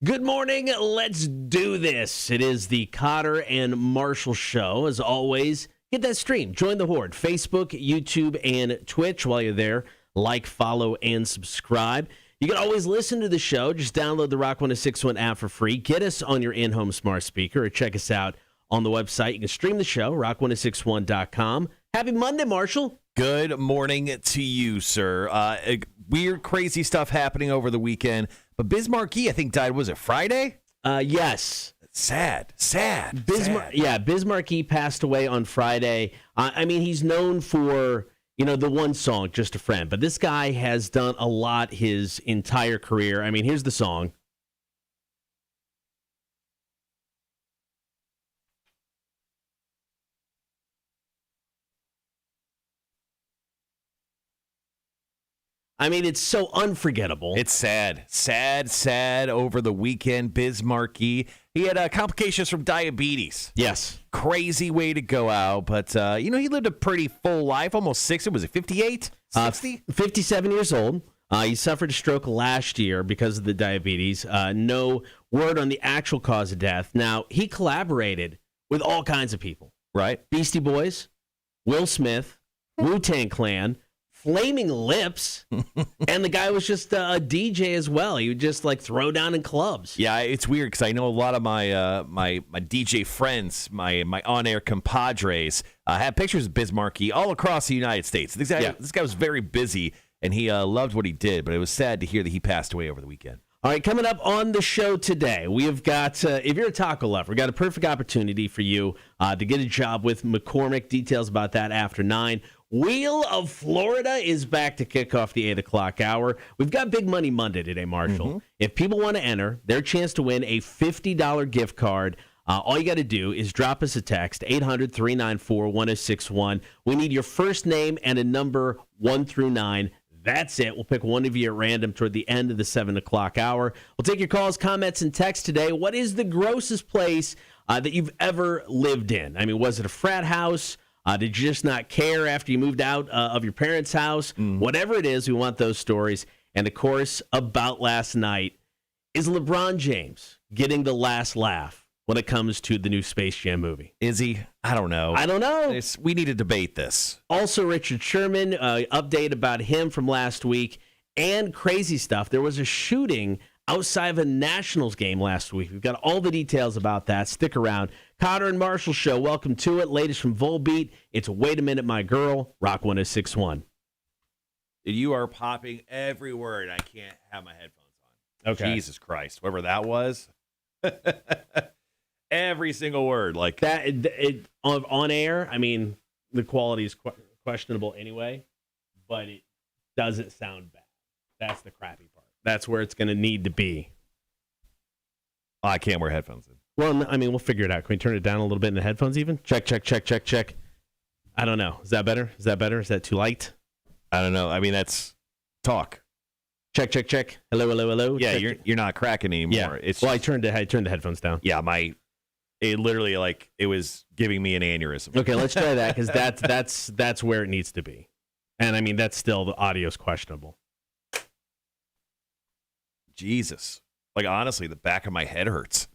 Good morning. Let's do this. It is the Cotter and Marshall Show. As always, get that stream. Join the horde. Facebook, YouTube, and Twitch. While you're there, like, follow, and subscribe. You can always listen to the show. Just download the Rock 1061 app for free. Get us on your in-home smart speaker or check us out on the website. You can stream the show, rock1061.com. Happy Monday, Marshall. Good morning to you, sir. Weird, crazy stuff happening over the weekend. But Biz Markie, I think, died, was it Friday? Yes. Sad. Biz Markie passed away on Friday. He's known for, the one song, Just a Friend. But this guy has done a lot his entire career. Here's the song. It's so unforgettable. It's sad over the weekend. Biz Markie, he had complications from diabetes. Yes. Crazy way to go out, but, he lived a pretty full life, almost 60. Was it 58? 60? 57 years old. He suffered a stroke last year because of the diabetes. No word on the actual cause of death. Now, he collaborated with all kinds of people. Right. Beastie Boys, Will Smith, Wu-Tang Clan, Flaming Lips, and the guy was just a DJ as well. He would just throw down in clubs. Yeah, it's weird because I know a lot of my my DJ friends, my on-air compadres, have pictures of Biz Markie all across the United States. This guy was very busy, and he loved what he did, but it was sad to hear that he passed away over the weekend. All right, coming up on the show today, we have got, if you're a taco lover, we've got a perfect opportunity for you to get a job with McCormick. Details about that after 9. Wheel of Florida is back to kick off the 8 o'clock hour. We've got Big Money Monday today, Marshall. Mm-hmm. If people want to enter, their chance to win a $50 gift card, all you got to do is drop us a text, 800-394-1061. We need your first name and a number 1 through 9. That's it. We'll pick one of you at random toward the end of the 7 o'clock hour. We'll take your calls, comments, and texts today. What is the grossest place that you've ever lived in? Was it a frat house? Did you just not care after you moved out of your parents' house? Whatever it is, we want those stories. And, of course, about last night, is LeBron James getting the last laugh when it comes to the new Space Jam movie? Is he? I don't know. We need to debate this. Also, Richard Sherman, update about him from last week, and crazy stuff. There was a shooting outside of a Nationals game last week. We've got all the details about that. Stick around. Cotter and Marshall Show. Welcome to it. Latest from Volbeat. It's Wait a Minute, My Girl. Rock 1061. You are popping every word. I can't have my headphones on. Okay. Jesus Christ. Whatever that was. Every single word. Like that. On air, the quality is questionable anyway, but it doesn't sound bad. That's the crappy part. That's where it's going to need to be. I can't wear headphones then. Well, we'll figure it out. Can we turn it down a little bit in the headphones even? Check. I don't know. Is that better? Is that too light? I don't know. That's talk. Check. Hello. Yeah, check. you're not cracking anymore. Yeah. I turned the headphones down. Yeah, it literally it was giving me an aneurysm. Okay, let's try that because that's where it needs to be. And that's still, the audio's questionable. Jesus. Honestly, the back of my head hurts.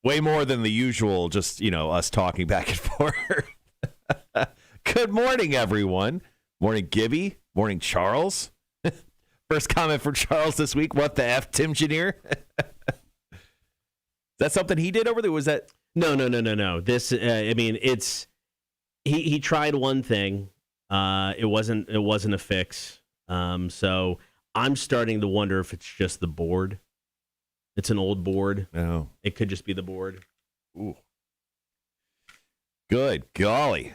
Way more than the usual, just, us talking back and forth. Good morning, everyone. Morning, Gibby. Morning, Charles. First comment from Charles this week. What the F, Tim Janier? Is that something he did over there? Was that? No. This, it's, he tried one thing. It wasn't a fix. So I'm starting to wonder if it's just the board. It's an old board. No. It could just be the board. Ooh. Good golly.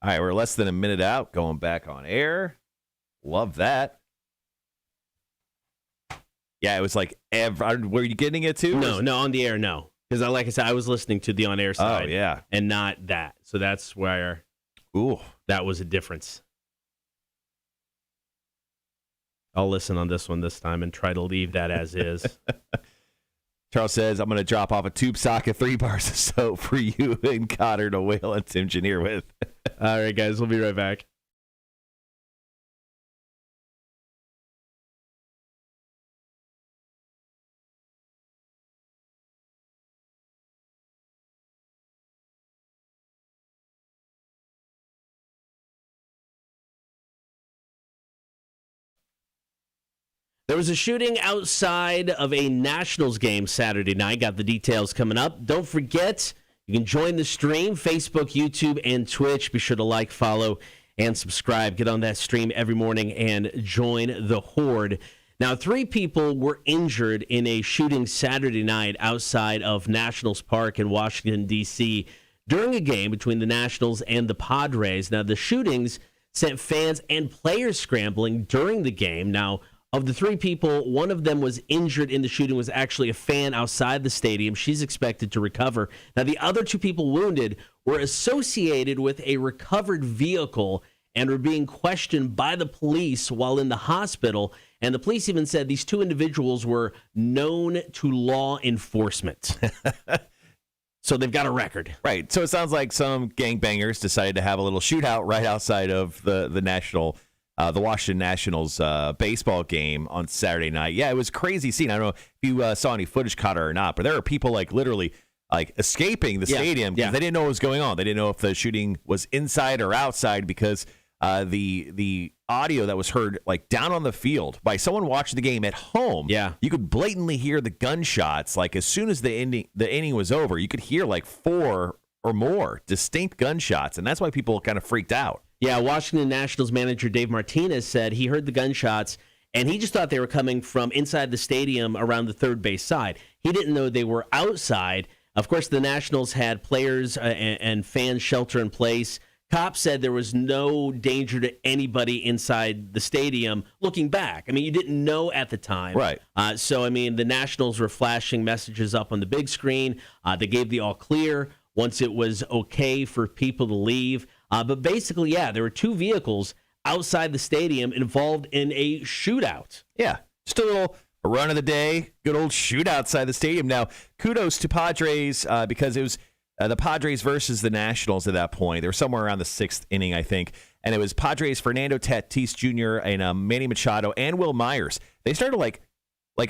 All right, we're less than a minute out, going back on air. Love that. Yeah, it was were you getting it too? No, on the air, no. Because like I said, I was listening to the on-air side. Oh, yeah. And not that. So that's where that was a difference. I'll listen on this one this time and try to leave that as is. Charles says, I'm going to drop off a tube sock of 3 bars of soap for you and Cotter to wail and Tim Janier with. All right, guys, we'll be right back. There was a shooting outside of a Nationals game Saturday night. Got the details coming up. Don't forget, you can join the stream, Facebook, YouTube, and Twitch. Be sure to like, follow, and subscribe. Get on that stream every morning and join the horde. Now, 3 people were injured in a shooting Saturday night outside of Nationals Park in Washington, D.C. during a game between the Nationals and the Padres. Now, the shootings sent fans and players scrambling during the game. Now, of the 3 people, one of them was injured in the shooting, was actually a fan outside the stadium. She's expected to recover. Now, the other 2 people wounded were associated with a recovered vehicle and were being questioned by the police while in the hospital. And the police even said these 2 individuals were known to law enforcement. So they've got a record. Right. So it sounds like some gangbangers decided to have a little shootout right outside of the Washington Nationals baseball game on Saturday night. Yeah, it was a crazy scene. I don't know if you saw any footage caught it or not, but there are people literally escaping the stadium because they didn't know what was going on. They didn't know if the shooting was inside or outside because the audio that was heard down on the field by someone watching the game at home. Yeah, you could blatantly hear the gunshots. As soon as the inning was over, you could hear 4 or more distinct gunshots, and that's why people kind of freaked out. Yeah, Washington Nationals manager Dave Martinez said he heard the gunshots, and he just thought they were coming from inside the stadium around the third base side. He didn't know they were outside. Of course, the Nationals had players and fans shelter in place. Cops said there was no danger to anybody inside the stadium looking back. I mean, you didn't know at the time. Right. So, the Nationals were flashing messages up on the big screen. They gave the all clear once it was okay for people to leave. But basically, there were 2 vehicles outside the stadium involved in a shootout. Yeah, just a little run of the day, good old shoot outside the stadium. Now, kudos to Padres because it was the Padres versus the Nationals at that point. They were somewhere around the 6th inning, I think. And it was Padres, Fernando Tatis Jr. and Manny Machado and Will Myers. They started like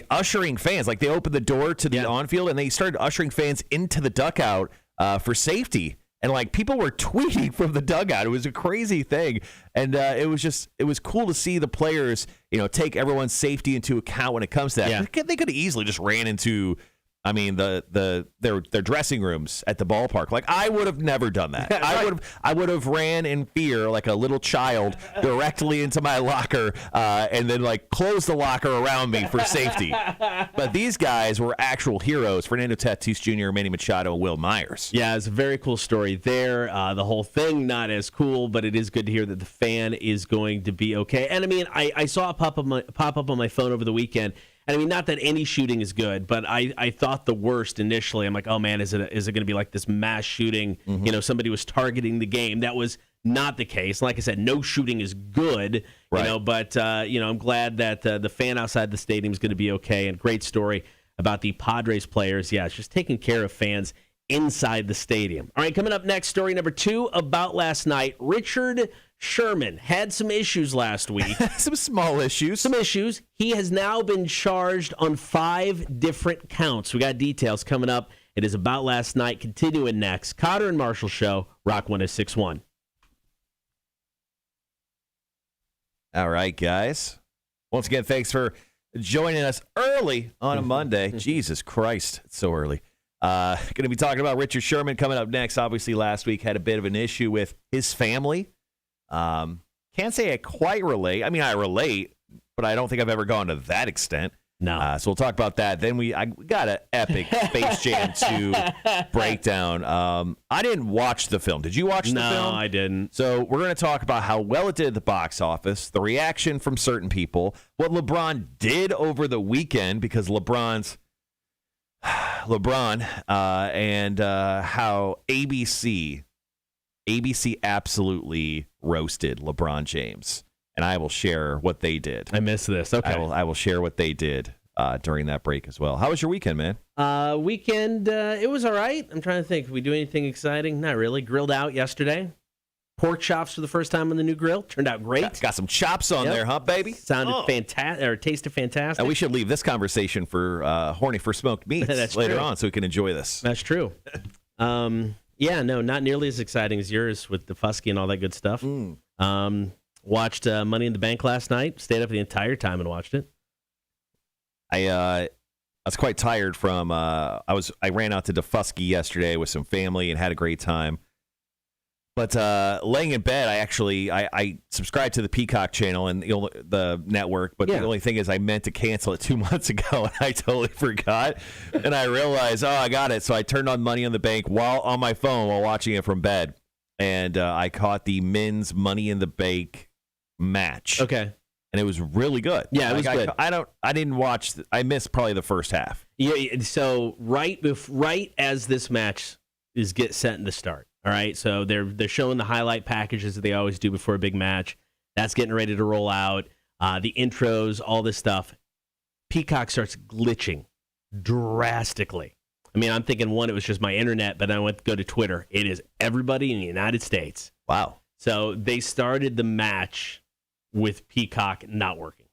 ushering fans. They opened the door to the on-field and they started ushering fans into the dugout for safety. And people were tweeting from the dugout. It was a crazy thing. And it was cool to see the players, take everyone's safety into account when it comes to that. Yeah. They could have easily just ran into their dressing rooms at the ballpark. I would have never done that. Right. I would have ran in fear like a little child directly into my locker and then closed the locker around me for safety. But these guys were actual heroes: Fernando Tatis Jr., Manny Machado, and Will Myers. Yeah, it's a very cool story there. The whole thing not as cool, but it is good to hear that the fan is going to be okay. And I saw it pop up on my phone over the weekend. And not that any shooting is good, but I thought the worst initially. I'm like, oh man, is it going to be like this mass shooting? Mm-hmm. Somebody was targeting the game. That was not the case. Like I said, no shooting is good, right. But I'm glad that the fan outside the stadium is going to be okay. And great story about the Padres players. Yeah, it's just taking care of fans inside the stadium. All right, coming up next, story number 2 about last night. Richard Sherman had some issues last week. Some small issues. Some issues. He has now been charged on 5 different counts. We got details coming up. It is about last night. Continuing next. Cotter and Marshall Show, Rock 106.1. All right, guys. Once again, thanks for joining us early on a Monday. Jesus Christ, it's so early. Going to be talking about Richard Sherman coming up next. Obviously, last week had a bit of an issue with his family. Can't say I quite relate. I relate, but I don't think I've ever gone to that extent. No. So we'll talk about that. Then we got an epic Space Jam 2 breakdown. I didn't watch the film. Did you watch the film? No, I didn't. So we're going to talk about how well it did at the box office, the reaction from certain people, what LeBron did over the weekend, because LeBron, and how ABC absolutely roasted LeBron James. And I will share what they did. I missed this. Okay. I will share what they did during that break as well. How was your weekend, man? Weekend, it was all right. I'm trying to think. Did we do anything exciting? Not really. Grilled out yesterday. Pork chops for the first time on the new grill. Turned out great. Got some chops on there, huh, baby? Sounded fantastic, or tasted fantastic. And we should leave this conversation for Horny for Smoked Meats later on so we can enjoy this. That's true. Yeah, no, not nearly as exciting as yours with the Fusky and all that good stuff. Watched Money in the Bank last night. Stayed up the entire time and watched it. I was quite tired from I ran out to Defusky yesterday with some family and had a great time. But laying in bed, I subscribed to the Peacock channel and the network. But the only thing is, I meant to cancel it 2 months ago, and I totally forgot. And I realized, I got it. So I turned on Money in the Bank while on my phone while watching it from bed, and I caught the men's Money in the Bank match. Okay, and it was really good. Yeah, it was good. I didn't watch. I missed probably the first half. Yeah. So right as this match is setting to start. All right, so they're showing the highlight packages that they always do before a big match. That's getting ready to roll out. The intros, all this stuff. Peacock starts glitching drastically. I mean, I'm thinking it was just my internet, but I went to go to Twitter. It is everybody in the United States. Wow. So they started the match with Peacock not working.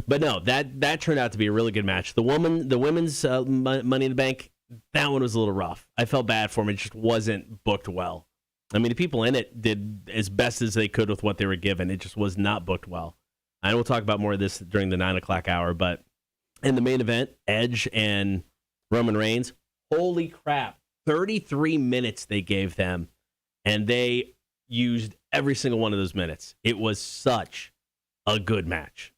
But no, that turned out to be a really good match. The women's Money in the Bank, that one was a little rough. I felt bad for them. It just wasn't booked well. I mean, the people in it did as best as they could with what they were given. It just was not booked well. I will talk about more of this during the 9 o'clock hour. But in the main event, Edge and Roman Reigns, holy crap, 33 minutes they gave them, and they used every single one of those minutes. It was such a good match.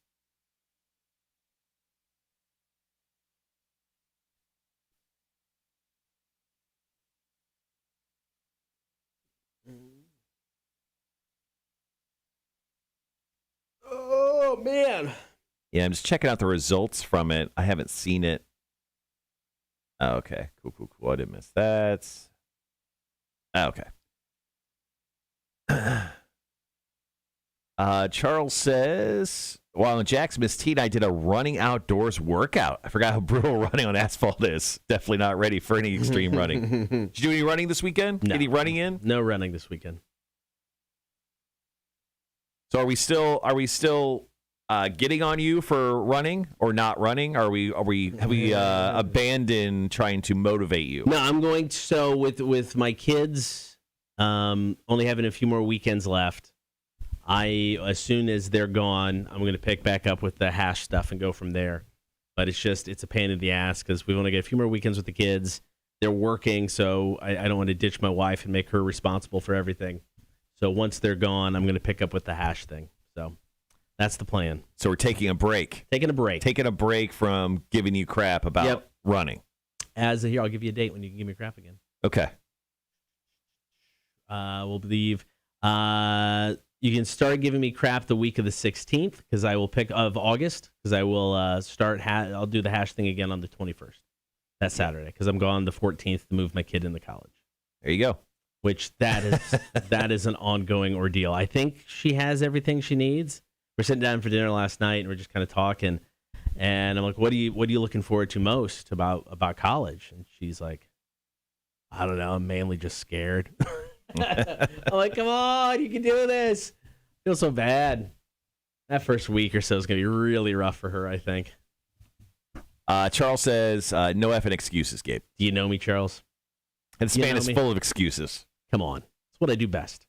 Oh, man. Yeah, I'm just checking out the results from it. I haven't seen it. Oh, okay. Cool. I didn't miss that. Oh, okay. Charles says, while in Jack's Miss T and I did a running outdoors workout. I forgot how brutal running on asphalt is. Definitely not ready for any extreme running. Did you do any running this weekend? No. Any running in? No running this weekend. So are we still getting on you for running or not running? Have we abandoned trying to motivate you? No, I'm going to, so with my kids only having a few more weekends left, as soon as they're gone, I'm going to pick back up with the hash stuff and go from there. But it's a pain in the ass because we want to get a few more weekends with the kids. They're working, so I don't want to ditch my wife and make her responsible for everything. So once they're gone, I'm going to pick up with the hash thing. So that's the plan. So we're taking a break. Taking a break from giving you crap about running. Here, I'll give you a date when you can give me crap again. Okay. We'll believe. You can start giving me crap the week of the 16th because I will of August because I will I'll do the hash thing again on the 21st. That's Saturday because I'm gone the 14th to move my kid into college. There you go. Which that is an ongoing ordeal. I think she has everything she needs. We're sitting down for dinner last night and we're just kind of talking, and I'm like, "What are you looking forward to most about college?" And she's like, "I don't know. I'm mainly just scared." I'm like, "Come on, you can do this." I feel so bad. That first week or so is gonna be really rough for her, I think. Charles says, "No effing excuses, Gabe." Do you know me, Charles? And this man is full of excuses. Come on. It's what I do best.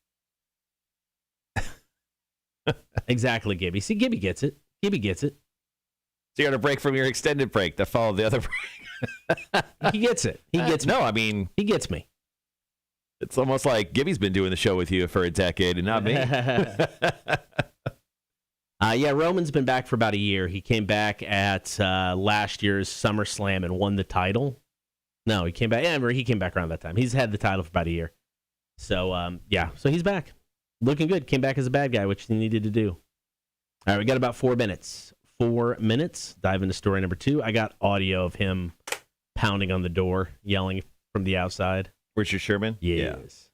Exactly, Gibby. See, Gibby gets it. So you're on a break from your extended break that followed the other break. He gets it. He gets me. No, I mean... He gets me. It's almost like Gibby's been doing the show with you for a decade and not me. Roman's been back for about a year. He came back at last year's SummerSlam and won the title. No, he came back. Yeah, he came back around that time. He's had the title for about a year. So, so he's back. Looking good. Came back as a bad guy, which he needed to do. All right, we got about 4 minutes. 4 minutes. Dive into story number 2. I got audio of him pounding on the door, yelling from the outside. Richard Sherman? Yes.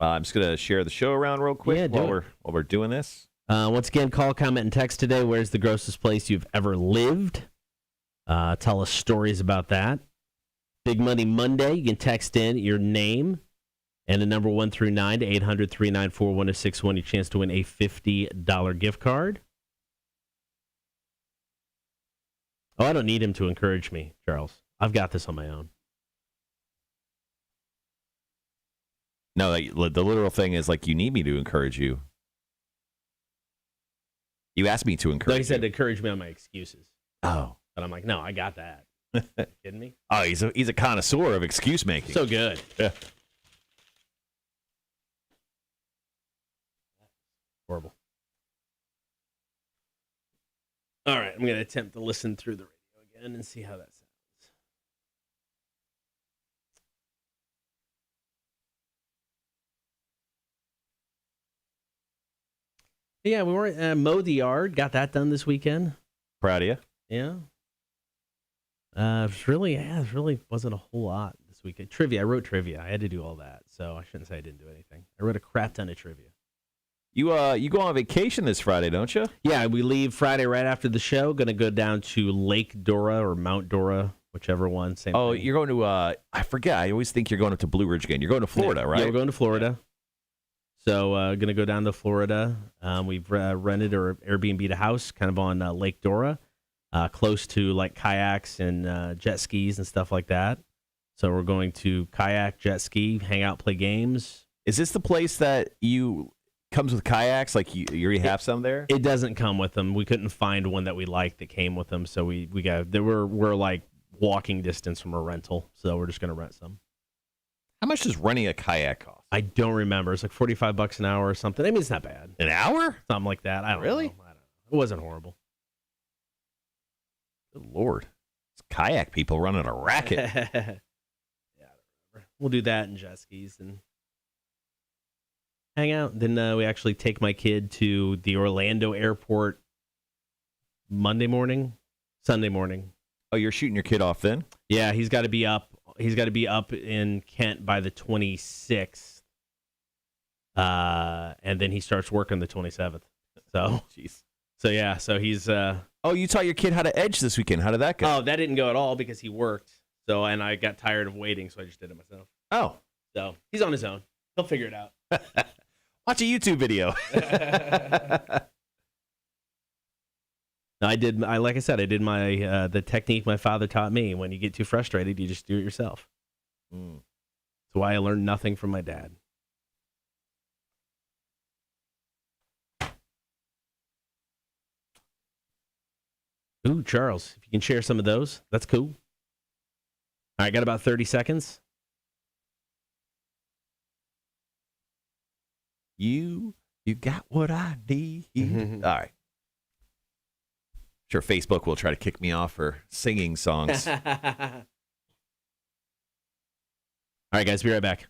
Yeah. I'm just going to share the show around real quick while we're doing this. Once again, call, comment, and text today. Where's the grossest place you've ever lived? Tell us stories about that. Big Money Monday. You can text in your name and the number 1 through 9 to 800-394-1061. Your chance to win a $50 gift card. Oh, I don't need him to encourage me, Charles. I've got this on my own. No, the literal thing is like you need me to encourage you. You asked me to encourage. No, he said to you. encourage me on my excuses. Oh. But I'm like, no, I got that. You kidding me? Oh, he's a connoisseur of excuse making. So good. Yeah. Horrible. All right, I'm going to attempt to listen through the radio again and see how that sounds. Yeah, we weren't mow the yard. Got that done this weekend. Proud of you. Yeah. It really wasn't a whole lot this weekend. Trivia. I wrote trivia. I had to do all that, so I shouldn't say I didn't do anything. I wrote a crap ton of trivia. You go on vacation this Friday, don't you? Yeah, we leave Friday right after the show. Going to go down to Lake Dora or Mount Dora, whichever one. Same thing. You're going to I forget. I always think you're going up to Blue Ridge again. You're going to Florida, right? Yeah, we're going to Florida. So going to go down to Florida. We've rented or Airbnb'd a house kind of on Lake Dora, close to like kayaks and jet skis and stuff like that. So we're going to kayak, jet ski, hang out, play games. Is this the place that comes with kayaks? Like you already have some there? It doesn't come with them. We couldn't find one that we liked that came with them, so we're like walking distance from a rental, so we're just going to rent some. How much does renting a kayak cost? I don't remember. It's like $45 an hour or something. I mean, it's not bad. An hour? Something like that. I don't Really? know. I don't know. It wasn't horrible. Good Lord. It's kayak people running a racket. Yeah, I don't remember. We'll do that and jet skis and hang out. Then we actually take my kid to the Orlando airport Sunday morning. Oh, you're shooting your kid off then? Yeah, he's got to be up. He's got to be up in Kent by the 26th, and then he starts work on the 27th. So, jeez. So yeah, so he's. Oh, you taught your kid how to edge this weekend. How did that go? Oh, that didn't go at all because he worked. So, and I got tired of waiting, so I just did it myself. Oh, so he's on his own. He'll figure it out. Watch a YouTube video. No, like I said, I did my the technique my father taught me. When you get too frustrated, you just do it yourself. That's why I learned nothing from my dad. Ooh, Charles, if you can share some of those, that's cool. All right, got about 30 seconds. You got what I need. All right. Sure, Facebook will try to kick me off for singing songs. All right, guys, be right back.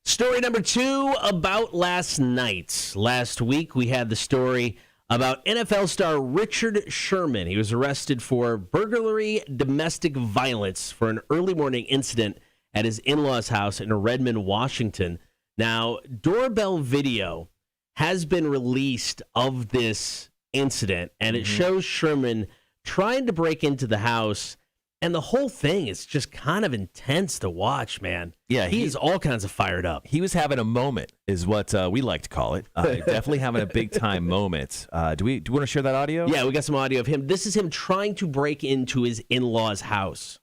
Story number 2 about last night. Last week, we had the story about NFL star Richard Sherman. He was arrested for burglary, domestic violence for an early morning incident at his in-laws' house in Redmond, Washington. Now, doorbell video has been released of this incident, and it shows Sherman trying to break into the house. And the whole thing is just kind of intense to watch, man. Yeah, he's all kinds of fired up. He was having a moment, is what we like to call it. Definitely having a big time moment. Do we want to share that audio? Yeah, we got some audio of him. This is him trying to break into his in-laws' house.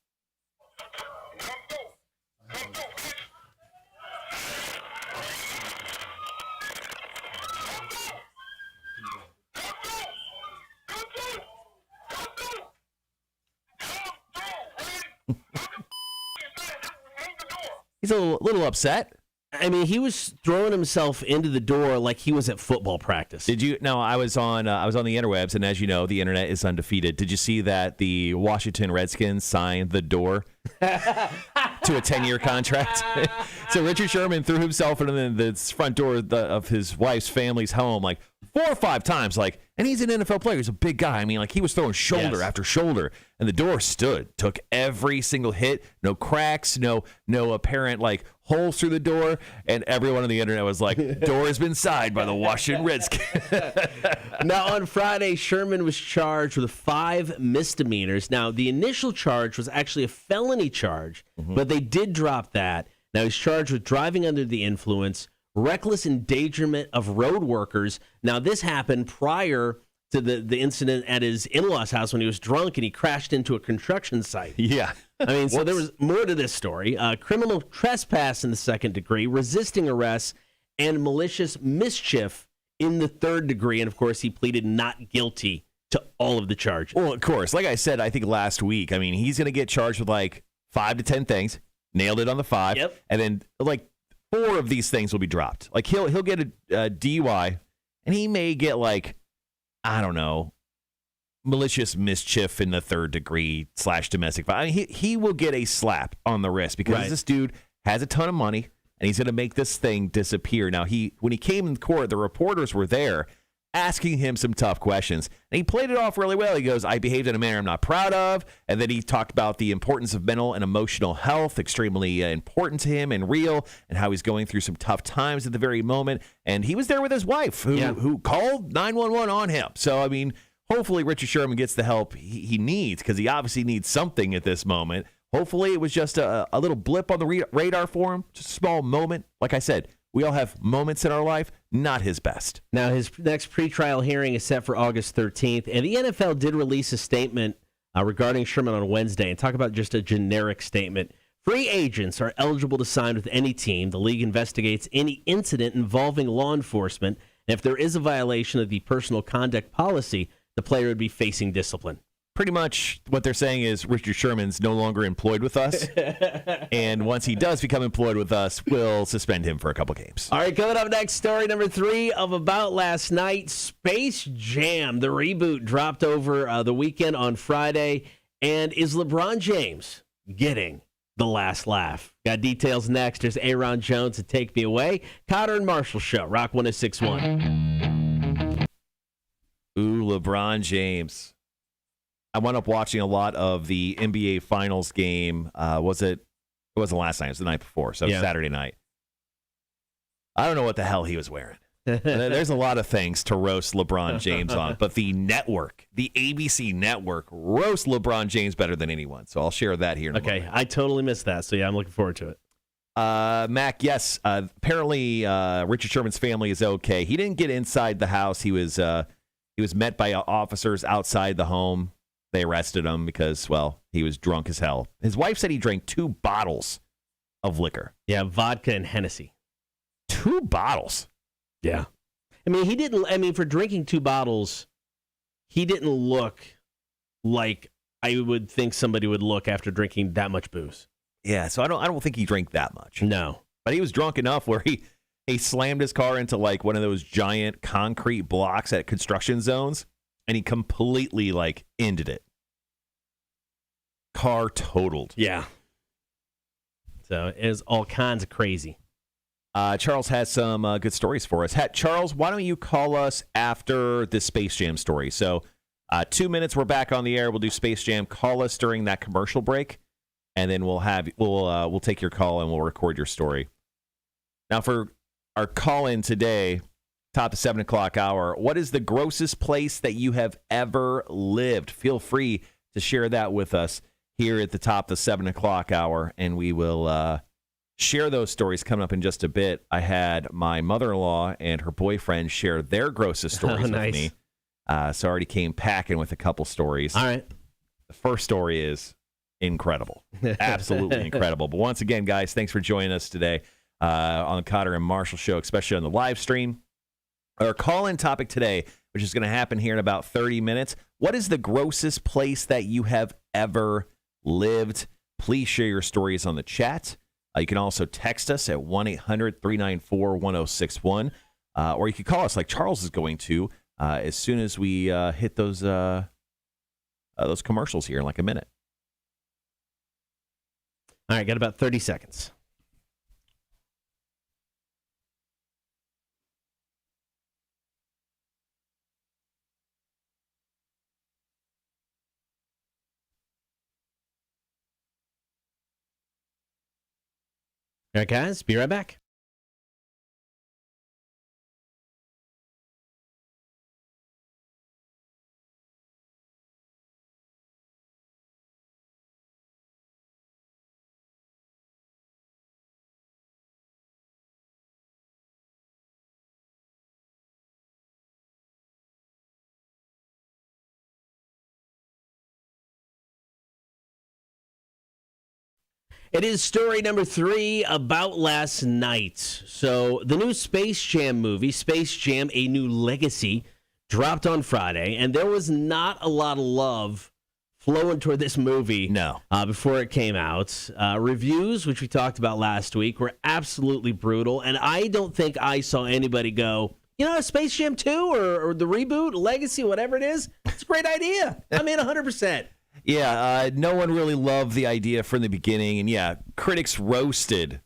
He's a little upset. I mean, he was throwing himself into the door like he was at football practice. Did you? No, I was on the interwebs, and as you know, the internet is undefeated. Did you see that the Washington Redskins signed the door to a 10-year contract? So Richard Sherman threw himself into the front door of his wife's family's home like 4 or 5 times, and he's an NFL player. He's a big guy. I mean, he was throwing shoulder after shoulder, and the door stood, took every single hit, no cracks, no apparent holes through the door, and everyone on the internet was like, door has been signed by the Washington Redskins. Now, on Friday, Sherman was charged with 5 misdemeanors. Now, the initial charge was actually a felony charge, but they did drop that. Now, he's charged with driving under the influence, reckless endangerment of road workers. Now, this happened prior to the incident at his in-laws' house when he was drunk and he crashed into a construction site. Yeah. I mean, so there was more to this story. Criminal trespass in the second degree, resisting arrest, and malicious mischief in the third degree. And, of course, he pleaded not guilty to all of the charges. Well, of course. Like I said, I think last week, I mean, he's going to get charged with like 5 to 10 things. Nailed it on the 5. Yep. And then like 4 of these things will be dropped. Like he'll get a DUI, and he may get like, I don't know, malicious mischief in the third degree / domestic violence. I mean, he will get a slap on the wrist because this dude has a ton of money and he's going to make this thing disappear. Now, when he came in court, the reporters were there asking him some tough questions, and he played it off really well. He goes, I behaved in a manner I'm not proud of. And then he talked about the importance of mental and emotional health, extremely important to him and real, and how he's going through some tough times at the very moment. And he was there with his wife who called 911 on him. So, I mean, hopefully Richard Sherman gets the help he needs, because he obviously needs something at this moment. Hopefully it was just a little blip on the radar for him, just a small moment. Like I said, we all have moments in our life, not his best. Now, his next pretrial hearing is set for August 13th, and the NFL did release a statement regarding Sherman on Wednesday and talk about just a generic statement. Free agents are eligible to sign with any team. The league investigates any incident involving law enforcement, and if there is a violation of the personal conduct policy, the player would be facing discipline. Pretty much what they're saying is Richard Sherman's no longer employed with us. And once he does become employed with us, we'll suspend him for a couple games. All right, coming up next, story number 3 of About Last Night. Space Jam, the reboot, dropped over the weekend on Friday. And is LeBron James getting the last laugh? Got details next. There's Aaron Jones to take me away. Cotter and Marshall Show, Rock 106.1. Ooh, LeBron James. I wound up watching a lot of the NBA Finals game. It wasn't last night. It was the night before, so Saturday night. I don't know what the hell he was wearing. There's a lot of things to roast LeBron James on, but the network, the ABC network, roasts LeBron James better than anyone. So I'll share that here in a moment. I totally missed that, so I'm looking forward to it. Mac, yes. Apparently, Richard Sherman's family is okay. He didn't get inside the house. He was met by officers outside the home. They arrested him because, well, he was drunk as hell. His wife said he drank 2 bottles of liquor. Yeah, vodka and Hennessy. 2 bottles? Yeah. I mean, for drinking 2 bottles, he didn't look like I would think somebody would look after drinking that much booze. Yeah, so I don't think he drank that much. No. But he was drunk enough where he slammed his car into like one of those giant concrete blocks at construction zones. And he completely, ended it. Car totaled. Yeah. So it was all kinds of crazy. Charles has some good stories for us. Charles, why don't you call us after the Space Jam story? So 2 minutes, we're back on the air. We'll do Space Jam. Call us during that commercial break, and then we'll take your call and we'll record your story. Now, for our call-in today, top of 7 o'clock hour, what is the grossest place that you have ever lived? Feel free to share that with us here at the top of the 7 o'clock hour, and we will share those stories coming up in just a bit. I had my mother-in-law and her boyfriend share their grossest stories with me. So I already came packing with a couple stories. All right. The first story is incredible. Absolutely incredible. But once again, guys, thanks for joining us today on the Cotter and Marshall Show, especially on the live stream. Our call-in topic today, which is going to happen here in about 30 minutes. What is the grossest place that you have ever lived? Please share your stories on the chat. You can also text us at 1-800-394-1061. Or you can call us like Charles is going to as soon as we hit those commercials here in like a minute. All right, got about 30 seconds. All right, guys, be right back. It is story number 3 about last night. So the new Space Jam movie, Space Jam: A New Legacy, dropped on Friday, and there was not a lot of love flowing toward this movie before it came out. Reviews, which we talked about last week, were absolutely brutal, and I don't think I saw anybody go, Space Jam 2 or the reboot, Legacy, whatever it is, it's a great idea. I'm in 100%. Yeah, no one really loved the idea from the beginning, and yeah, critics roasted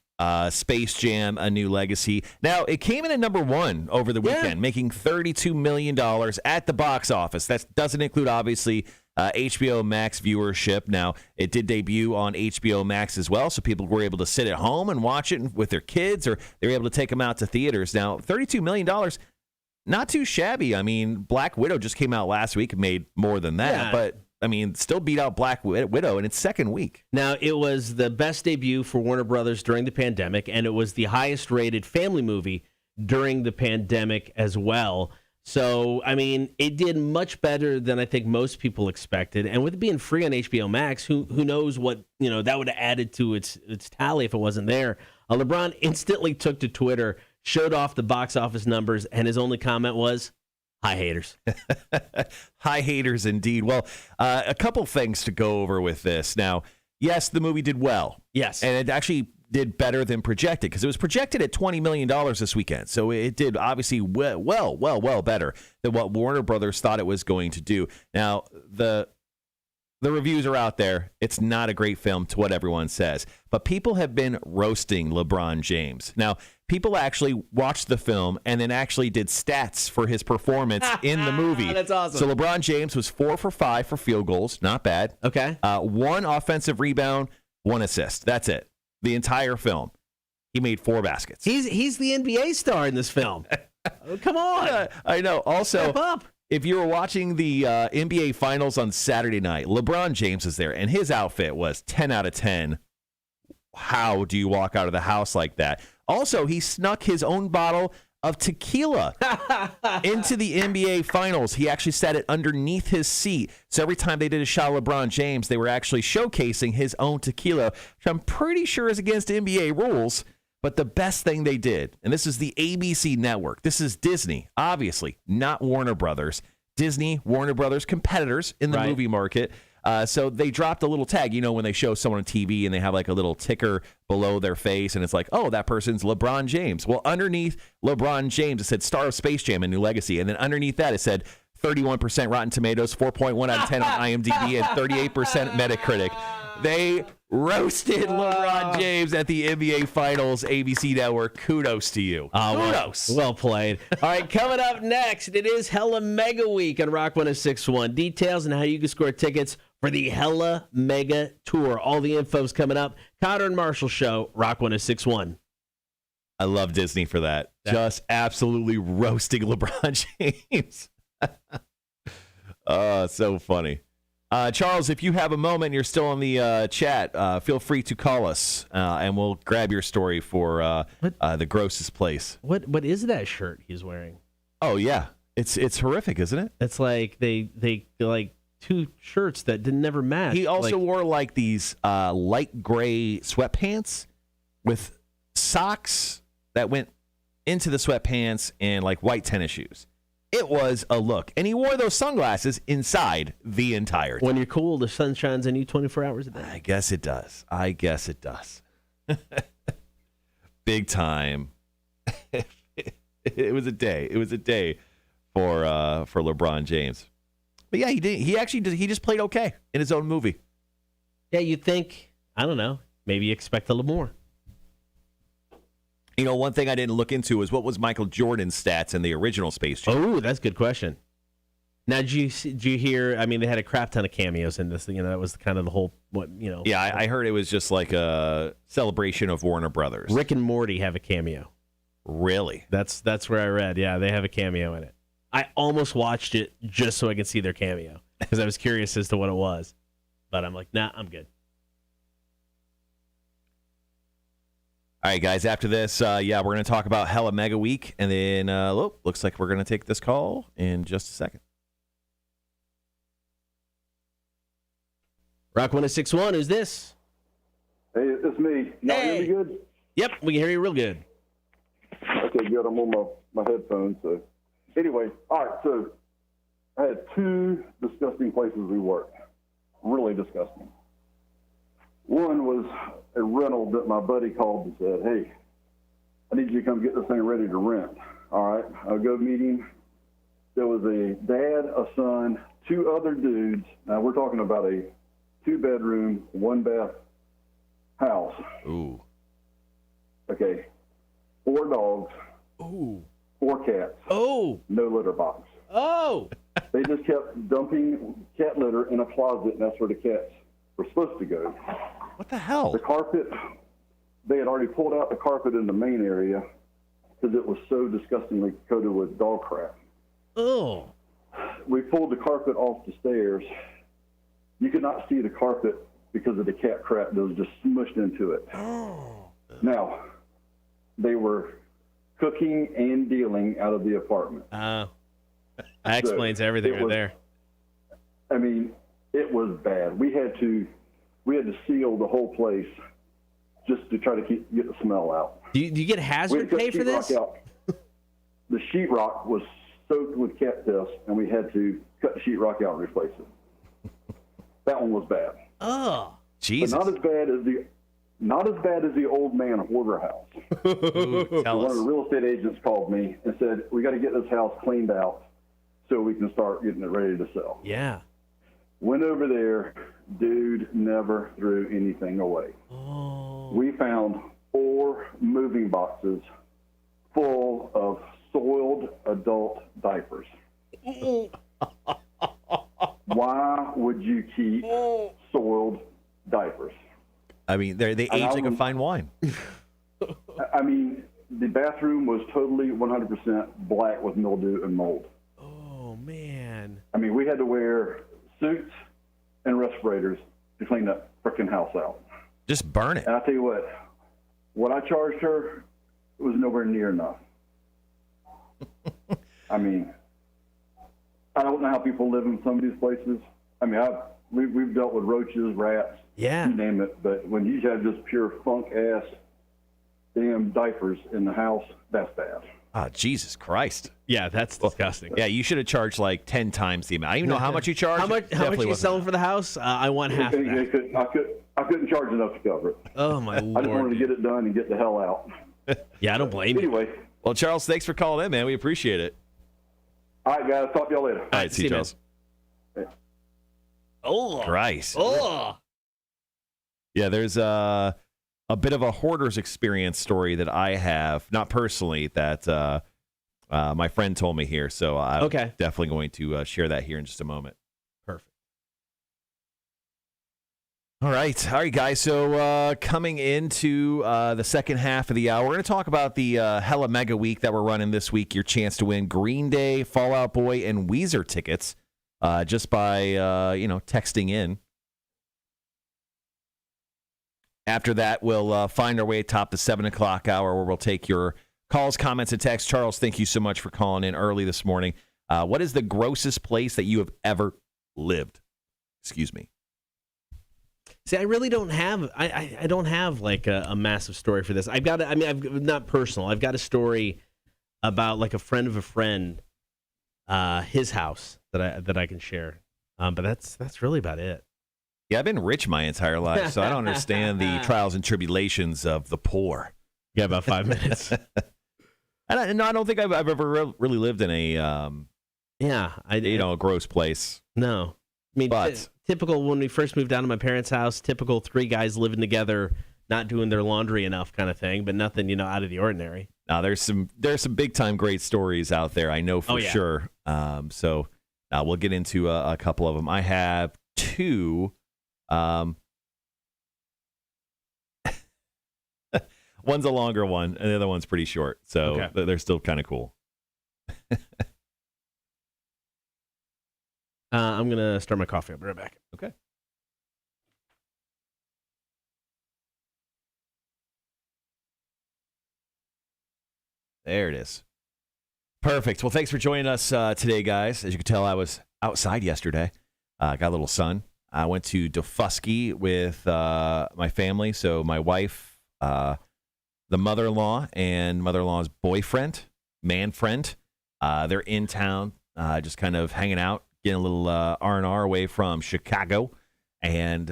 Space Jam: A New Legacy. Now, it came in at number 1 over the weekend, making $32 million at the box office. That doesn't include, obviously, HBO Max viewership. Now, it did debut on HBO Max as well, so people were able to sit at home and watch it with their kids, or they were able to take them out to theaters. Now, $32 million, not too shabby. I mean, Black Widow just came out last week and made more than that, but I mean, still beat out Black Widow in its second week. Now, it was the best debut for Warner Brothers during the pandemic, and it was the highest-rated family movie during the pandemic as well. So, I mean, it did much better than I think most people expected. And with it being free on HBO Max, who knows what, that would have added to its tally if it wasn't there. LeBron instantly took to Twitter, showed off the box office numbers, and his only comment was, "Hi, haters." Hi, haters, indeed. Well, a couple things to go over with this. Now, yes, the movie did well. Yes. And it actually did better than projected, because it was projected at $20 million this weekend. So it did obviously well better than what Warner Brothers thought it was going to do. Now, the reviews are out there. It's not a great film to what everyone says. But people have been roasting LeBron James. Now, people actually watched the film and then actually did stats for his performance in the movie. That's awesome. So LeBron James was 4 for 5 for field goals. Not bad. Okay. 1 offensive rebound, 1 assist. That's it. The entire film. He made 4 baskets. He's the NBA star in this film. Come on. I know. Also, step up. If you were watching the NBA Finals on Saturday night, LeBron James was there, and his outfit was 10 out of 10. How do you walk out of the house like that? Also, he snuck his own bottle of tequila into the NBA Finals. He actually set it underneath his seat. So every time they did a shot of LeBron James, they were actually showcasing his own tequila, which I'm pretty sure is against NBA rules. But the best thing they did, and this is the ABC network. This is Disney, obviously, not Warner Brothers. Disney, Warner Brothers, competitors in the movie market. So they dropped a little tag, when they show someone on TV and they have like a little ticker below their face and it's like, oh, that person's LeBron James. Well, underneath LeBron James, it said star of Space Jam: A New Legacy. And then underneath that, it said 31% Rotten Tomatoes, 4.1 out of 10 on IMDb, and 38% Metacritic. They roasted LeBron James at the NBA Finals. ABC Network, kudos to you. Kudos. Well played. All right, coming up next, it is Hella Mega Week on Rock 106.1. Details on how you can score tickets for the Hella Mega Tour. All the info's coming up. Connor and Marshall Show, Rock 106.1. I love Disney for that. Just absolutely roasting LeBron James. So funny. Charles, if you have a moment, you're still on the chat, feel free to call us, and we'll grab your story for the grossest place. What is that shirt he's wearing? Oh, yeah. It's horrific, isn't it? It's like they like 2 shirts that didn't never match. He also wore like these light gray sweatpants with socks that went into the sweatpants and like white tennis shoes. It was a look. And he wore those sunglasses inside the entire time. When you're cool, the sun shines on you 24 hours a day. I guess it does. Big time. It was a day. It was a day for LeBron James. But yeah, he did. He just played okay in his own movie. Yeah, you'd think, I don't know, maybe you expect a little more. One thing I didn't look into is what was Michael Jordan's stats in the original Space Jam. Oh, that's a good question. Now, did you hear? I mean, they had a crap ton of cameos in this. That was kind of the whole Yeah, I heard it was just like a celebration of Warner Brothers. Rick and Morty have a cameo. Really? That's where I read. Yeah, they have a cameo in it. I almost watched it just so I could see their cameo because I was curious as to what it was, but I'm like, nah, I'm good. All right, guys, after this, we're going to talk about Hella Mega Week, and then looks like we're going to take this call in just a second. Rock 106.1, who's this? Hey, it's me. Y'all hear me good? Yep, we can hear you real good. Okay, good. I'm on my headphones. So, anyway, all right. So, I had two disgusting places we worked. Really disgusting. One was a rental that my buddy called and said, "Hey, I need you to come get this thing ready to rent." All right, I'll go meet him. There was a dad, a son, two other dudes. Now we're talking about a 2-bedroom, 1-bath house. Ooh. Okay, 4 dogs, Ooh. 4 cats, Oh. no litter box. Oh. They just kept dumping cat litter in a closet, and that's where the cats were supposed to go. What the hell? The carpet, they had already pulled out the carpet in the main area because it was so disgustingly coated with dog crap. Oh. We pulled the carpet off the stairs. You could not see the carpet because of the cat crap that was just smushed into it. Oh. Now, they were cooking and dealing out of the apartment. That explains everything right there. I mean, it was bad. We had to seal the whole place just to try to get the smell out. Do you get hazard pay for this? Out. The sheetrock was soaked with cat piss, and we had to cut the sheetrock out and replace it. That one was bad. Oh. Jesus. But not as bad as the old man hoarder house. Ooh, tell One of the us. real estate agents called me and said, "We got to get this house cleaned out so we can start getting it ready to sell." Yeah. Went over there, dude never threw anything away. Oh. We found 4 moving boxes full of soiled adult diapers. Why would you keep soiled diapers? I mean, they age like a fine wine. I mean, the bathroom was totally 100% black with mildew and mold. Oh, man. I mean, we had to wear suits and respirators to clean that frickin' house out. Just burn it. And I tell you what I charged her was nowhere near enough. I mean, I don't know how people live in some of these places. I mean, we've dealt with roaches, rats, Yeah. you name it. But when you have just pure funk-ass damn diapers in the house, that's bad. Oh, Jesus Christ. Yeah, that's disgusting. Yeah, you should have charged like 10 times the amount. I don't even know how much you charged. How much are you selling for the house? I want half of that. I couldn't charge enough to cover it. Oh, my I just wanted Lord. to get it done and get the hell out. Yeah, I don't blame you. Anyway, Well, Charles, thanks for calling in, man. We appreciate it. all right, guys. Talk to y'all later. All right, see you, man. Charles. Oh. Christ. Oh. Yeah, there's a bit of a hoarder's experience story that I have, not personally, that my friend told me here. So I'm Okay. definitely going to share that here in just a moment. Perfect. All right, guys. So coming into the second half of the hour, we're going to talk about the Hella Mega Week that we're running this week. Your chance to win Green Day, Fall Out Boy, and Weezer tickets just by texting in. After that, we'll find our way atop the 7 o'clock hour where we'll take your calls, comments, and texts. Charles, thank you so much for calling in early this morning. What is the grossest place that you have ever lived? Excuse me. See, I really don't have. I don't have like a massive story for this. I've got. I've not personal. I've got a story about like a friend of a friend, his house that I can share. But that's really about it. Yeah, I've been rich my entire life, so I don't understand the trials and tribulations of the poor. Yeah, about 5 minutes. I don't think I've ever really lived in a Yeah, a gross place. No. I mean, But- typical when we first moved down to my parents' house, typical 3 guys living together, not doing their laundry enough kind of thing, but nothing, out of the ordinary. Now there's some big time great stories out there. I know for sure. So we'll get into a couple of them. I have 2. One's a longer one, and the other one's pretty short. So Okay. they're still kind of cool. I'm going to start my coffee. I'll be right back. Okay. There it is. Perfect. Well, thanks for joining us today, guys. As you can tell, I was outside yesterday. Got a little sun. I went to Defusky with my family. So my wife, the mother-in-law, and mother-in-law's boyfriend, man friend. They're in town, just kind of hanging out, getting a little R&R away from Chicago. And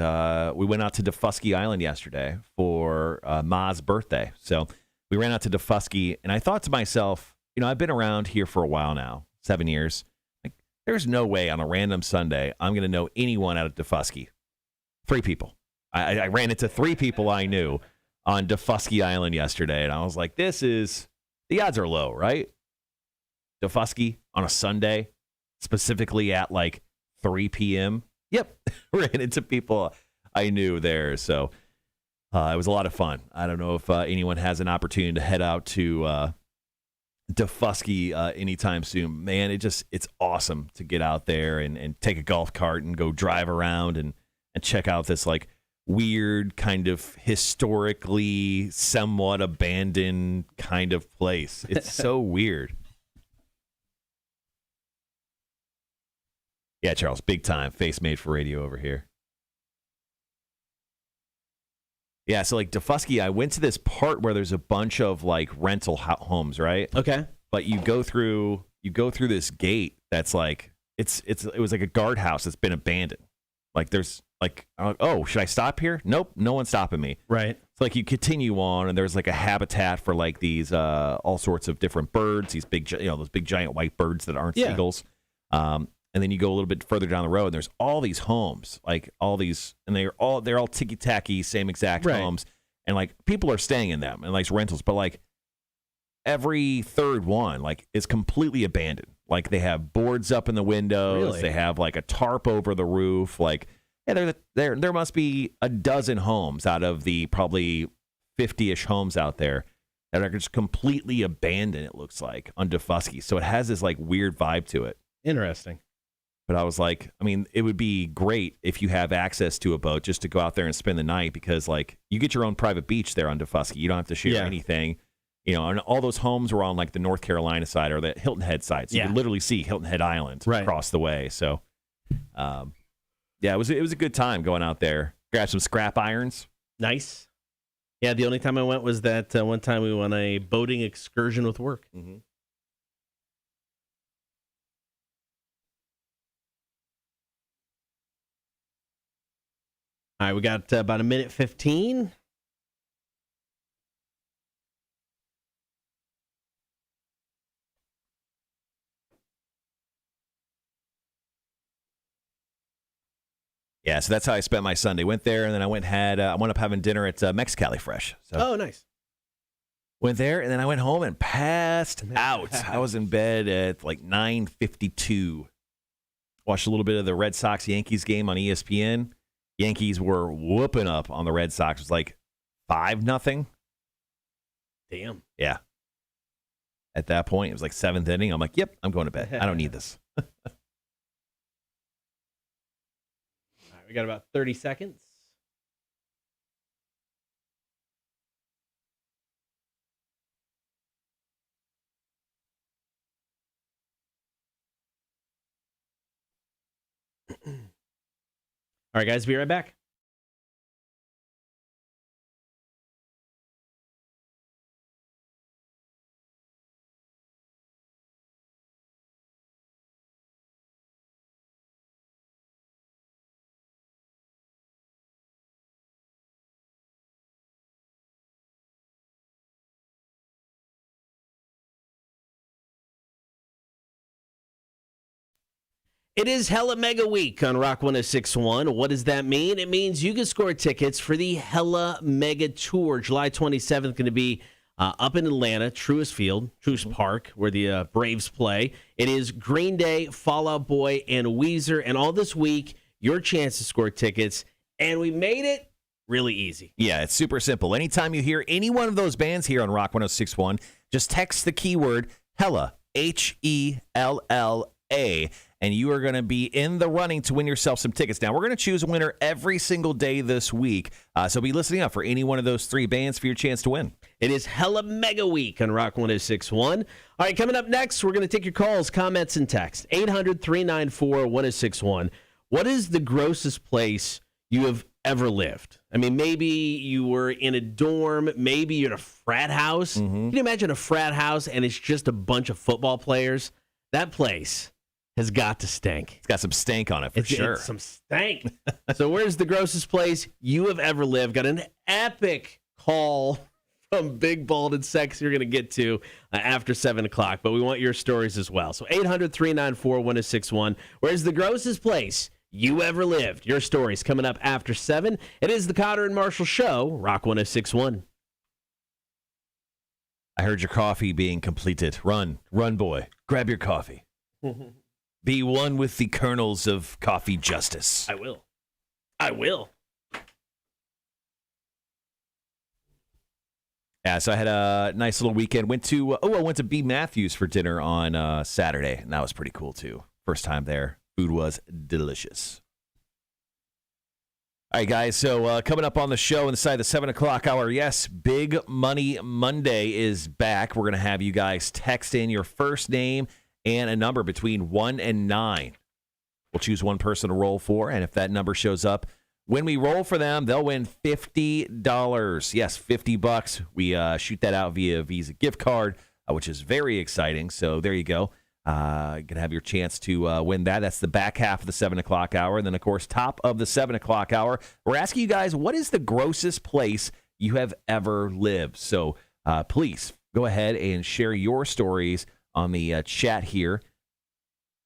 we went out to Defusky Island yesterday for Ma's birthday. So we ran out to Defusky, and I thought to myself, I've been around here for a while now, 7 years. Like, there's no way on a random Sunday I'm going to know anyone out at Defusky. 3 people. I ran into 3 people I knew on Defusky Island yesterday, and I was like, the odds are low, right? Defusky on a Sunday, specifically at like 3 p.m. Yep, ran into people I knew there. So it was a lot of fun. I don't know if anyone has an opportunity to head out to Defusky anytime soon. Man, it's awesome to get out there and take a golf cart and go drive around and check out this like weird kind of historically somewhat abandoned kind of place. It's so weird. Yeah, Charles, big time. Face made for radio over here. Yeah, so like Defusky, I went to this part where there's a bunch of like rental homes, right? Okay. But you go through this gate that's like it was like a guardhouse that's been abandoned. Like there's like, oh, should I stop here? Nope, no one's stopping me. Right. So like you continue on, and there's like a habitat for like these all sorts of different birds. These big, those big giant white birds that aren't seagulls. And then you go a little bit further down the road, and there's all these homes, like all these, and they're all ticky tacky, same exact homes, and like people are staying in them and like rentals, but like every third one like is completely abandoned. Like they have boards up in the windows, Really? They have like a tarp over the roof. Like there must be a dozen homes out of the probably 50-ish homes out there that are just completely abandoned. It looks like on Defusky, so it has this like weird vibe to it. Interesting. But I was like, I mean, it would be great if you have access to a boat just to go out there and spend the night, because like you get your own private beach there on Defusky. You don't have to share anything. And all those homes were on like the North Carolina side or the Hilton Head side. So you could literally see Hilton Head Island across the way. So, it was a good time going out there. Grab some scrap irons. Nice. Yeah, the only time I went was that one time we went on a boating excursion with work. Mm-hmm. All right, we got about a minute 15. Yeah, so that's how I spent my Sunday. Went there, and then I went up having dinner at Mexicali Fresh. So Oh, nice. went there, and then I went home and passed out. I was in bed at like 9:52. Watched a little bit of the Red Sox-Yankees game on ESPN. Yankees were whooping up on the Red Sox. It was like 5-0. Damn. Yeah. At that point, it was like 7th inning. I'm like, yep, I'm going to bed. I don't need this. All right, we got about 30 seconds. All right, guys, be right back. It is Hella Mega Week on Rock 106.1. What does that mean? It means you can score tickets for the Hella Mega Tour. July 27th, going to be up in Atlanta, Truist Park, where the Braves play. It is Green Day, Fall Out Boy, and Weezer. And all this week, your chance to score tickets. And we made it really easy. Yeah, it's super simple. Anytime you hear any one of those bands here on Rock 106.1, just text the keyword Hella, Hella, and you are going to be in the running to win yourself some tickets. Now, we're going to choose a winner every single day this week, so be listening up for any one of those 3 bands for your chance to win. It is Hella Mega Week on Rock 106.1. All right, coming up next, we're going to take your calls, comments, and text. 800-394-1061. What is the grossest place you have ever lived? I mean, maybe you were in a dorm, maybe you're in a frat house. Can you imagine a frat house and it's just a bunch of football players? That place has got to stink. It's got some stank on it for sure. It's some stank. So where's the grossest place you have ever lived? Got an epic call from Big, Bald, and Sexy you're going to get to after 7 o'clock, but we want your stories as well. So 800-394-1061. Where's the grossest place you ever lived? Your stories coming up after 7. It is the Cotter and Marshall Show, Rock 1061. I heard your coffee being completed. Run, boy. Grab your coffee. Be one with the kernels of coffee justice. I will. Yeah, so I had a nice little weekend. I went to B. Matthews for dinner on Saturday, and that was pretty cool too. First time there. Food was delicious. All right, guys, so coming up on the show inside the 7 o'clock hour, yes, Big Money Monday is back. We're going to have you guys text in your first name and a number between 1 and 9. We'll choose one person to roll for, and if that number shows up, when we roll for them, they'll win $50. Yes, $50. We shoot that out via Visa gift card, which is very exciting. So there you go. Going to have your chance to win that. That's the back half of the 7 o'clock hour. And then, of course, top of the 7 o'clock hour, we're asking you guys, what is the grossest place you have ever lived? So please go ahead and share your stories on the chat here.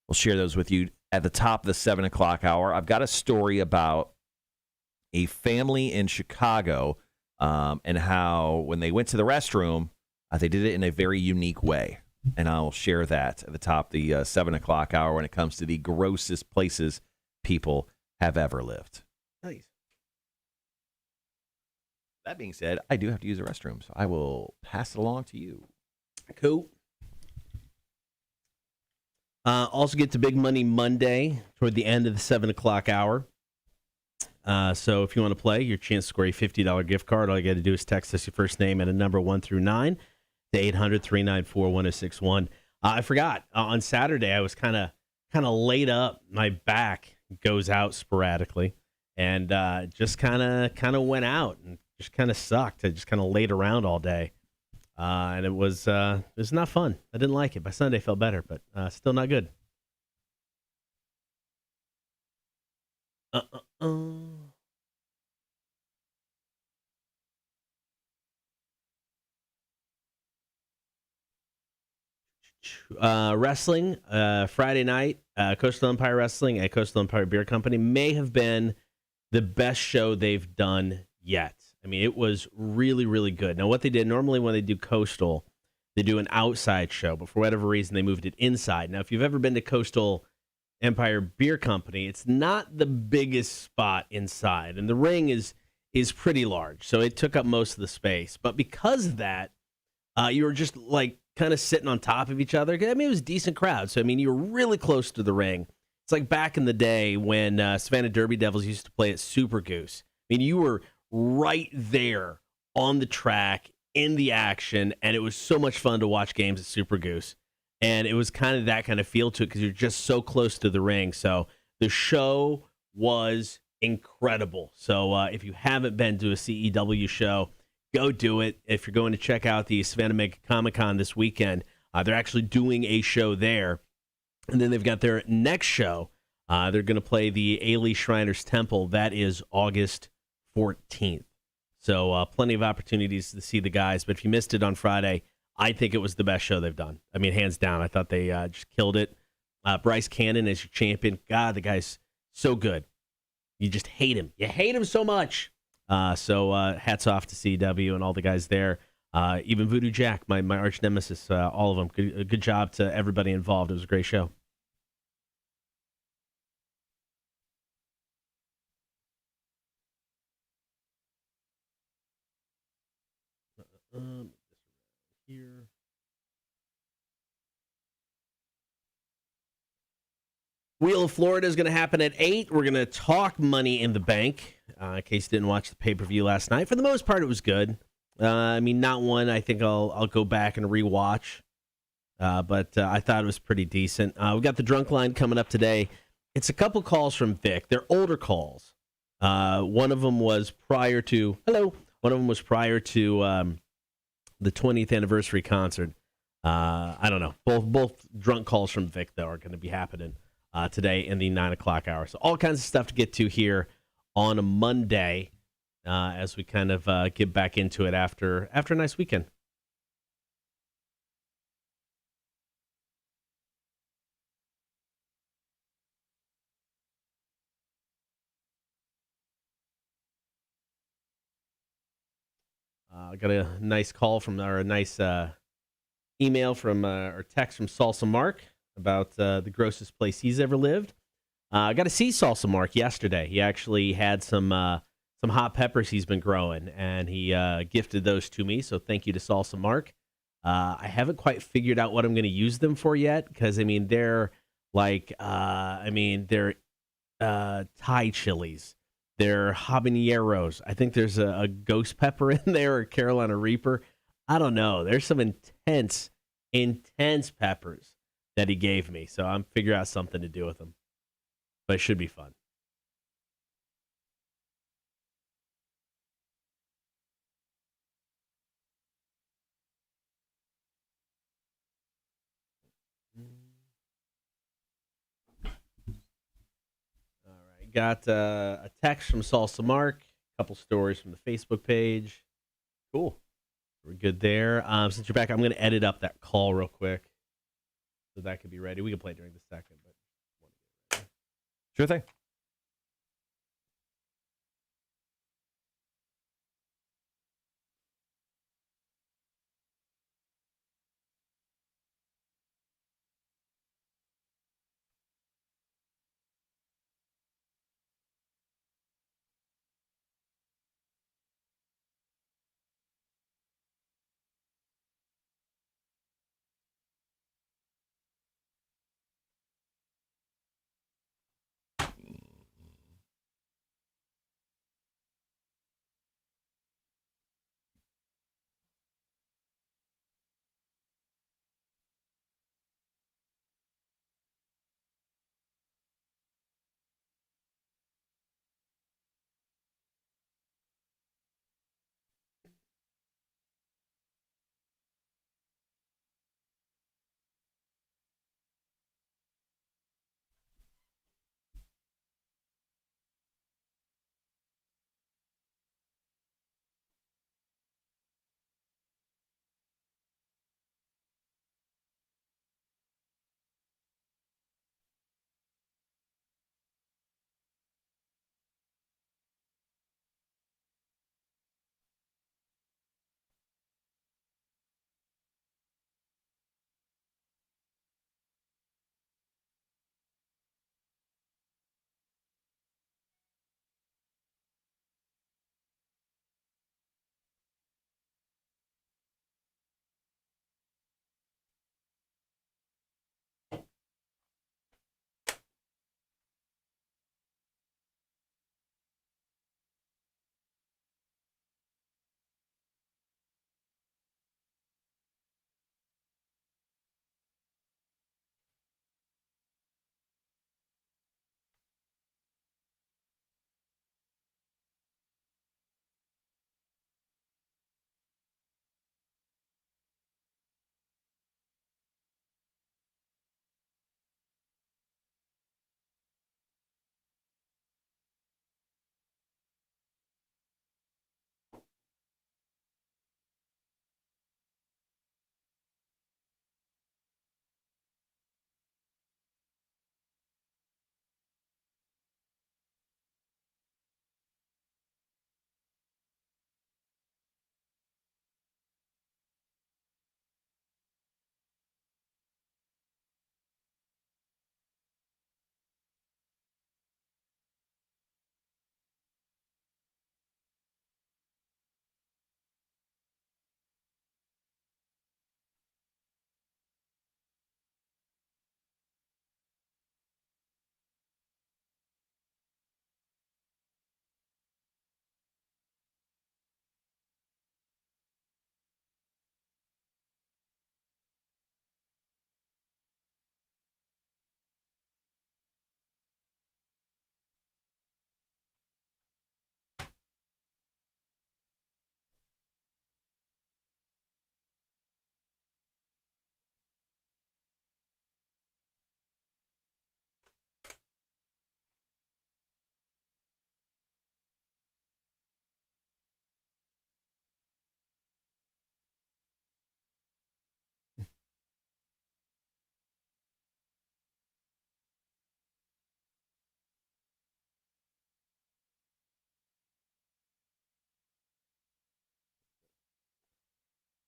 We'll share those with you at the top of the 7 o'clock hour. I've got a story about a family in Chicago and how when they went to the restroom, they did it in a very unique way. And I'll share that at the top of the 7 o'clock hour when it comes to the grossest places people have ever lived. Nice. That being said, I do have to use the restroom, so I will pass it along to you. Cool. Also get to Big Money Monday toward the end of the 7 o'clock hour. So if you want to play, your chance to score a $50 gift card, all you got to do is text us your first name and a number 1 through 9 to 800-394-1061. I forgot. On Saturday, I was kind of laid up. My back goes out sporadically, and just kind of went out and just kind of sucked. I just kind of laid around all day. And it was not fun. I didn't like it. By Sunday, I felt better, but still not good. Wrestling, Friday night, Coastal Empire Wrestling at Coastal Empire Beer Company may have been the best show they've done yet. I mean, it was really, really good. Now, what they did, normally when they do Coastal, they do an outside show, but for whatever reason, they moved it inside. Now, if you've ever been to Coastal Empire Beer Company, it's not the biggest spot inside, and the ring is pretty large, so it took up most of the space. But because of that, you were just like kind of sitting on top of each other. I mean, it was a decent crowd, so I mean, you were really close to the ring. It's like back in the day when Savannah Derby Devils used to play at Super Goose. I mean, you were right there on the track in the action, and it was so much fun to watch games at Super Goose. And it was kind of that kind of feel to it because you're just so close to the ring. So the show was incredible. So if you haven't been to a CEW show, go do it. If you're going to check out the Savannah Mega Comic Con this weekend, they're actually doing a show there. And then they've got their next show. They're going to play the Ailey Shriners Temple. That is August 14th. So plenty of opportunities to see the guys. But if you missed it on Friday, I think it was the best show they've done. I mean, hands down. I thought they just killed it. Bryce Cannon as your champion. God, the guy's so good. You just hate him. You hate him so much. So hats off to CW and all the guys there. Even Voodoo Jack, my arch nemesis, all of them. Good job to everybody involved. It was a great show. Here. Wheel of Florida is going to happen at 8. We're going to talk Money in the Bank. In case you didn't watch the pay-per-view last night. For the most part, it was good. I mean, not one I think I'll go back and rewatch. But I thought it was pretty decent. We got the drunk line coming up today It's a couple calls from Vic. They're older calls. One of them was prior to One of them was prior to the 20th anniversary concert. I don't know. Both drunk calls from Vic though are going to be happening today in the 9 o'clock hour. So all kinds of stuff to get to here on a Monday as we kind of get back into it after a nice weekend. Got a nice call from, or a nice email from, or text from Salsa Mark about the grossest place he's ever lived. I got to see Salsa Mark yesterday. He actually had some hot peppers he's been growing, and he gifted those to me. So thank you to Salsa Mark. I haven't quite figured out what I'm going to use them for yet, because I mean they're like they're Thai chilies. They're habaneros. I think there's a ghost pepper in there, or Carolina Reaper. I don't know. There's some intense peppers that he gave me. So I'm figuring out something to do with them. But it should be fun. All right. Got a text from Salsa Mark. A couple stories from the Facebook page. Cool. We're good there. Since you're back, I'm going to edit up that call real quick so that could be ready. We can play during the second, but Sure thing.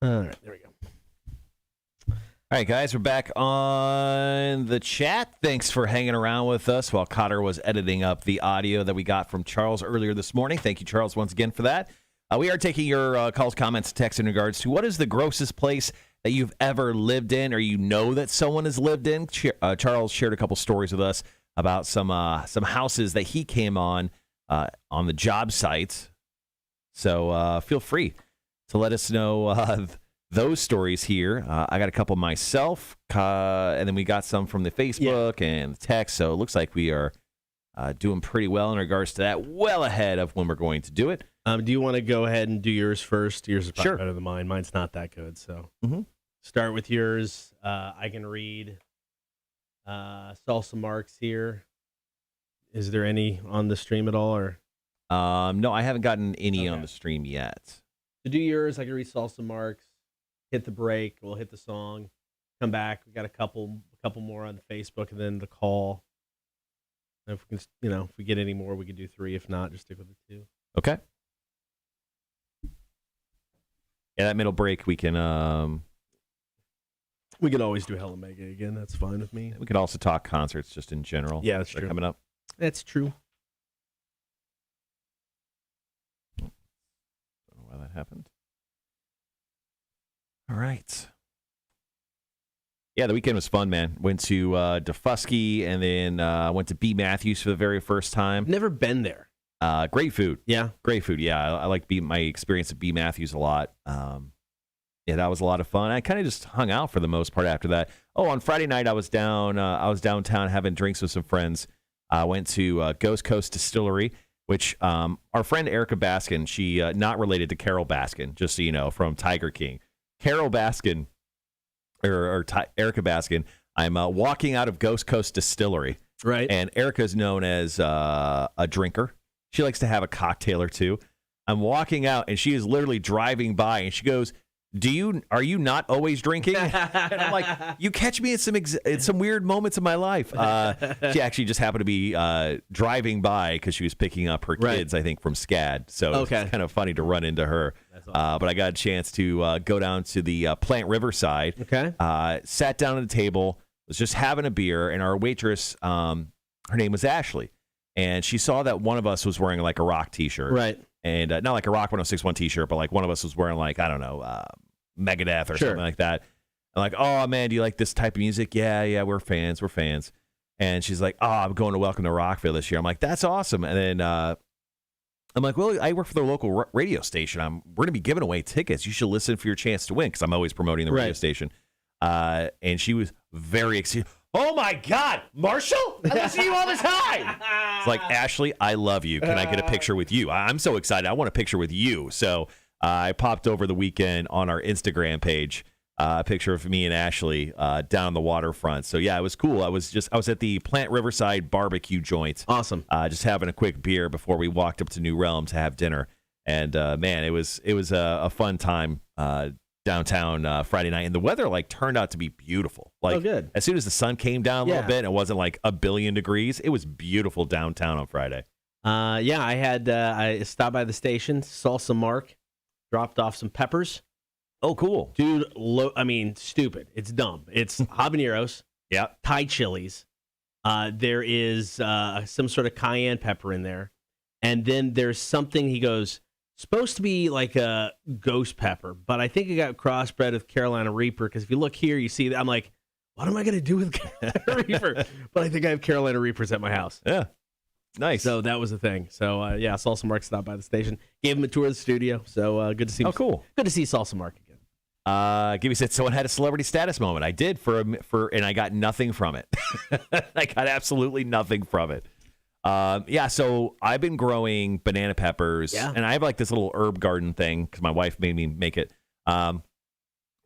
All right, there we go. All right, guys, we're back on the chat. Thanks for hanging around with us while Cotter was editing up the audio that we got from Charles earlier this morning. Thank you, Charles, once again for that. We are taking your calls, comments, texts in regards to what is the grossest place that you've ever lived in, or you know that someone has lived in. Charles shared a couple stories with us about some houses that he came on the job site. So feel free to let us know those stories here. I got a couple myself, and then we got some from the Facebook and the text. So it looks like we are doing pretty well in regards to that, well ahead of when we're going to do it. Do you want to go ahead and do yours first? Yours is probably Sure. better than mine. Mine's not that good. So Mm-hmm. start with yours. I can read Salsa Marks here. Is there any on the stream at all? Or No, I haven't gotten any on Okay. the stream yet. to do yours, I can read Salsa Marks. Hit the break. We'll hit the song. Come back. We got a couple more on the Facebook, and then the call. And if we can, if we get any more, we could do 3. If not, just stick with the 2. Okay. Yeah, that middle break we can We could always do Hella Mega again. That's fine with me. we could also talk concerts just in general. Yeah, that's that are true. coming up. That's true. Don't know why that happened. All right. Yeah, the weekend was fun, man. Went to Defusky and then went to B. Matthews for the very first time. I've never been there. Great food. Yeah. Great food. Yeah, I like my experience at B. Matthews a lot. Yeah, that was a lot of fun. I kind of just hung out for the most part after that. Oh, on Friday night I was downtown having drinks with some friends. I went to Ghost Coast Distillery, which our friend Erica Baskin, she not related to Carol Baskin, just so you know, from Tiger King. Carol Baskin, Erica Baskin. I'm walking out of Ghost Coast Distillery, Right. and Erica's known as a drinker. She likes to have a cocktail or two. I'm walking out, and she is literally driving by, and she goes, "Are you not always drinking?" And I'm like, "You catch me at some weird moments of my life." She actually just happened to be driving by because she was picking up her Right. kids, I think, from SCAD. So Okay. it's kind of funny to run into her. That's awesome. But I got a chance to go down to the Plant Riverside. Okay. Sat down at a table, was just having a beer, and our waitress, her name was Ashley, and she saw that one of us was wearing like a Rock T-shirt, Right. and not like a Rock 106.1 T-shirt, but like one of us was wearing like, I don't know, Megadeth or Sure. something like that. I'm like, "Oh man, do you like this type of music?" Yeah, we're fans. And she's like, "Oh, I'm going to Welcome to Rockville this year." I'm like, "That's awesome." And then I'm like, "Well, I work for the local radio station. We're going to be giving away tickets. You should listen for your chance to win," because I'm always promoting the radio Right. station. And she was very excited. "Oh my God, Marshall! I listen to you all the time." It's like, "Ashley, I love you. Can I get a picture with you? I'm so excited. I want a picture with you." So I popped over the weekend on our Instagram page, a picture of me and Ashley down the waterfront. So yeah, it was cool. I was at the Plant Riverside barbecue joint, Awesome. just having a quick beer before we walked up to New Realm to have dinner. And man, it was a fun time downtown Friday night, and the weather like turned out to be beautiful. Like, Oh, good. as soon as the sun came down a little Yeah. bit, and it wasn't like a billion degrees. It was beautiful downtown on Friday. Yeah, I stopped by the station, saw some Mark, dropped off some peppers. Oh, cool. Dude, stupid. It's dumb. It's habaneros, Yeah. Thai chilies. There is some sort of cayenne pepper in there. And then there's something, he goes, supposed to be like a ghost pepper, but I think it got crossbred with Carolina Reaper, because if you look here, you see that I'm like, what am I going to do with Carolina Reaper? But I think I have Carolina Reapers at my house. Yeah. Nice. So that was the thing. So yeah, Salsa Mark stopped by the station, gave him a tour of the studio. So good to see him. Oh, cool. Good to see Salsa Mark again. Gibby said someone had a celebrity status moment. I did and I got nothing from it. I got absolutely nothing from it. Yeah, so I've been growing banana peppers, Yeah. and I have like this little herb garden thing because my wife made me make it.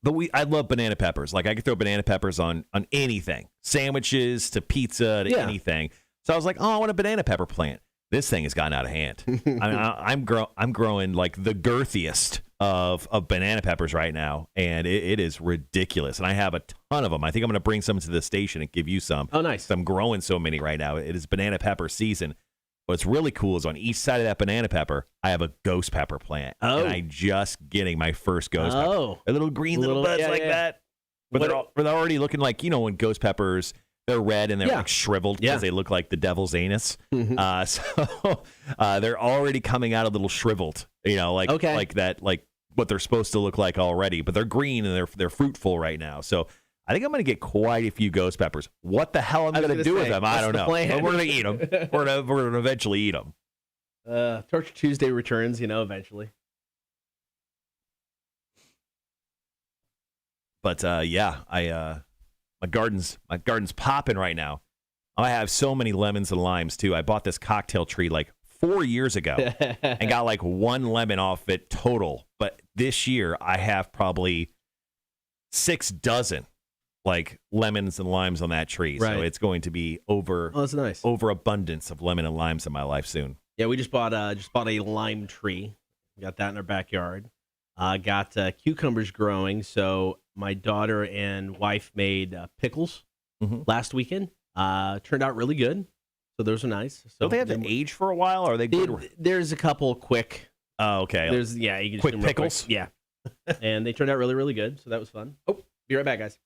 But I love banana peppers. Like I could throw banana peppers on anything, sandwiches to pizza to Yeah. anything. So I was like, oh, I want a banana pepper plant. This thing has gotten out of hand. I'm growing like the girthiest of banana peppers right now, and it is ridiculous. And I have a ton of them. I think I'm going to bring some to the station and give you some. Oh, nice. I'm growing so many right now. It is banana pepper season. What's really cool is on each side of that banana pepper, I have a ghost pepper plant. Oh. And I'm just getting my first ghost pepper. Oh. They're little green little buds yeah, like yeah. that. But they're already looking like, when ghost peppers, they're red and they're Yeah. like shriveled because Yeah. they look like the devil's anus. Mhm. So they're already coming out a little shriveled, Okay. like that, like what they're supposed to look like already. But they're green and they're fruitful right now. So I think I'm going to get quite a few ghost peppers. What the hell I'm I was going to gonna do with say, them, I what's don't the know. plan? But we're going to eat them. We're going to eventually eat them. Torture Tuesday returns, eventually. But my garden's popping right now. I have so many lemons and limes too. I bought this cocktail tree like 4 years ago and got like 1 lemon off it total. But this year I have probably 6 dozen like lemons and limes on that tree. So Right. it's going to be Oh, that's nice. overabundance of lemon and limes in my life soon. Yeah, we just bought a lime tree. We got that in our backyard. Got cucumbers growing. So my daughter and wife made pickles last weekend. Turned out really good. So those are nice. So Don't they have to age for a while? Or are they good? There's a couple quick. Oh, okay. You can just Quick do them real pickles? Yeah, and they turned out really, really good. So that was fun. Oh, be right back, guys.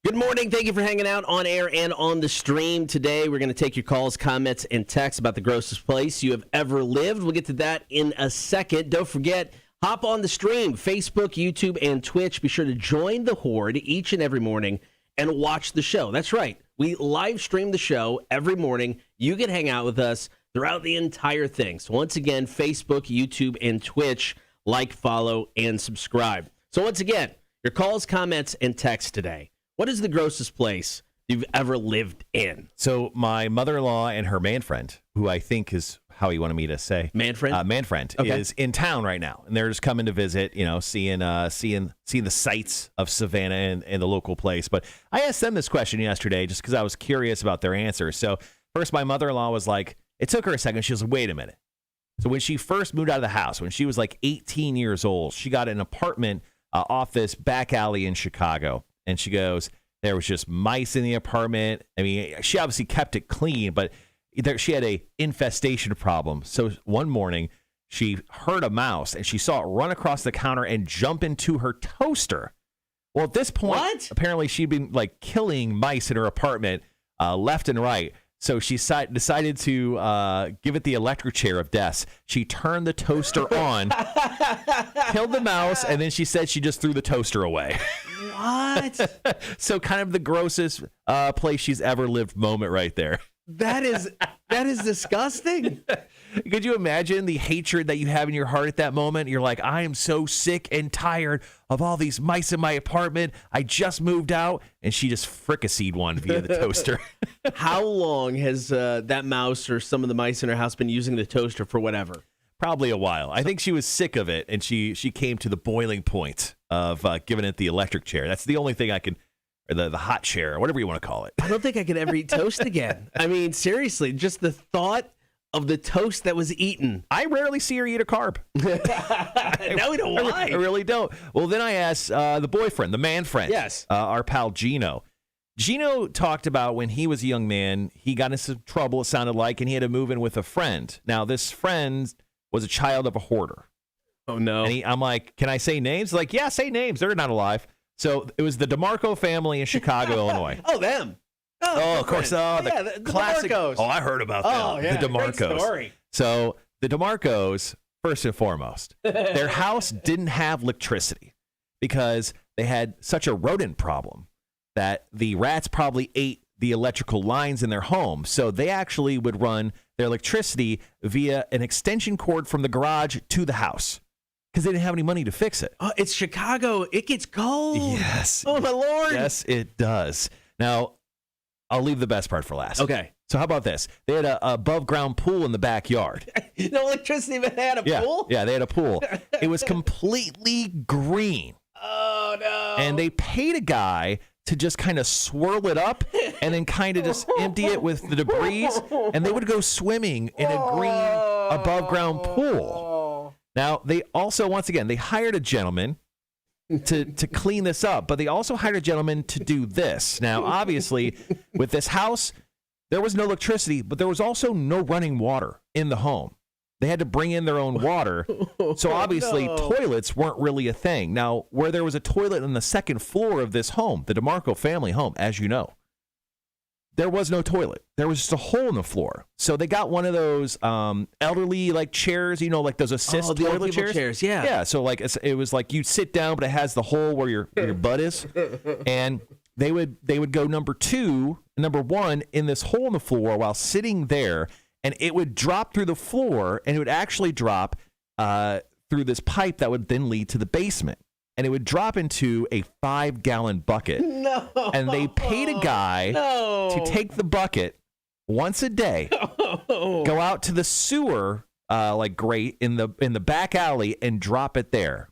Good morning. Thank you for hanging out on air and on the stream. Today, we're going to take your calls, comments, and texts about the grossest place you have ever lived. We'll get to that in a second. Don't forget, hop on the stream, Facebook, YouTube, and Twitch. Be sure to join the Horde each and every morning and watch the show. That's right. We live stream the show every morning. You can hang out with us throughout the entire thing. So once again, Facebook, YouTube, and Twitch, like, follow, and subscribe. So once again, your calls, comments, and texts today. What is the grossest place you've ever lived in? So my mother-in-law and her man friend, who I think is how you wanted me to say, Man friend? man friend, Okay. is in town right now, and they're just coming to visit. Seeing the sights of Savannah and the local place. But I asked them this question yesterday just because I was curious about their answers. So first, my mother-in-law was like, it took her a second. She was like, wait a minute. So when she first moved out of the house, when she was like 18 years old, she got an apartment off this back alley in Chicago. And she goes, there was just mice in the apartment. I mean, she obviously kept it clean, but she had a infestation problem. So one morning, she heard a mouse, and she saw it run across the counter and jump into her toaster. Well, at this point, apparently she'd been like killing mice in her apartment left and right. So she decided to give it the electric chair of death. She turned the toaster on, killed the mouse, and then she said she just threw the toaster away. What? So kind of the grossest place she's ever lived moment right there. That is disgusting. Could you imagine the hatred that you have in your heart at that moment? You're like, I am so sick and tired of all these mice in my apartment. I just moved out. And she just fricasseed one via the toaster. How long has that mouse or some of the mice in her house been using the toaster for whatever? Probably a while. I think she was sick of it, and she came to the boiling point of giving it the electric chair. That's the only thing I can, or the hot chair, or whatever you want to call it. I don't think I could ever eat toast again. I mean, seriously, just the thought of the toast that was eaten. I rarely see her eat a carb. Now we know why. I really don't. Well, then I asked the boyfriend, the man friend. Yes. Our pal Gino. Gino talked about when he was a young man, he got into some trouble, it sounded like, and he had to move in with a friend. Now, this friend was a child of a hoarder. Oh, no. And I'm like, can I say names? Like, yeah, say names. They're not alive. So it was the DeMarco family in Chicago, Illinois. Oh, them. Oh, of course. Oh, yeah, the the classic. DeMarcos. Oh, I heard about Oh, them. yeah. The Great DeMarcos. story. So the DeMarcos, first and foremost, their house didn't have electricity because they had such a rodent problem that the rats probably ate the electrical lines in their home. So they actually would run their electricity via an extension cord from the garage to the house because they didn't have any money to fix it. Oh, it's Chicago. It gets cold. Yes. Oh, my Lord. Yes, it does. Now, I'll leave the best part for last. Okay. So how about this? They had a above ground pool in the backyard. No electricity, but they had a pool? Yeah, they had a pool. It was completely green. Oh, no. And they paid a guy to just kind of swirl it up and then kind of just empty it with the debris, and they would go swimming in a green above ground pool. Now, they also, once again, they hired a gentleman to clean this up, but they also hired a gentleman to do this. Now, obviously, with this house, there was no electricity, but there was also no running water in the home. They had to bring in their own water. So obviously, toilets weren't really a thing. Now, where there was a toilet on the second floor of this home, the DeMarco family home, as you know, there was no toilet. There was just a hole in the floor. So they got one of those elderly like chairs, like those assist the old toilet people chairs, yeah. Yeah, so like it was like you sit down, but it has the hole where your butt is. And they would go number 1 in this hole in the floor while sitting there. And it would drop through the floor, and it would actually drop through this pipe that would then lead to the basement. And it would drop into a 5-gallon bucket. No. And they paid a guy to take the bucket once a day, go out to the sewer grate in the back alley and drop it there.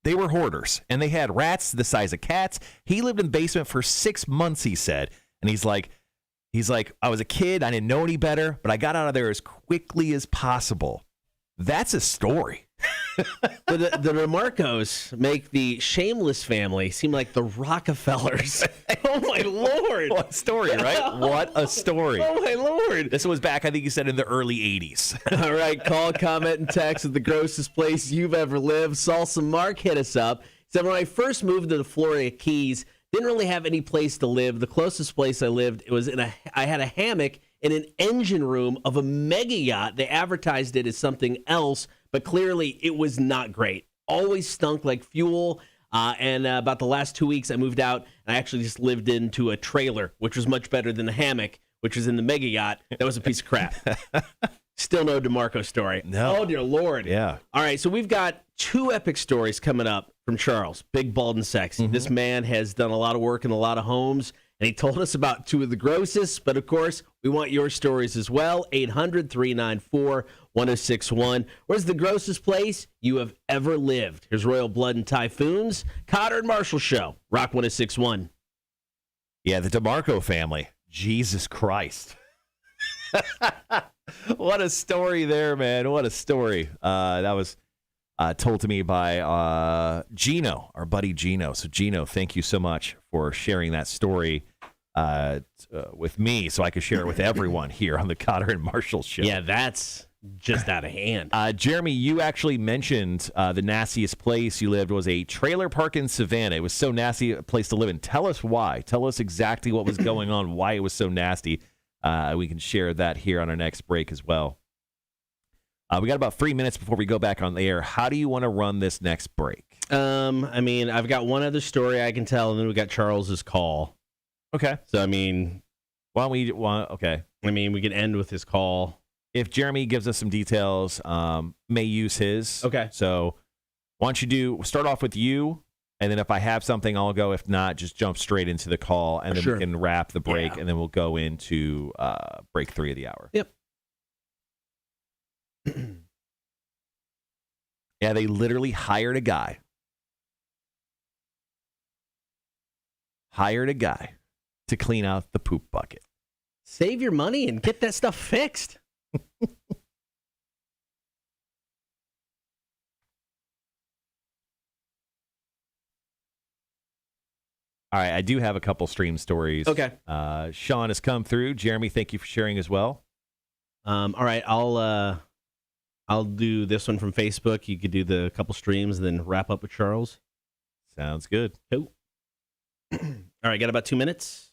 They were hoarders, and they had rats the size of cats. He lived in the basement for 6 months, he said. And he's like, I was a kid. I didn't know any better, but I got out of there as quickly as possible. That's a story. The DeMarcos make the Shameless family seem like the Rockefellers. Oh, my Lord. What a story, right? What a story. Oh, my Lord. This was back, I think you said, in the early 80s. All right, call, comment, and text at the grossest place you've ever lived. Salsa Mark hit us up. He said, when I first moved to the Florida Keys, didn't really have any place to live. The closest place I lived, I had a hammock in an engine room of a mega yacht. They advertised it as something else, but clearly it was not great. Always stunk like fuel. And about the last 2 weeks, I moved out, and I actually just lived into a trailer, which was much better than the hammock, which was in the mega yacht. That was a piece of crap. Still no DeMarco story. No. Oh, dear Lord. Yeah. All right, so we've got 2 epic stories coming up from Charles, big, bald, and sexy. Mm-hmm. This man has done a lot of work in a lot of homes, and he told us about 2 of the grossest. But, of course, we want your stories as well. 800-394-1061. Where's the grossest place you have ever lived? Here's Royal Blood and Typhoons, Cotter and Marshall Show, Rock 1061. Yeah, the DeMarco family. Jesus Christ. What a story there, man. What a story. That was told to me by Gino, our buddy Gino. So, Gino, thank you so much for sharing that story with me so I could share it with everyone here on the Cotter and Marshall Show. Yeah, that's just out of hand. Jeremy, you actually mentioned the nastiest place you lived was a trailer park in Savannah. It was so nasty a place to live in. Tell us why. Tell us exactly what was going on, why it was so nasty. We can share that here on our next break as well. We got about 3 minutes before we go back on the air. How do you want to run this next break? I've got one other story I can tell, and then we got Charles's call. Okay. So, okay. we can end with his call. If Jeremy gives us some details, may use his. Okay. So why don't you start off with you, and then if I have something, I'll go. If not, just jump straight into the call, and then we can wrap the break, and then we'll go into break 3 of the hour. Yep. Yeah, they literally hired a guy. To clean out the poop bucket. Save your money and get that stuff fixed. All right, I do have a couple stream stories. Okay. Sean has come through. Jeremy, thank you for sharing as well. All right, I'll do this one from Facebook. You could do the couple streams, and then wrap up with Charles. Sounds good. Cool. All right, got about 2 minutes.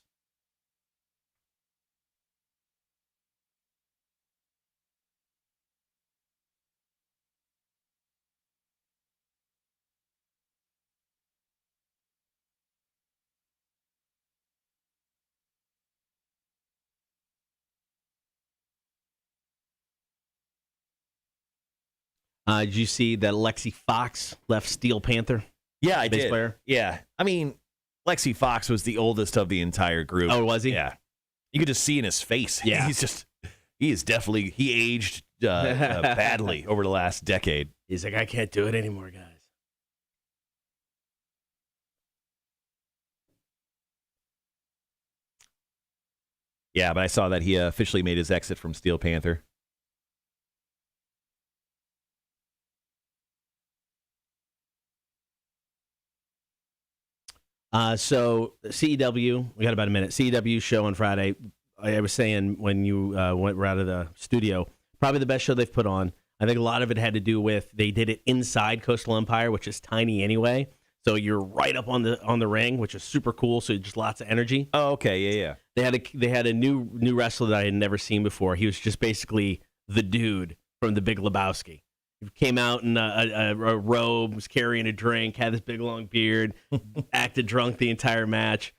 Did you see that Lexi Fox left Steel Panther? Yeah, I did. Player? Yeah. I mean, Lexi Fox was the oldest of the entire group. Oh, was he? Yeah. You could just see in his face. Yeah. He aged badly over the last decade. He's like, I can't do it anymore, guys. Yeah, but I saw that he officially made his exit from Steel Panther. So CEW, we got about a minute. CEW show on Friday. I was saying when you were out of the studio, probably the best show they've put on. I think a lot of it had to do with they did it inside Coastal Empire, which is tiny anyway. So you're right up on the ring, which is super cool. So just lots of energy. Oh, okay, yeah. They had a new wrestler that I had never seen before. He was just basically the dude from The Big Lebowski. He came out in a robe, was carrying a drink, had this big long beard, acted drunk the entire match.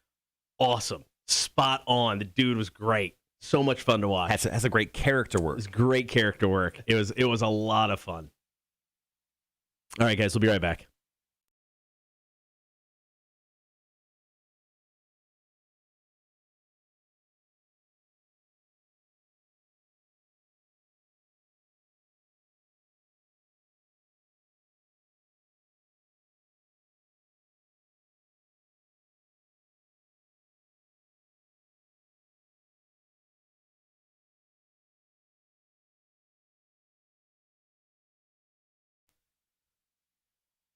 Awesome, spot on. The dude was great. So much fun to watch. Has a great character work. It was great character work. It was a lot of fun. All right, guys, we'll be right back.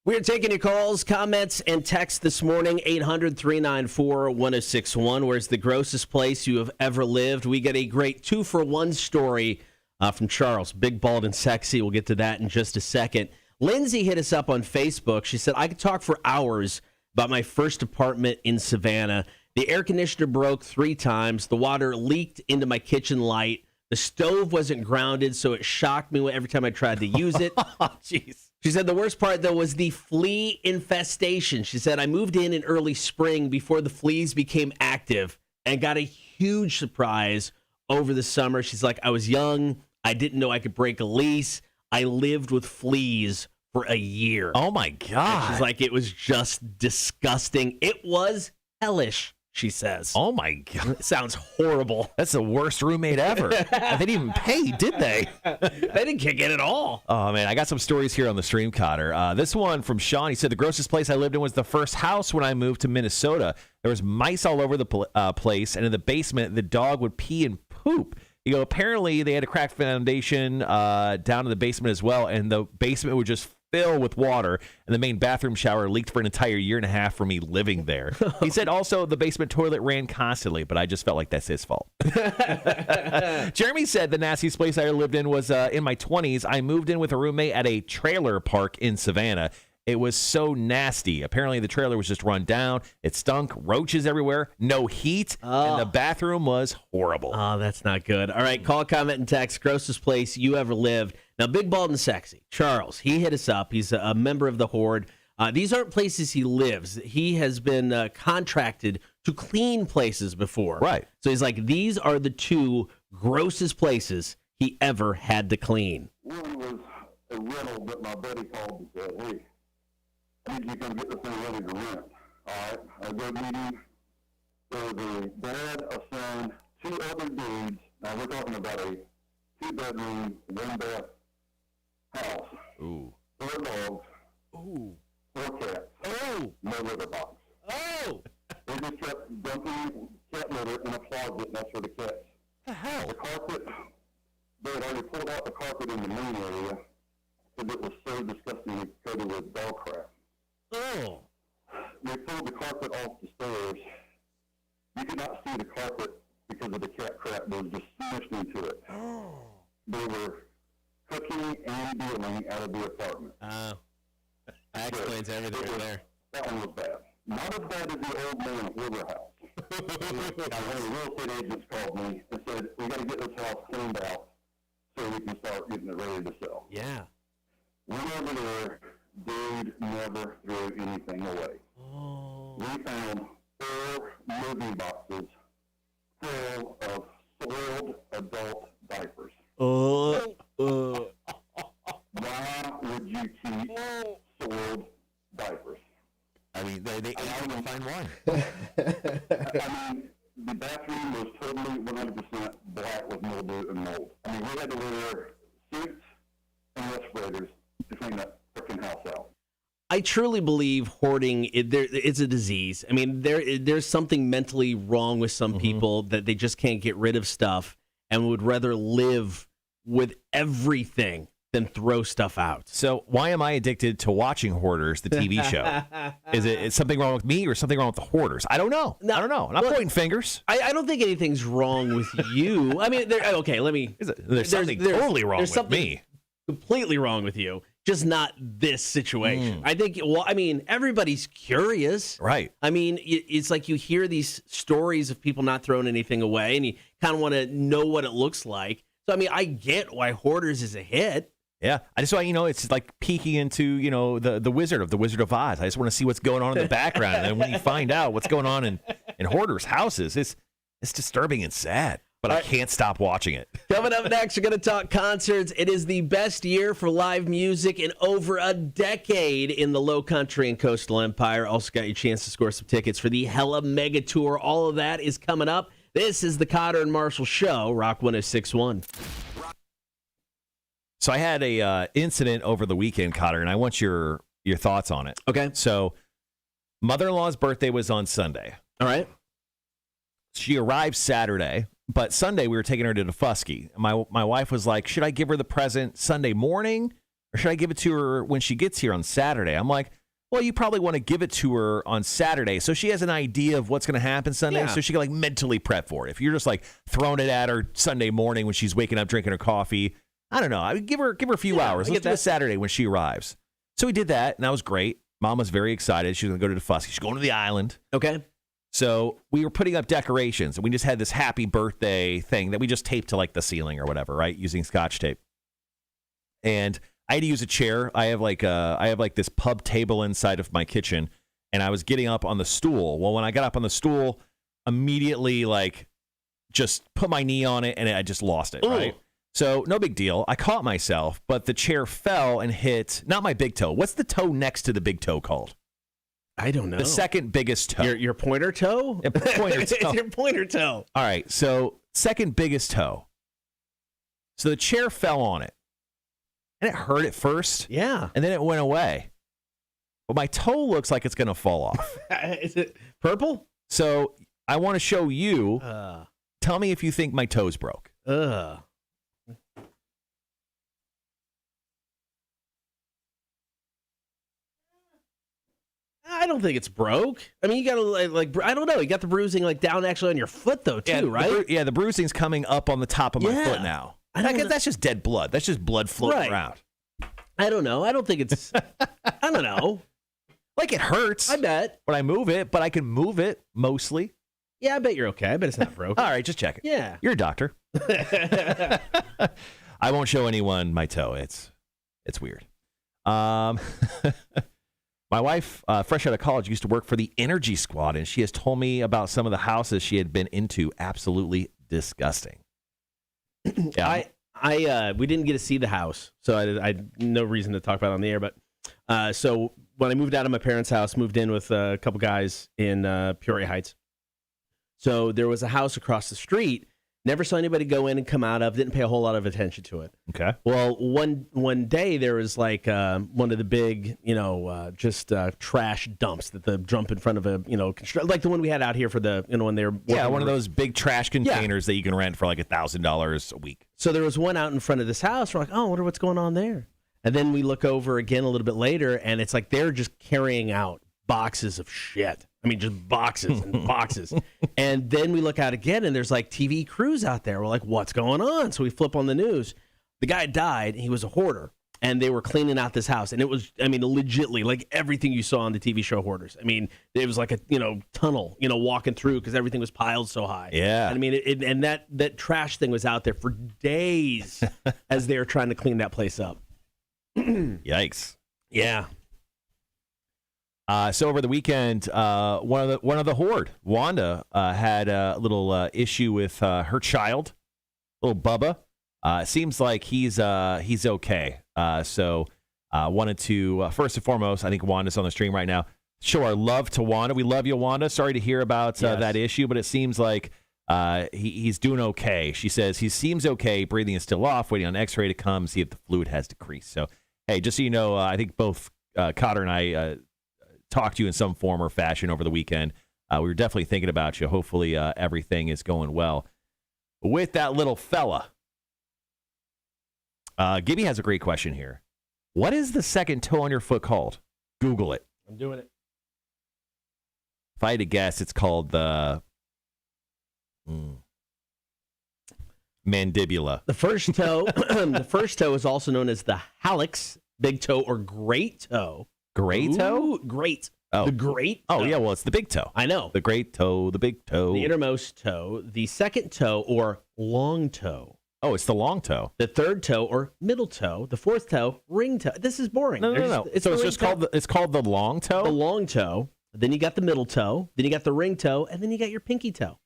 We're taking your calls, comments, and texts this morning, 800-394-1061. Where's the grossest place you have ever lived? We get a great 2-for-1 story from Charles, big, bald, and sexy. We'll get to that in just a second. Lindsay hit us up on Facebook. She said, I could talk for hours about my first apartment in Savannah. The air conditioner broke 3 times. The water leaked into my kitchen light. The stove wasn't grounded, so it shocked me every time I tried to use it. Jeez. She said the worst part, though, was the flea infestation. She said, I moved in early spring before the fleas became active and got a huge surprise over the summer. She's like, I was young. I didn't know I could break a lease. I lived with fleas for a year. Oh, my God. And she's like, it was just disgusting. It was hellish, she says. Oh, my God. It sounds horrible. That's the worst roommate ever. They didn't even pay, did they? They didn't kick in at all. Oh, man, I got some stories here on the Stream Cotter. This one from Sean. He said, the grossest place I lived in was the first house when I moved to Minnesota. There was mice all over the place, and in the basement, the dog would pee and poop. You know, apparently they had a cracked foundation down in the basement as well, and the basement would just fill with water, and the main bathroom shower leaked for an entire year and a half for me living there. He said also the basement toilet ran constantly, but I just felt like that's his fault. Jeremy said the nastiest place I lived in was in my 20s. I moved in with a roommate at a trailer park in Savannah. It was so nasty. Apparently, the trailer was just run down. It stunk, roaches everywhere, no heat, and the bathroom was horrible. Oh, that's not good. All right, call, comment, and text. Grossest place you ever lived. Now, big, bald, and sexy. Charles, he hit us up. He's a member of the Horde. These aren't places he lives. He has been contracted to clean places before. Right. So he's like, these are the 2 grossest places he ever had to clean. One was a rental that my buddy called and said, hey, I need you to come get this thing ready to rent. All right, I go meeting. So the dad assigned 2 other dudes. Now we're talking about a 2-bedroom, 1-bath house. Ooh. 4 dogs. Ooh. 4 cats. Oh. No litter box. Oh. They just kept dumping cat litter in a closet, and that's where the cats. The hell? The carpet, they had already pulled out the carpet in the main area because it was so disgustingly coated with dog crap. Oh. They pulled the carpet off the stairs. You could not see the carpet because of the cat crap that was just smushed into it. Oh. They were cooking and dealing out of the apartment. That explains everything right there. That one was bad. Not as bad as the old man at River House. Now, one of the real estate agents called me and said, we got to get this house cleaned out so we can start getting it ready to sell. Yeah. Went over there, dude never threw anything away. Oh. We found 4 moving boxes full of soiled adult diapers. Why would you keep soiled diapers? I mean, they ate them to find one. I mean, the bathroom was totally 100% black with mildew and mold. I mean, we had to wear suits and respirators to clean that freaking house out. I I truly believe hoarding it's a disease. I mean, there's something mentally wrong with some people that they just can't get rid of stuff and would rather live with everything than throw stuff out. So why am I addicted to watching Hoarders, the TV show? Is something wrong with me or something wrong with the Hoarders? I don't know. No, I don't know. I'm not pointing fingers. I don't think anything's wrong with you. I mean, okay, let me. There's something totally wrong there's with something me. Completely wrong with you. Just not this situation. I think, well, I mean, everybody's curious. Right. I mean, it's like you hear these stories of people not throwing anything away, and you kind of want to know what it looks like. So, I mean, I get why Hoarders is a hit. Yeah. I just want, it's like peeking into, the Wizard of Oz. I just want to see what's going on in the background. And then when you find out what's going on in Hoarders' houses, it's disturbing and sad. But I can't stop watching it. Coming up next, we're going to talk concerts. It is the best year for live music in over a decade in the Low Country and Coastal Empire. Also got your chance to score some tickets for the Hella Mega Tour. All of that is coming up. This is the Cotter and Marshall Show, Rock 106.1. So I had a incident over the weekend, Cotter, and I want your thoughts on it. Okay. So mother-in-law's birthday was on Sunday. All right. She arrived Saturday, but Sunday we were taking her to Defusky. My wife was like, should I give her the present Sunday morning or should I give it to her when she gets here on Saturday? I'm like, well, you probably want to give it to her on Saturday so she has an idea of what's going to happen Sunday so she can like mentally prep for it. If you're just like throwing it at her Sunday morning when she's waking up drinking her coffee, I don't know. I would give her a few hours. Let's do it Saturday when she arrives. So we did that, and that was great. Mom was very excited. She was going to go to Defusky. She's going to the island. Okay. So we were putting up decorations, and we just had this happy birthday thing that we just taped to like the ceiling or whatever, right, using Scotch tape. And I had to use a chair. I have like this pub table inside of my kitchen, and I was getting up on the stool. Well, when I got up on the stool, immediately like just put my knee on it, and I just lost it. Ooh. Right. So no big deal. I caught myself, but the chair fell and hit not my big toe. What's the toe next to the big toe called? I don't know. The second biggest toe. Your pointer toe? Yeah, pointer toe. It's your pointer toe. All right. So second biggest toe. So the chair fell on it. And it hurt at first. Yeah. And then it went away. But my toe looks like it's going to fall off. Is it purple? So I want to show you. Tell me if you think my toes broke. I don't think it's broke. I mean, you got to like I don't know. You got the bruising like down actually on your foot though too, right? The bruising's coming up on the top of my foot now. That's just dead blood. That's just blood floating around. I don't know. I don't think it's. I don't know. Like it hurts. I bet when I move it, but I can move it mostly. Yeah, I bet you're okay. I bet it's not broken. All right, just check it. Yeah, you're a doctor. I won't show anyone my toe. It's weird. My wife, fresh out of college, used to work for the Energy Squad, and she has told me about some of the houses she had been into. Absolutely disgusting. Yeah. We didn't get to see the house, so I had no reason to talk about it on the air. But so when I moved out of my parents' house, moved in with a couple guys in Peoria Heights. So there was a house across the street. Never saw anybody go in and come out of. Didn't pay a whole lot of attention to it. Okay. Well, one day there was like one of the big, trash dumps that the dump in front of a, like the one we had out here for the, when they were. One of those big trash containers that you can rent for like $1,000 a week. So there was one out in front of this house. We're like, oh, I wonder what's going on there. And then we look over again a little bit later, and it's like they're just carrying out boxes of shit. I mean, just boxes and boxes. And then we look out again, and there's like TV crews out there. We're like, what's going on? So we flip on the news. The guy died. He was a hoarder, and they were cleaning out this house. And it was, I mean, legitly like everything you saw on the TV show Hoarders. I mean, it was like a, tunnel, walking through because everything was piled so high. Yeah. And I mean, and that trash thing was out there for days as they were trying to clean that place up. Yikes. Yeah. So over the weekend, one of the horde, Wanda, had a little issue with her child, little Bubba. It seems like he's okay. So wanted to first and foremost, I think Wanda's on the stream right now. Show our love to Wanda. We love you, Wanda. Sorry to hear about that issue, but it seems like he's doing okay. She says he seems okay. Breathing is still off. Waiting on X-ray to come, see if the fluid has decreased. So hey, just so you know, I think both Cotter and I talked to you in some form or fashion over the weekend. We were definitely thinking about you. Hopefully everything is going well with that little fella. Gibby has a great question here. What is the second toe on your foot called? Google it. I'm doing it. If I had to guess, it's called the mandibula. The first toe, the first toe is also known as the hallux, big toe, or great toe. Great toe? Ooh, great. Oh. The great Oh, toe. yeah, well, it's the big toe. I know. The great toe, the big toe. The innermost toe, the second toe, or long toe. Oh, it's the long toe. The third toe, or middle toe. The fourth toe, ring toe. This is boring. No. So It's just called the long toe? the long toe. Then you got the middle toe. Then you got the ring toe, and then you got your pinky toe.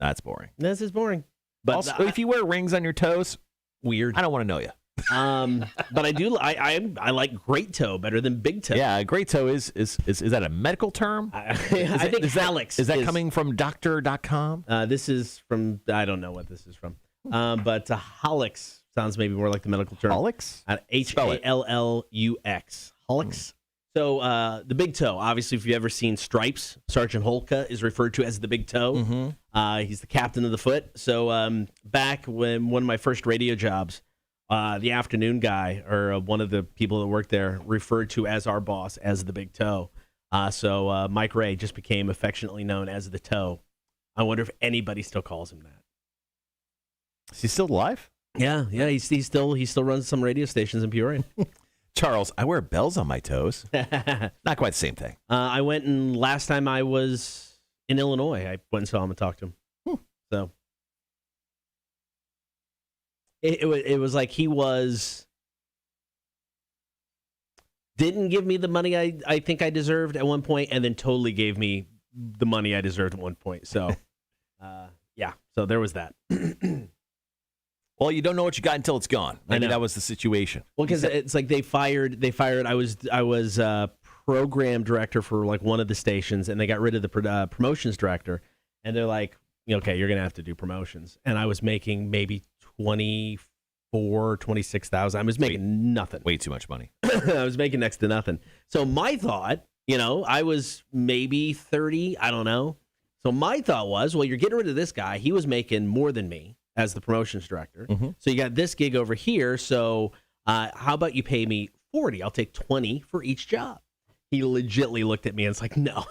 That's boring. This is boring. But Also, if you wear rings on your toes, weird. I don't want to know you. But I do. I like great toe better than big toe. Yeah, great toe is that a medical term? I think hallux Is that coming from doctor.com? This is from. I don't know what this is from. But hallux sounds maybe more like the medical term. Hallux? Hallux. Hallux. So the big toe. Obviously, if you've ever seen Stripes, Sergeant Holka is referred to as the big toe. Mm-hmm. He's the captain of the foot. So back when one of my first radio jobs, the afternoon guy or one of the people that worked there referred to as our boss as the big toe. So Mike Ray just became affectionately known as the toe. I wonder if anybody still calls him that. Is he still alive? Yeah, he still runs some radio stations in Peoria. Charles, I wear bells on my toes. Not quite the same thing. I went and last time I was in Illinois, I went and saw him and talked to him. So it was like he didn't give me the money I think I deserved at one point, and then totally gave me the money I deserved at one point. So yeah, so there was that. Well, you don't know what you got until it's gone. Maybe know. that was the situation. Well, because it's like they fired. I was program director for like one of the stations, and they got rid of the promotions director. And they're like, okay, you're gonna have to do promotions. And I was making maybe 26,000. I was making nothing. Way too much money. I was making next to nothing. So my thought, I was maybe 30. I don't know. So my thought was, well, you're getting rid of this guy. He was making more than me as the promotions director. Mm-hmm. So you got this gig over here. So how about you pay me 40? I'll take 20 for each job. He legitimately looked at me and was like, no,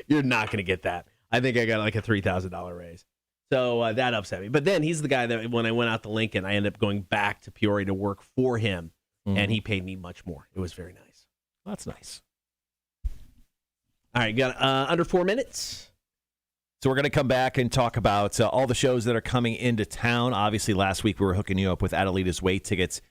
you're not going to get that. I think I got like a $3,000 raise. So that upset me. But then he's the guy that when I went out to Lincoln, I ended up going back to Peoria to work for him. Mm-hmm. And he paid me much more. It was very nice. That's nice. All right, got under 4 minutes. So we're going to come back and talk about all the shows that are coming into town. Obviously, last week we were hooking you up with Adelita's Way tickets.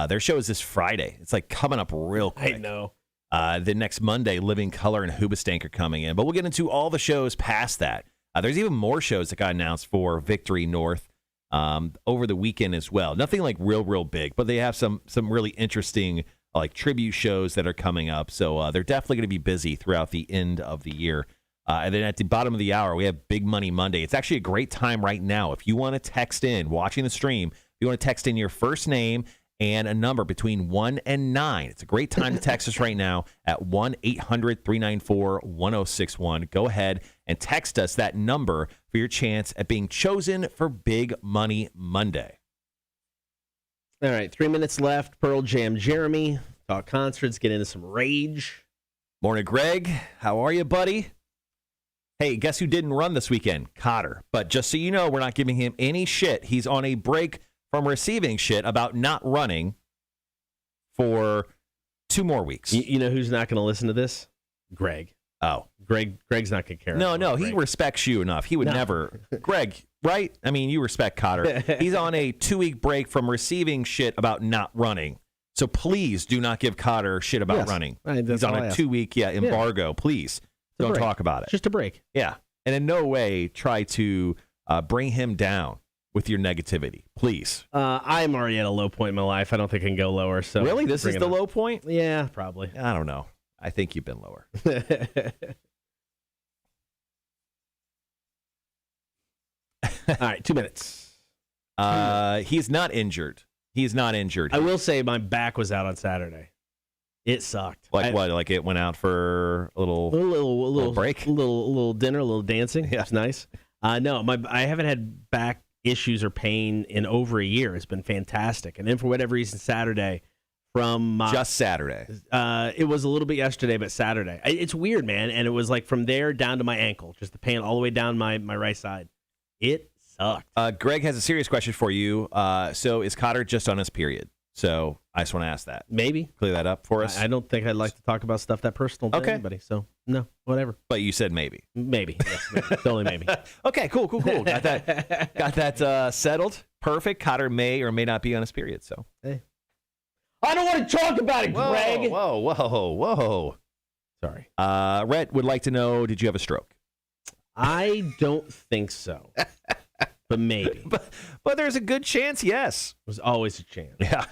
Their show is this Friday. It's like coming up real quick. I know. The next Monday, Living Color and Hoobastank are coming in. But we'll get into all the shows past that. There's even more shows that got announced for Victory North over the weekend as well. Nothing like real big, but they have some really interesting like tribute shows that are coming up. So they're definitely going to be busy throughout the end of the year. And then at the bottom of the hour, we have Big Money Monday. It's actually a great time right now. If you want to text in, watching the stream, if you want to text in your first name and a number between 1 and 9, it's a great time to text us right now at 1-800-394-1061. Go ahead and text us that number for your chance at being chosen for Big Money Monday. All right, 3 minutes left. Pearl Jam Jeremy. Talk concerts, get into some rage. Morning, Greg. How are you, buddy? Hey, guess who didn't run this weekend? Cotter. But just so you know, we're not giving him any shit. He's on a break from receiving shit about not running for 2 more weeks. You know who's not going to listen to this? Greg. Oh. Greg's not going to care. No, he respects you enough. He would never. Greg, right? I mean, you respect Cotter. He's on a 2-week break from receiving shit about not running. So please do not give Cotter shit about running. Right, he's on a 2-week embargo. Please don't talk about it. Just a break. Yeah. And in no way try to bring him down with your negativity. Please. I'm already at a low point in my life. I don't think I can go lower. So really? This is the low point? Yeah, probably. I don't know. I think you've been lower. All right, 2 minutes. He's not injured. He's not injured. I will say my back was out on Saturday. It sucked. What? Like it went out for a little break, a little dinner, a little dancing. Yeah, it's nice. No, I haven't had back issues or pain in over a year. It's been fantastic. And then for whatever reason, Saturday, just Saturday. It was a little bit yesterday, but Saturday. It's weird, man. And it was like from there down to my ankle, just the pain all the way down my right side. It sucked. Greg has a serious question for you. So is Cotter just on his period? So I just want to ask that. Maybe. Clear that up for us. I don't think I'd like to talk about stuff that personal to anybody. So, no, whatever. But you said maybe. Maybe. Yes, maybe. Totally maybe. Okay, cool. Got that settled. Perfect. Cotter may or may not be on his period. So. Hey. I don't want to talk about it, Greg. Whoa. Sorry. Rhett would like to know, did you have a stroke? I don't think so. But maybe. But there's a good chance, yes. There's always a chance. Yeah.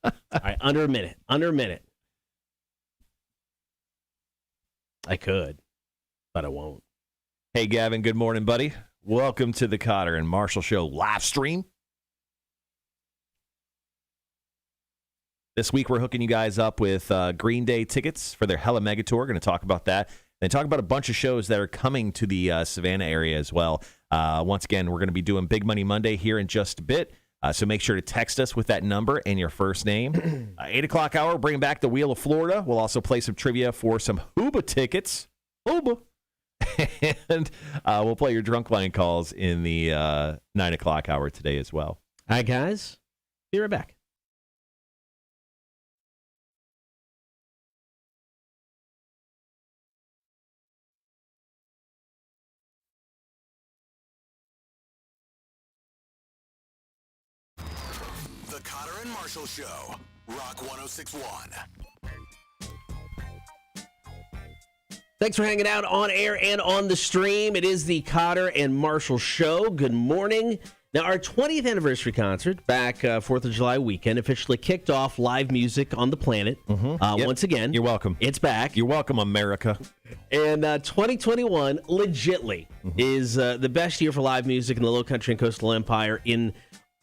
All right, under a minute. I could, but I won't. Hey, Gavin, good morning, buddy. Welcome to the Cotter and Marshall Show live stream. This week, we're hooking you guys up with Green Day tickets for their Hella Mega Tour. We're going to talk about that. And talk about a bunch of shows that are coming to the Savannah area as well. Once again, we're going to be doing Big Money Monday here in just a bit. So make sure to text us with that number and your first name. 8 o'clock hour, bring back the Wheel of Florida. We'll also play some trivia for some Hooba tickets. Hooba. And we'll play your drunk line calls in the 9 o'clock hour today as well. All right, guys. Be right back. The Cotter and Marshall Show, Rock 106.1. Thanks for hanging out on air and on the stream. It is the Cotter and Marshall Show. Good morning. Now, our 20th anniversary concert back 4th of July weekend officially kicked off live music on the planet. Yep. Once again. You're welcome. It's back. You're welcome, America. And 2021 legitly is the best year for live music in the Low Country and Coastal Empire in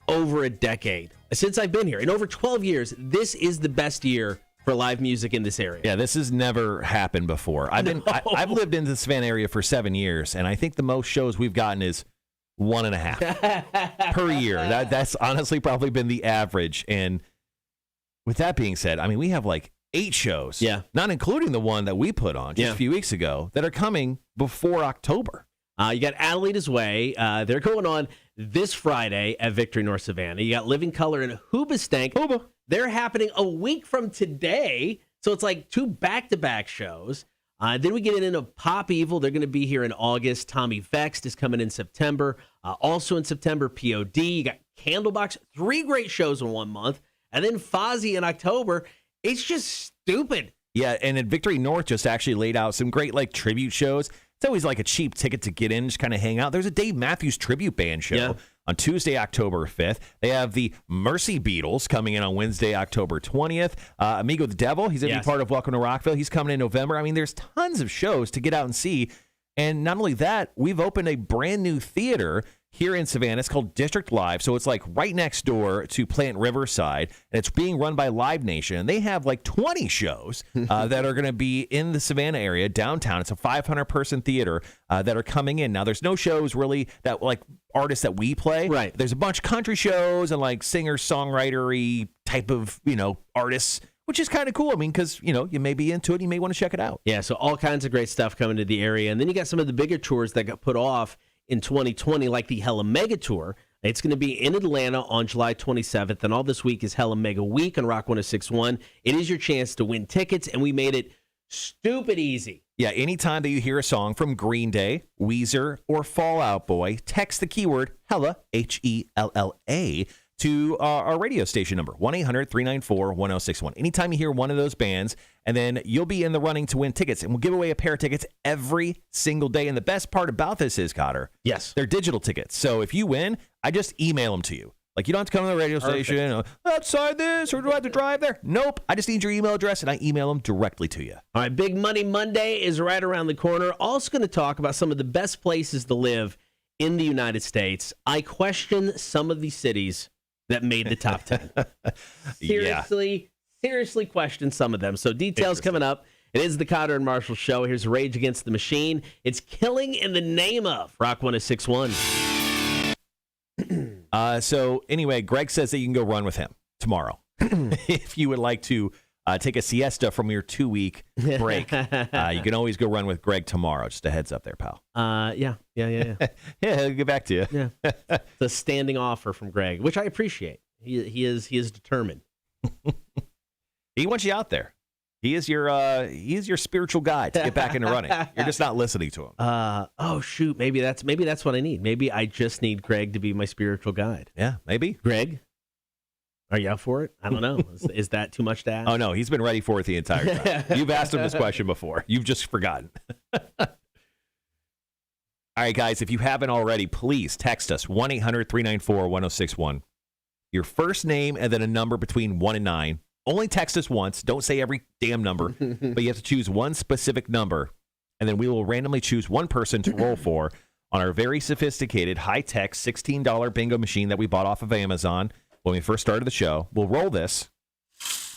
over a decade. Since I've been here, in over 12 years, this is the best year for live music in this area. Yeah, this has never happened before. I've I've lived in the Savannah area for 7 years, and I think the most shows we've gotten is 1.5 per year. That's honestly probably been the average. And with that being said, I mean, we have like 8 shows, not including the one that we put on just a few weeks ago, that are coming before October. You got Adelaida's Way. They're going on this Friday at Victory North Savannah. You got Living Color and Hoobastank. They're happening a week from today. So it's like 2 back-to-back shows. Then we get into Pop Evil. They're going to be here in August. Tommy Vext is coming in September. Also in September, POD. You got Candlebox. 3 great shows in 1 month. And then Fozzy in October. It's just stupid. Yeah, and at Victory North just actually laid out some great like tribute shows. It's always like a cheap ticket to get in, just kind of hang out. There's a Dave Matthews tribute band show on Tuesday, October 5th. They have the Mercy Beatles coming in on Wednesday, October 20th. Amigo the Devil, he's going to be part of Welcome to Rockville. He's coming in November. I mean, there's tons of shows to get out and see. And not only that, we've opened a brand new theater here in Savannah. It's called District Live. So it's like right next door to Plant Riverside. And it's being run by Live Nation. And they have like 20 shows that are going to be in the Savannah area, downtown. It's a 500-person theater that are coming in. Now, there's no shows really that like artists that we play. Right. There's a bunch of country shows and like singer-songwriter-y type of, artists, which is kind of cool. I mean, because, you may be into it. You may want to check it out. Yeah, so all kinds of great stuff coming to the area. And then you got some of the bigger tours that got put off in 2020, like the Hella Mega Tour. It's going to be in Atlanta on July 27th, and all this week is Hella Mega Week on Rock 106.1. It is your chance to win tickets, and we made it stupid easy. Yeah, anytime that you hear a song from Green Day, Weezer, or Fall Out Boy, text the keyword Hella, Hella, to our radio station number, 1-800-394-1061. Anytime you hear one of those bands, and then you'll be in the running to win tickets. And we'll give away a pair of tickets every single day. And the best part about this is, Cotter, they're digital tickets. So if you win, I just email them to you. Like, you don't have to come to the radio station, outside this, or do I have to drive there? Nope. I just need your email address, and I email them directly to you. All right, Big Money Monday is right around the corner. Also going to talk about some of the best places to live in the United States. I question some of the cities that made the top 10. seriously question some of them. So details coming up. It is the Cotter and Marshall Show. Here's Rage Against the Machine. It's Killing in the Name of Rock 106.1. So anyway, Greg says that you can go run with him tomorrow. If you would like to take a siesta from your 2-week break, you can always go run with Greg tomorrow. Just a heads up there, pal. Yeah. Yeah, he'll get back to you. Yeah. It's a standing offer from Greg, which I appreciate. He is determined. He wants you out there. He is your spiritual guide to get back into running. You're just not listening to him. Oh shoot, maybe that's what I need. Maybe I just need Greg to be my spiritual guide. Yeah, maybe. Greg, are you up for it? I don't know. Is that too much to ask? Oh no, he's been ready for it the entire time. You've asked him this question before. You've just forgotten. All right, guys, if you haven't already, please text us 1-800-394-1061. Your first name and then a number between 1 and 9. Only text us once. Don't say every damn number, but you have to choose one specific number, and then we will randomly choose one person to roll for on our very sophisticated, high-tech $16 bingo machine that we bought off of Amazon when we first started the show. We'll roll this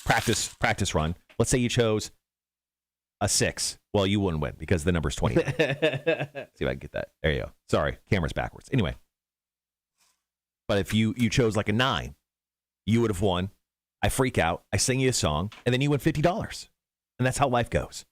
practice run. Let's say you chose a 6. Well, you wouldn't win because the number's 20. See if I can get that. There you go. Sorry, camera's backwards. Anyway, but if you chose like a 9, you would have won. I freak out, I sing you a song, and then you win $50. And that's how life goes.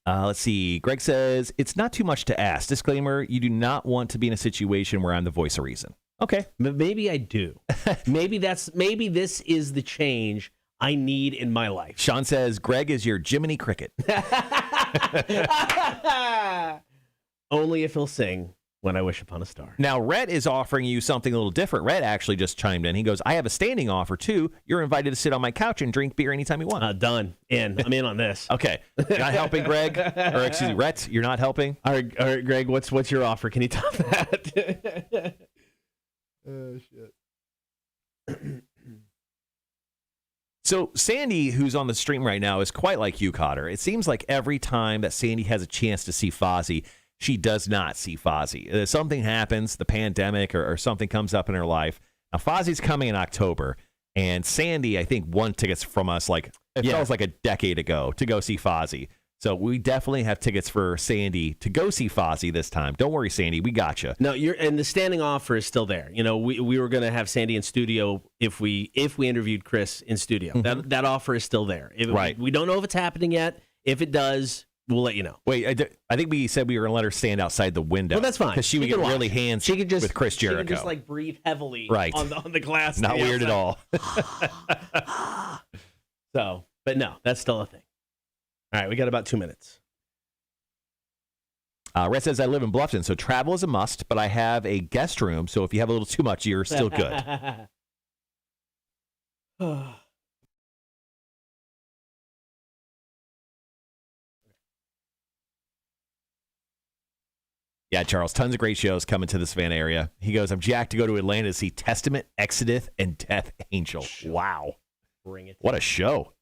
Let's see. Greg says, it's not too much to ask. Disclaimer, you do not want to be in a situation where I'm the voice of reason. Okay. Maybe I do. maybe this is the change I need in my life. Sean says, Greg is your Jiminy Cricket. Only if he'll sing When I Wish Upon a Star. Now, Rhett is offering you something a little different. Rhett actually just chimed in. He goes, I have a standing offer, too. You're invited to sit on my couch and drink beer anytime you want. Done. I'm in on this. Okay. You're not helping, Greg? Or, excuse me, Rhett, you're not helping? All right, Greg, what's your offer? Can you top that? Oh, shit. So Sandy, who's on the stream right now, is quite like you, Cotter. It seems like every time that Sandy has a chance to see Fozzie, she does not see Fozzie. Something happens, the pandemic or something comes up in her life. Now, Fozzie's coming in October, and Sandy, I think, won tickets from us feels like a decade ago to go see Fozzie. So we definitely have tickets for Sandy to go see Fozzie this time. Don't worry, Sandy, we got you. No, and the standing offer is still there. You know, we were going to have Sandy in studio if we interviewed Chris in studio. Mm-hmm. That offer is still there. Right. We don't know if it's happening yet. If it does, we'll let you know. Wait, I think we said we were going to let her stand outside the window. Well, that's fine. Because she would get really handsy with Chris Jericho. She could just like breathe heavily on the glass. Not weird at all. So, but no, that's still a thing. All right, we got about 2 minutes. Rhett says, I live in Bluffton, so travel is a must, but I have a guest room, so if you have a little too much, you're still good. Yeah, Charles, tons of great shows coming to the Savannah area. He goes, I'm jacked to go to Atlanta to see Testament, Exodus, and Death Angel. Wow. Bring it. What a show.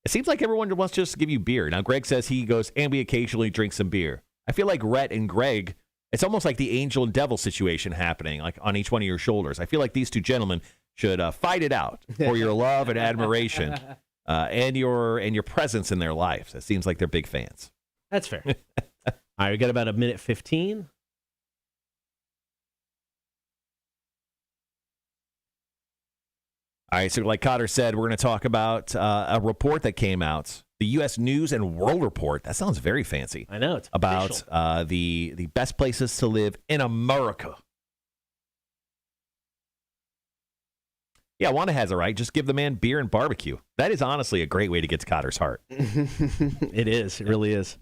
It seems like everyone wants just to give you beer. Now, Greg says he goes, and we occasionally drink some beer. I feel like Rhett and Greg, it's almost like the angel and devil situation happening, like on each one of your shoulders. I feel like these two gentlemen should fight it out for your love and admiration and your presence in their lives. It seems like they're big fans. That's fair. All right, we got about a minute 15. All right, so like Cotter said, we're going to talk about a report that came out, the U.S. News and World Report. That sounds very fancy. I know. It's about the best places to live in America. Yeah, Wanda has it right. Just give the man beer and barbecue. That is honestly a great way to get to Cotter's heart. It is. It really is.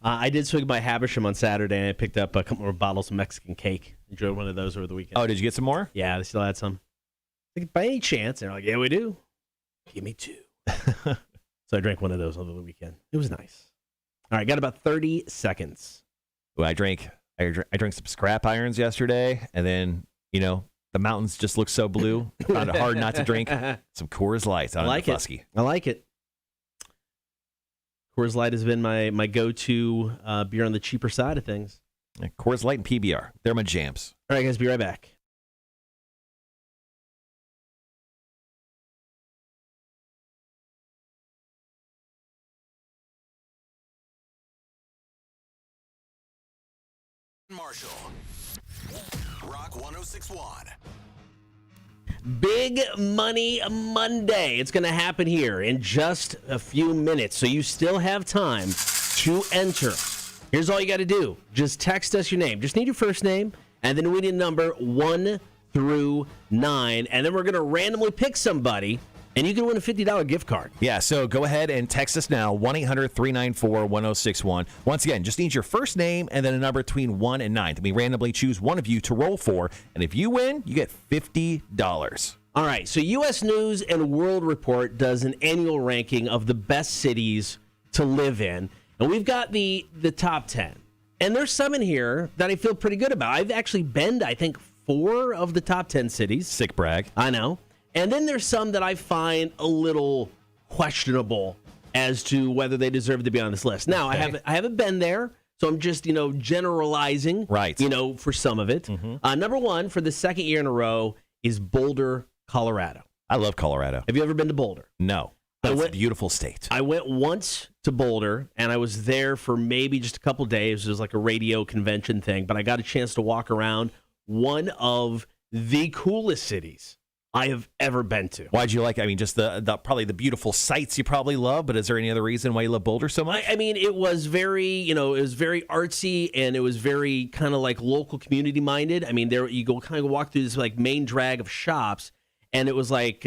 I did swing by Habersham on Saturday, and I picked up a couple more bottles of Mexican cake. Enjoyed one of those over the weekend. Oh, did you get some more? Yeah, they still had some. Like, by any chance? They're like, yeah, we do. Give me 2. So I drank one of those over the weekend. It was nice. All right, got about 30 seconds. Well, I drank some scrap irons yesterday, and then, the mountains just look so blue. I found it hard not to drink some Coors Lights out of the Fusky. I like it. Coors Light has been my go-to beer on the cheaper side of things. Yeah, Coors Light and PBR. They're my jams. All right, guys, be right back. Marshall. Rock 1061. Big Money Monday. It's going to happen here in just a few minutes, so you still have time to enter. Here's all you got to do. Just text us your name. Just need your first name, and then we need a number 1 through 9, and then we're going to randomly pick somebody, and you can win a $50 gift card. Yeah, so go ahead and text us now, 1-800-394-1061. Once again, just need your first name and then a number between 1 and 9. Then we randomly choose one of you to roll for, and if you win, you get $50. All right, so U.S. News and World Report does an annual ranking of the best cities to live in, and we've got the top 10. And there's some in here that I feel pretty good about. I've actually been to, I think, 4 of the top 10 cities. Sick brag. I know. And then there's some that I find a little questionable as to whether they deserve to be on this list. Now, Okay. I haven't been there, so I'm just, generalizing, Right. For some of it. Number 1 for the second year in a row is Boulder, Colorado. I love Colorado. Have you ever been to Boulder? No. That's a beautiful state. I went once to Boulder, and I was there for maybe just a couple days. It was like a radio convention thing, but I got a chance to walk around one of the coolest cities I have ever been to. Why'd you like it? I mean, just the probably the beautiful sights you probably love, but is there any other reason why you love Boulder so much? I mean, it was very, it was very artsy, and it was very kind of like local community minded. I mean, there you go kind of walk through this like main drag of shops, and it was like,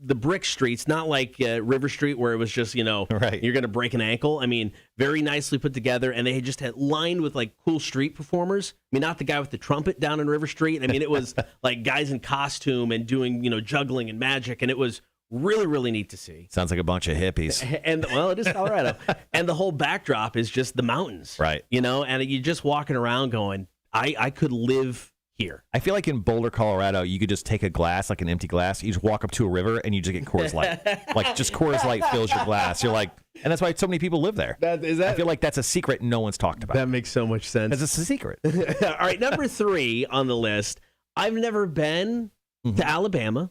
the brick streets, not like River Street where it was just, Right. you're going to break an ankle. I mean, very nicely put together, and they had just had lined with like cool street performers. I mean, not the guy with the trumpet down in River Street. I mean, it was like guys in costume and doing, juggling and magic, and it was really, really neat to see. Sounds like a bunch of hippies. And well, it is Colorado, and the whole backdrop is just the mountains, Right. And you're just walking around going, I could live here. I feel like in Boulder, Colorado, you could just take a glass, like an empty glass, you just walk up to a river and you just get Coors Light. Like just Coors Light fills your glass. You're like, and that's why so many people live there. I feel like that's a secret no one's talked about. That makes so much sense. Because it's a secret. All right, number 3 on the list. I've never been to Alabama,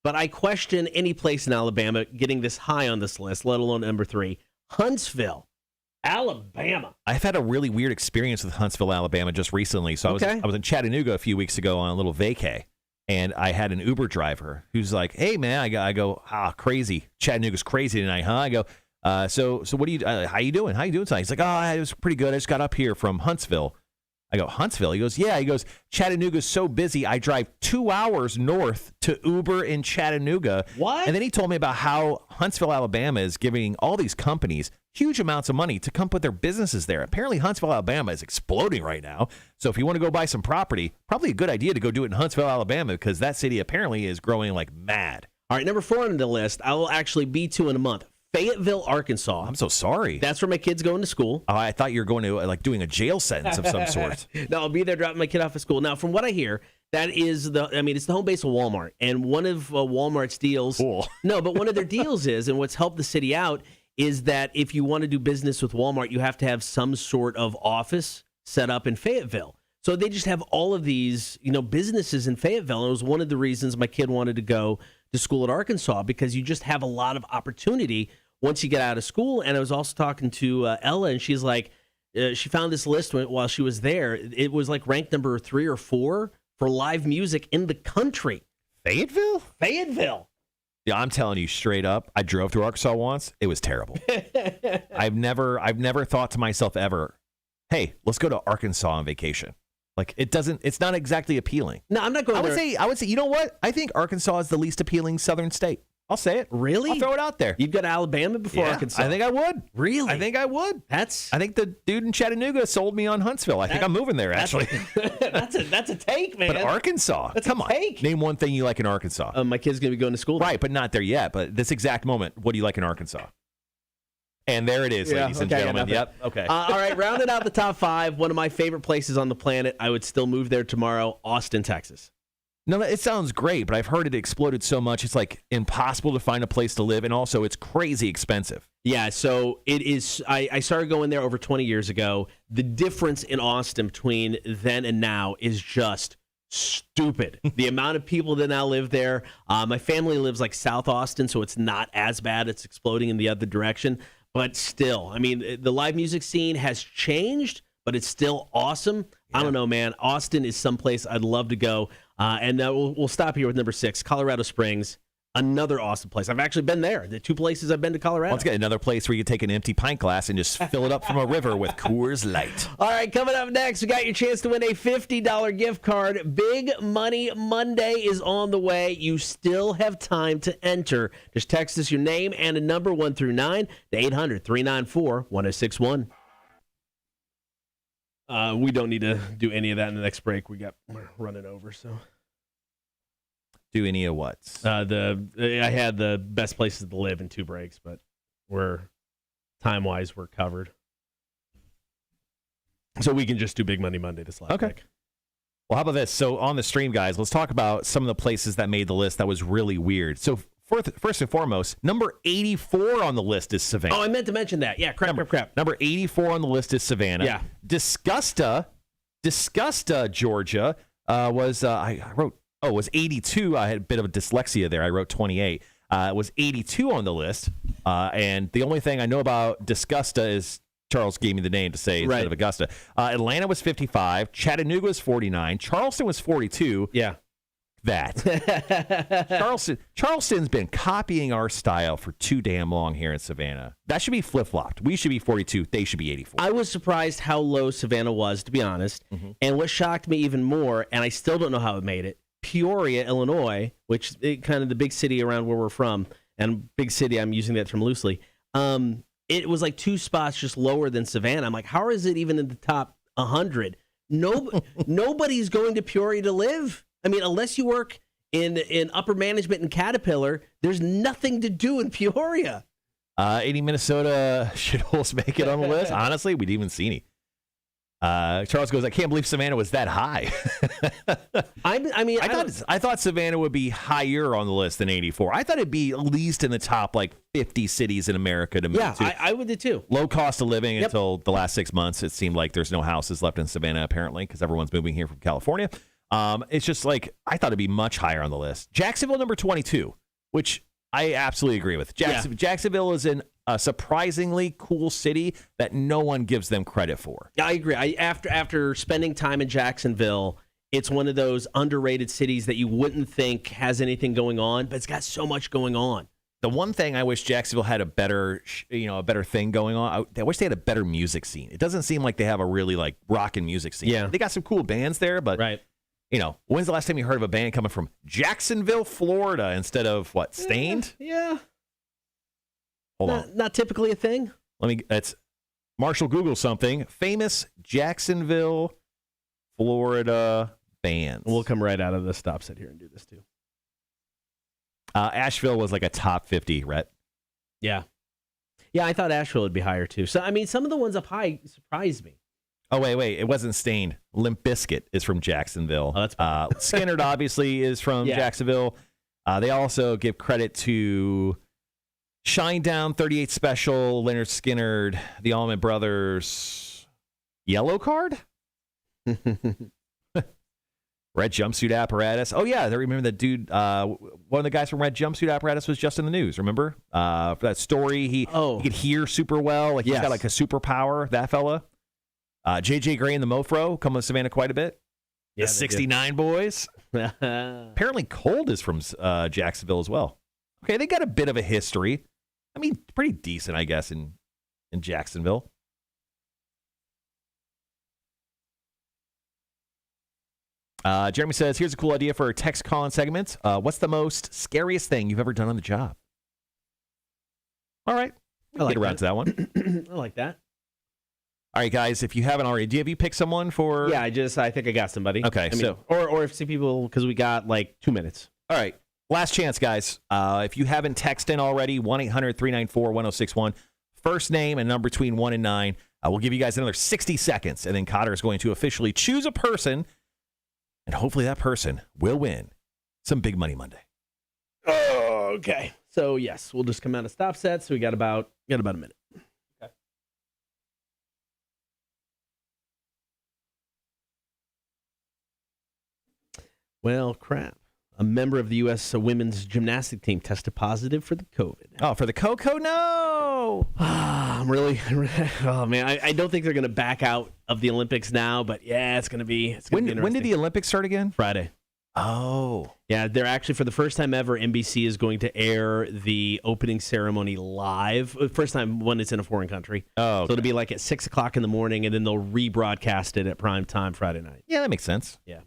but I question any place in Alabama getting this high on this list, let alone number 3. Huntsville, Alabama. I've had a really weird experience with Huntsville, Alabama just recently. So Okay. I was in Chattanooga a few weeks ago on a little vacay, and I had an Uber driver who's like, "Hey man," I go, crazy. Chattanooga's crazy tonight, huh? I go, so what do you? How you doing? How you doing tonight? He's like, it was pretty good. I just got up here from Huntsville. I go, Huntsville? He goes, yeah. He goes, Chattanooga's so busy, I drive 2 hours north to Uber in Chattanooga. What? And then he told me about how Huntsville, Alabama is giving all these companies huge amounts of money to come put their businesses there. Apparently, Huntsville, Alabama is exploding right now. So if you want to go buy some property, probably a good idea to go do it in Huntsville, Alabama, because that city apparently is growing like mad. All right, number 4 on the list. I will actually be to in a month. Fayetteville, Arkansas. I'm so sorry. That's where my kid's going to school. Oh, I thought you were going to like doing a jail sentence of some sort. No, I'll be there dropping my kid off at school. Now, from what I hear, that is it's the home base of Walmart. And one of Walmart's deals. Cool. No, but one of their deals is, and what's helped the city out, is that if you want to do business with Walmart, you have to have some sort of office set up in Fayetteville. So they just have all of these, businesses in Fayetteville. And it was one of the reasons my kid wanted to go to school at Arkansas, because you just have a lot of opportunity once you get out of school. And I was also talking to Ella, and she's like, she found this list while she was there. It was like ranked number 3 or 4 for live music in the country. Fayetteville? Fayetteville. Yeah, I'm telling you straight up, I drove through Arkansas once. It was terrible. I've never thought to myself ever, hey, let's go to Arkansas on vacation. Like it's not exactly appealing. No, I'm not going there. I would say, you know what? I think Arkansas is the least appealing southern state. I'll say it. Really? I'll throw it out there. You've got Alabama before Arkansas. I think I would. Really? I think I would. I think the dude in Chattanooga sold me on Huntsville. I think I'm moving there, actually. That's a take, man. But Arkansas, That's come a on. take. Name one thing you like in Arkansas. My kid's going to be going to school there. Right, but not there yet. But this exact moment, what do you like in Arkansas? And there it is, ladies and okay, gentlemen. enough. Yep. Okay. All right, rounding out the top 5, one of my favorite places on the planet. I would still move there tomorrow, Austin, Texas. No, it sounds great, but I've heard it exploded so much, it's like impossible to find a place to live, and also it's crazy expensive. Yeah, so it is. I started going there over 20 years ago. The difference in Austin between then and now is just stupid. The amount of people that now live there. My family lives like South Austin, so it's not as bad. It's exploding in the other direction. But still, I mean, the live music scene has changed, but it's still awesome. I don't know, man. Austin is someplace I'd love to go. And we'll stop here with number 6, Colorado Springs. Another awesome place. I've actually been there. The 2 places I've been to Colorado. Let's get another place where you take an empty pint glass and just fill it up from a river with Coors Light. All right, coming up next, we got your chance to win a $50 gift card. Big Money Monday is on the way. You still have time to enter. Just text us your name and a number 1 through 9 to 800-394-1061. We don't need to do any of that in the next break. We're running over, so. Do any of what? I had the best places to live in 2 breaks, but time-wise, we're covered. So we can just do Big Money Monday this last week. Well, how about this? So on the stream, guys, let's talk about some of the places that made the list that was really weird. So first and foremost, number 84 on the list is Savannah. Oh, I meant to mention that. Yeah, crap. Number 84 on the list is Savannah. Yeah. Disgusta, Georgia was, I wrote, it was 82. I had a bit of a dyslexia there. I wrote 28. It was 82 on the list. And the only thing I know about Disgusta is Charles gave me the name to say instead of Augusta. Atlanta was 55. Chattanooga was 49. Charleston was 42. Yeah. Charleston's been copying our style for too damn long here in Savannah. That should be flip-flopped. We should be 42. They should be 84. I was surprised how low Savannah was, to be honest. Mm-hmm. And what shocked me even more, and I still don't know how it made it, Peoria, Illinois, which is kind of the big city around where we're from, and big city, I'm using that term loosely, it was like 2 spots just lower than Savannah. I'm like, how is it even in the top 100? Nobody's going to Peoria to live. I mean, unless you work in upper management in Caterpillar, there's nothing to do in Peoria. Any Minnesota shitholes make it on the list? Honestly, we didn't even see any. Charles goes, I can't believe Savannah was that high. I thought Savannah would be higher on the list than 84. I thought it'd be at least in the top like 50 cities in America to move to. Yeah, I would do too. Low cost of living until the last 6 months. It seemed like there's no houses left in Savannah apparently because everyone's moving here from California. It's just like I thought it'd be much higher on the list. Jacksonville number 22, which I absolutely agree with. Jacksonville is a surprisingly cool city that no one gives them credit for. I agree. After spending time in Jacksonville, it's one of those underrated cities that you wouldn't think has anything going on, but it's got so much going on. The one thing I wish Jacksonville had a better thing going on. I wish they had a better music scene. It doesn't seem like they have a really like rockin' music scene. Yeah. They got some cool bands there, but when's the last time you heard of a band coming from Jacksonville, Florida instead of Stained? Yeah. Hold on. Not typically a thing. It's Marshall, Google something. Famous Jacksonville, Florida bands. We'll come right out of the stop set here and do this too. Asheville was like a top 50, Rhett. Yeah. Yeah, I thought Asheville would be higher too. So, I mean, some of the ones up high surprised me. Oh, wait. It wasn't Stained. Limp Bizkit is from Jacksonville. Oh, that's Skynyrd obviously is from Jacksonville. They also give credit to Shinedown, 38 Special, Leonard Skynyrd, the Allman Brothers, Yellow Card? Red Jumpsuit Apparatus. Oh, yeah, I remember that dude. One of the guys from Red Jumpsuit Apparatus was just in the news, remember? For that story, he could hear super well. Like he's got like a superpower, that fella. JJ Gray and the Mofro come to Savannah quite a bit. The 69 Boys. Apparently Cold is from Jacksonville as well. Okay, they got a bit of a history. I mean, pretty decent, I guess, in Jacksonville. Jeremy says, here's a cool idea for our text call-in segment. What's the most scariest thing you've ever done on the job? All right. We'll get around to that one. I like that. All right, guys, if you haven't already, have you picked someone for? Yeah, I think I got somebody. Okay, or if some people, because we got like 2 minutes. All right. Last chance, guys. If you haven't texted in already, 1-800-394-1061. First name and number between 1 and 9. We'll give you guys another 60 seconds, and then Cotter is going to officially choose a person, and hopefully that person will win some Big Money Monday. Oh, okay. So yes, we'll just come out of stop set. So we got about a minute. Okay. Well, crap. A member of the U.S. women's gymnastic team tested positive for the COVID. Oh, for the Coco? No. I'm really, oh man, I don't think they're going to back out of the Olympics now, but yeah, it's going to be. When did the Olympics start again? Friday? Oh. Yeah, they're actually, for the first time ever, NBC is going to air the opening ceremony live. First time when it's in a foreign country. Oh, okay. So it'll be like at 6 o'clock in the morning, and then they'll rebroadcast it at prime time Friday night. Yeah, that makes sense. Yeah.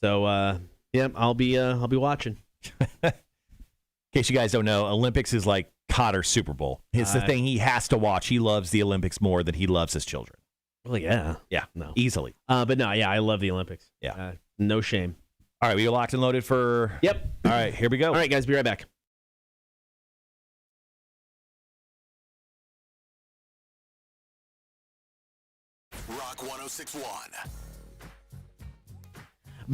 So, yeah, I'll be watching. In case you guys don't know, Olympics is like Cotter's Super Bowl. It's the thing he has to watch. He loves the Olympics more than he loves his children. Well, yeah. Yeah, No. easily. But no, yeah, I love the Olympics. Yeah. No shame. All right, we are locked and loaded for... Yep. All right, here we go. All right, guys, be right back. Rock 1061.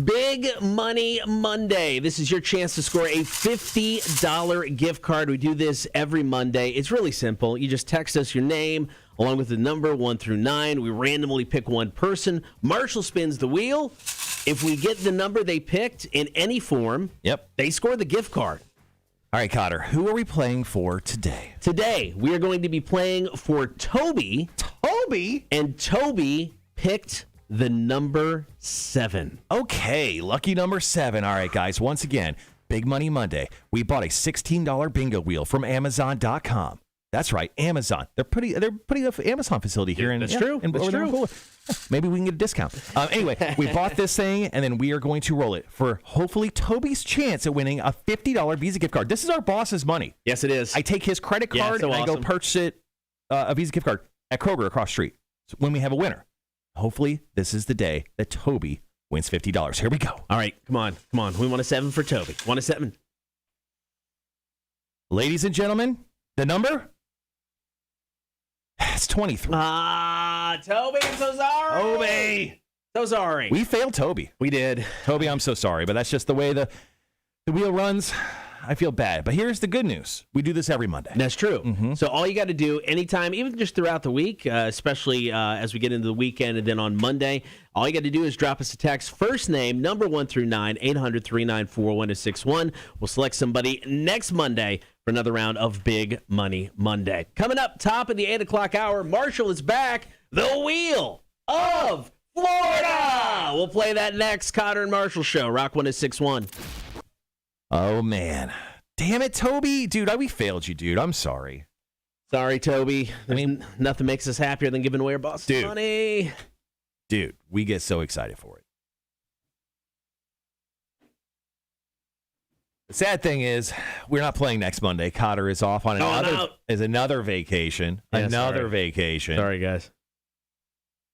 Big Money Monday. This is your chance to score a $50 gift card. We do this every Monday. It's really simple. You just text us your name along with the number 1 through 9. We randomly pick one person. Marshall spins the wheel. If we get the number they picked in any form, Yep. they score the gift card. All right, Cotter, who are we playing for today? Today, we are going to be playing for Toby. Toby? And Toby picked the number 7. Okay, lucky number 7. All right, guys, once again, Big Money Monday. We bought a $16 bingo wheel from Amazon.com. That's right, Amazon. They're putting an Amazon facility here. That's true. That's true. Maybe we can get a discount. Anyway, we bought this thing, and then we are going to roll it for hopefully Toby's chance at winning a $50 Visa gift card. This is our boss's money. Yes, it is. I take his credit Yeah, card so and I go awesome. purchase it, a Visa gift card at Kroger across the street. So when we have a winner, hopefully this is the day that Toby wins $50. Here we go. All right, come on. We want a 7 for Toby. Want a 7? Ladies and gentlemen, the number? It's 23. Toby, I'm so sorry. Toby! So sorry. We failed Toby. We did. Toby, I'm so sorry, but that's just the way the wheel runs. I feel bad. But here's the good news. We do this every Monday. That's true. So all you got to do anytime, even just throughout the week, especially as we get into the weekend and then on Monday, all you got to do is drop us a text. First name, number 1 through 9, 800-394-1061. We'll select somebody next Monday for another round of Big Money Monday. Coming up top of the 8 o'clock hour, Marshall is back. The Wheel of Florida. We'll play that next. Cotter and Marshall Show, Rock 1061. Oh, man. Damn it, Toby. Dude, we failed you, dude. I'm sorry. Sorry, Toby. I mean, nothing makes us happier than giving away our boss money. Dude, we get so excited for it. The sad thing is, we're not playing next Monday. Cotter is off on another vacation. Yeah, Another vacation. Sorry, guys.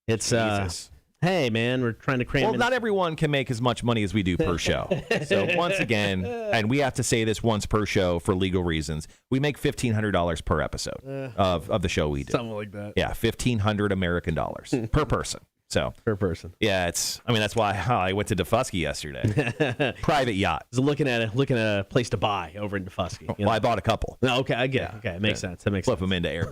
It's Jesus. Hey, man, we're trying to cram Well, in. not everyone can make as much money as we do per show. So once again, and we have to say this once per show for legal reasons, we make $1,500 per episode of the show we do. Something like that. Yeah, $1,500 American dollars per person. So Per person. yeah, that's why I went to Defusky yesterday. Private yacht. I was looking at a place to buy over in Defusky. You Well, know? I bought a couple. No, okay, I get it. Okay, it makes sense. That makes Flip sense. them into air.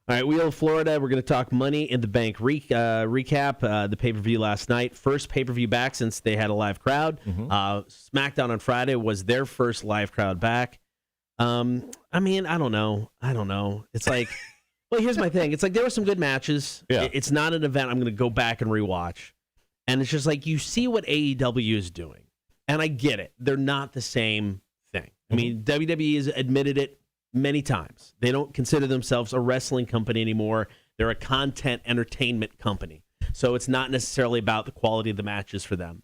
All right, Wheel of Florida. We're going to talk Money in the Bank recap. The pay-per-view last night. First pay-per-view back since they had a live crowd. SmackDown on Friday was their first live crowd back. I mean, I don't know. It's like, well, here's my thing. It's like there were some good matches. Yeah. It's not an event I'm going to go back and rewatch. And it's just like you see what AEW is doing. And I get it. They're not the same thing. I mean, WWE has admitted it many times. They don't consider themselves a wrestling company anymore. They're a content entertainment company. So it's not necessarily about the quality of the matches for them.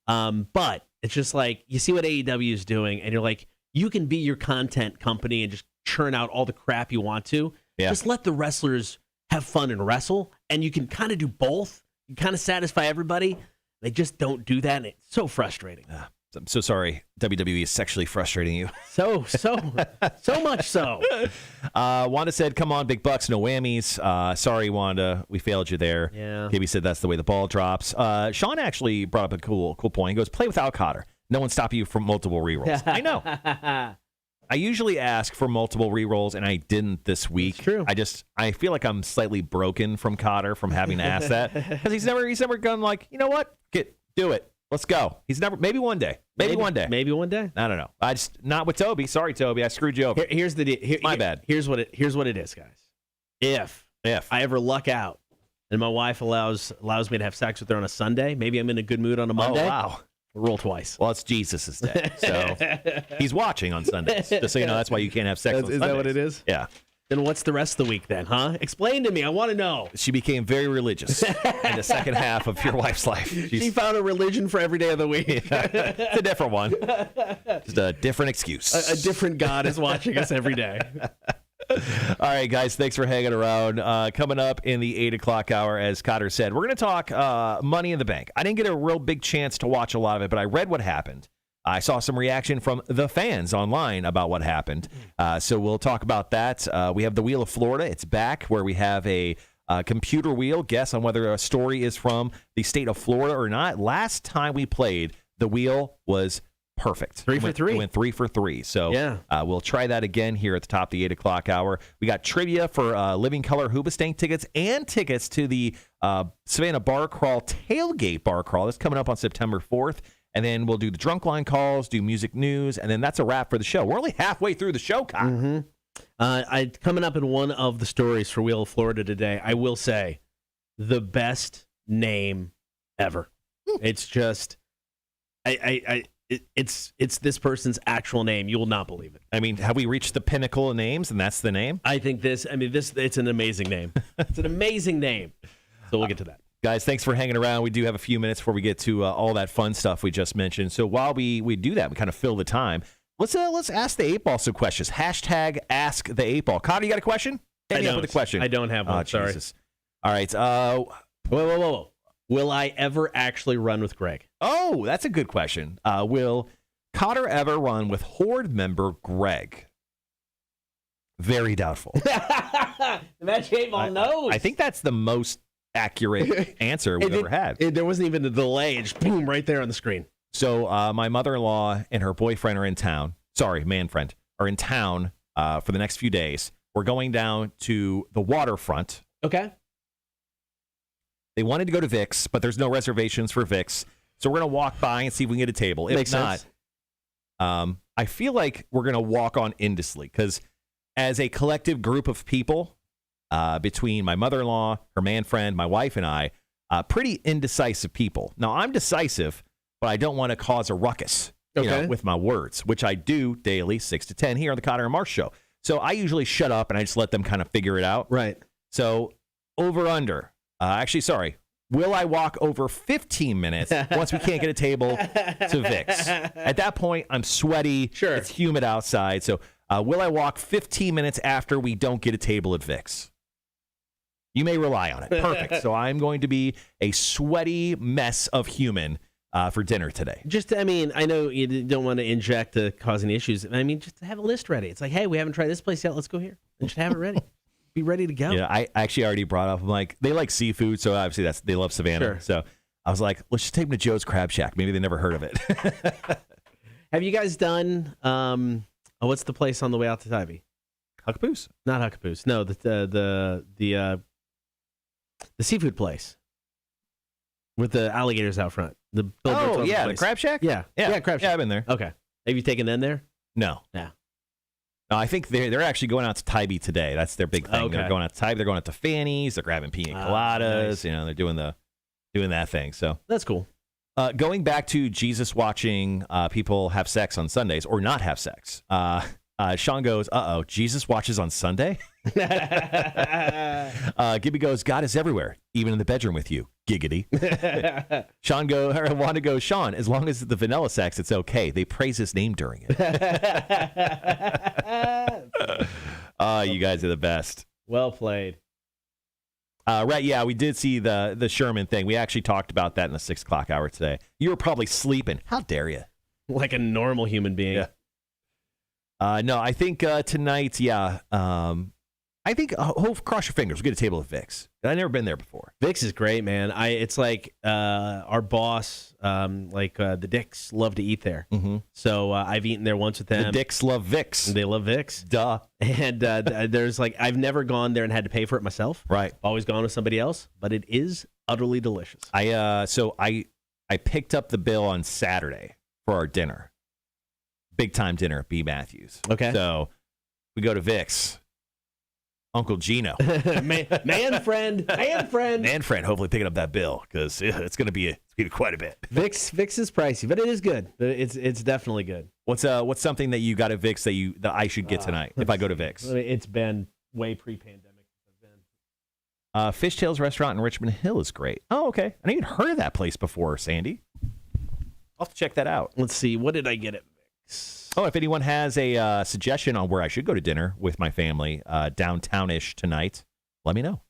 But it's just like you see what AEW is doing, and you're like, you can be your content company and just churn out all the crap you want to. Yeah. Just let the wrestlers have fun and wrestle, and you can kind of do both. You kind of satisfy everybody. They just don't do that, and it's so frustrating. I'm so sorry. WWE is sexually frustrating you. So much so. Wanda said, come on, big bucks, no whammies. Sorry, Wanda. We failed you there. Yeah. KB said that's the way the ball drops. Sean actually brought up a cool point. He goes, play without Cotter. No one stopping you from multiple rerolls. I know. I usually ask for multiple rerolls, and I didn't this week. It's true. I feel like I'm slightly broken from Cotter from having to ask that because he's never gone like, you know what, do it, let's go. He's never. Maybe one day. Maybe one day. Maybe one day. I don't know. I just not with Toby. Sorry, Toby. I screwed you over. Here's the deal. My bad. Here's what it is, guys. If I ever luck out and my wife allows me to have sex with her on a Sunday, maybe I'm in a good mood on a Monday. Oh, wow. Roll twice. Well, it's Jesus' day, so he's watching on Sundays. Just so you know, that's why you can't have sex on Sundays. Is that what it is? Yeah. Then what's the rest of the week then, huh? Explain to me. I want to know. She became very religious in the second half of your wife's life. She found a religion for every day of the week. It's a different one. Just a different excuse. A different God is watching us every day. All right, guys, thanks for hanging around. Coming up in the 8 o'clock hour, as Cotter said, we're going to talk Money in the Bank. I didn't get a real big chance to watch a lot of it, but I read what happened. I saw some reaction from the fans online about what happened. So we'll talk about that. We have the Wheel of Florida. It's back, where we have a computer wheel. Guess on whether a story is from the state of Florida or not. Last time we played, the wheel was perfect. 3 for 3. It went 3 for 3. So yeah. We'll try that again here at the top of the 8 o'clock hour. We got trivia for Living Color Hoobastank tickets and tickets to the Savannah Bar Crawl Tailgate Bar Crawl. That's coming up on September 4th. And then we'll do the drunk line calls, do music news, and then that's a wrap for the show. We're only halfway through the show, Kyle. Mm-hmm. Coming up in one of the stories for Wheel of Florida today, I will say the best name ever. It's just, it's this person's actual name. You will not believe it. I mean, have we reached the pinnacle of names, and that's the name? I think it's an amazing name. It's an amazing name. So we'll get to that. Guys, thanks for hanging around. We do have a few minutes before we get to all that fun stuff we just mentioned. So while we do that, we kind of fill the time. Let's ask the 8 Ball some questions. Hashtag ask the 8 Ball. Connor, you got a question? Hit me up with a question. I don't have one. Sorry. Jesus. All right. Whoa. Will I ever actually run with Greg? Oh, that's a good question. Will Cotter ever run with Horde member Greg? Very doubtful. Match 8 Ball knows. I think that's the most accurate answer we've ever had. There wasn't even a delay. It just boom right there on the screen. So my mother-in-law and her boyfriend are in town. Sorry, man-friend are in town for the next few days. We're going down to the waterfront. Okay. They wanted to go to Vic's, but there's no reservations for Vic's. So we're going to walk by and see if we can get a table. If Makes not, sense. I feel like we're going to walk on Industry because as a collective group of people, between my mother-in-law, her man friend, my wife, and I, pretty indecisive people. Now, I'm decisive, but I don't want to cause a ruckus with my words, which I do daily, 6 to 10 here on the Cotter and Marsh Show. So I usually shut up and I just let them kind of figure it out. Right. So over/under. Will I walk over 15 minutes once we can't get a table to Vic's? At that point, I'm sweaty. Sure. It's humid outside. So will I walk 15 minutes after we don't get a table at Vic's? You may rely on it. Perfect. So I'm going to be a sweaty mess of human for dinner today. I know you don't want to inject causing issues. Just have a list ready. It's like, hey, we haven't tried this place yet. Let's go here. And just have it ready. Be ready to go. Yeah, I actually already brought up, I'm like, they like seafood, so obviously they love Savannah. Sure. So I was like, let's just take them to Joe's Crab Shack. Maybe they never heard of it. Have you guys done, what's the place on the way out to Tybee? Huckapoos? Not Huckapoos. No, the seafood place with the alligators out front. The the Crab Shack? Yeah, Crab Shack. Yeah, I've been there. Okay. Have you taken them there? No. Yeah. No, I think they're actually going out to Tybee today. That's their big thing. Okay. They're going out to Tybee. They're going out to Fanny's. They're grabbing pina coladas. Nice. They're doing that thing. So That's cool. Going back to Jesus watching people have sex on Sundays or not have sex. Sean goes, Jesus watches on Sunday? Gibby goes, God is everywhere, even in the bedroom with you. Giggity. Wanda goes, Sean, as long as it's the vanilla sex, it's okay. They praise his name during it. You guys are the best. Well played. Right, yeah, we did see the Sherman thing. We actually talked about that in the 6 o'clock hour today. You were probably sleeping. How dare you? Like a normal human being. Yeah. No, I think tonight, I I think cross your fingers. We'll get a table at Vic's. I've never been there before. Vic's is great, man. It's like our boss, the Dicks love to eat there. Mm-hmm. So I've eaten there once with them. The Dicks love Vic's. They love Vic's. Duh. And there's I've never gone there and had to pay for it myself. Right. Always gone with somebody else, but it is utterly delicious. I picked up the bill on Saturday for our dinner. Big time dinner at B. Matthews. Okay. So we go to Vic's. Uncle Gino. man friend. Man friend, hopefully picking up that bill because it's going to be quite a bit. Vic's is pricey, but it is good. It's definitely good. What's something that you got at Vic's that I should get tonight if I go to Vic's? It's been way pre-pandemic. Fishtails Restaurant in Richmond Hill is great. Oh, okay. I didn't even heard of that place before, Sandy. I'll have to check that out. Let's see. What did I get at Vic's? Oh, if anyone has a suggestion on where I should go to dinner with my family downtown-ish tonight, let me know.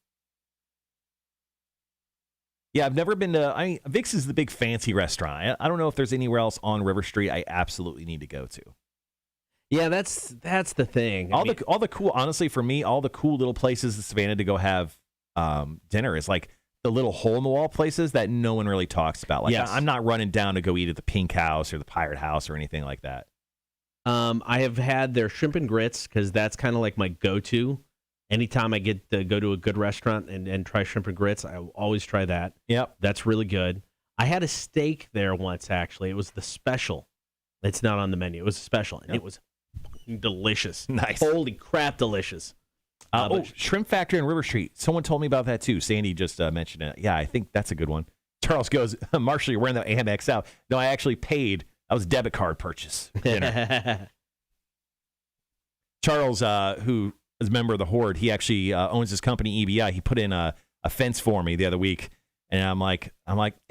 Yeah, I've never been to... Vic's is the big fancy restaurant. I don't know if there's anywhere else on River Street I absolutely need to go to. Yeah, that's the thing. All the cool... Honestly, for me, all the cool little places in Savannah to go have dinner is like the little hole-in-the-wall places that no one really talks about. Like, yes. I'm not running down to go eat at the Pink House or the Pirate House or anything like that. I have had their shrimp and grits because that's kind of like my go-to. Anytime I get to go to a good restaurant and try shrimp and grits, I always try that. Yep. That's really good. I had a steak there once, actually. It was the special. It's not on the menu. It was a special, and It was delicious. Nice. Holy crap, delicious. Shrimp Factory in River Street. Someone told me about that, too. Sandy just mentioned it. Yeah, I think that's a good one. Charles goes, Marshall, you're wearing the Amex out. No, I actually paid. That was a debit card purchase. Dinner. Charles, who is a member of the Horde, he actually owns his company, EBI. He put in a fence for me the other week. And I'm like,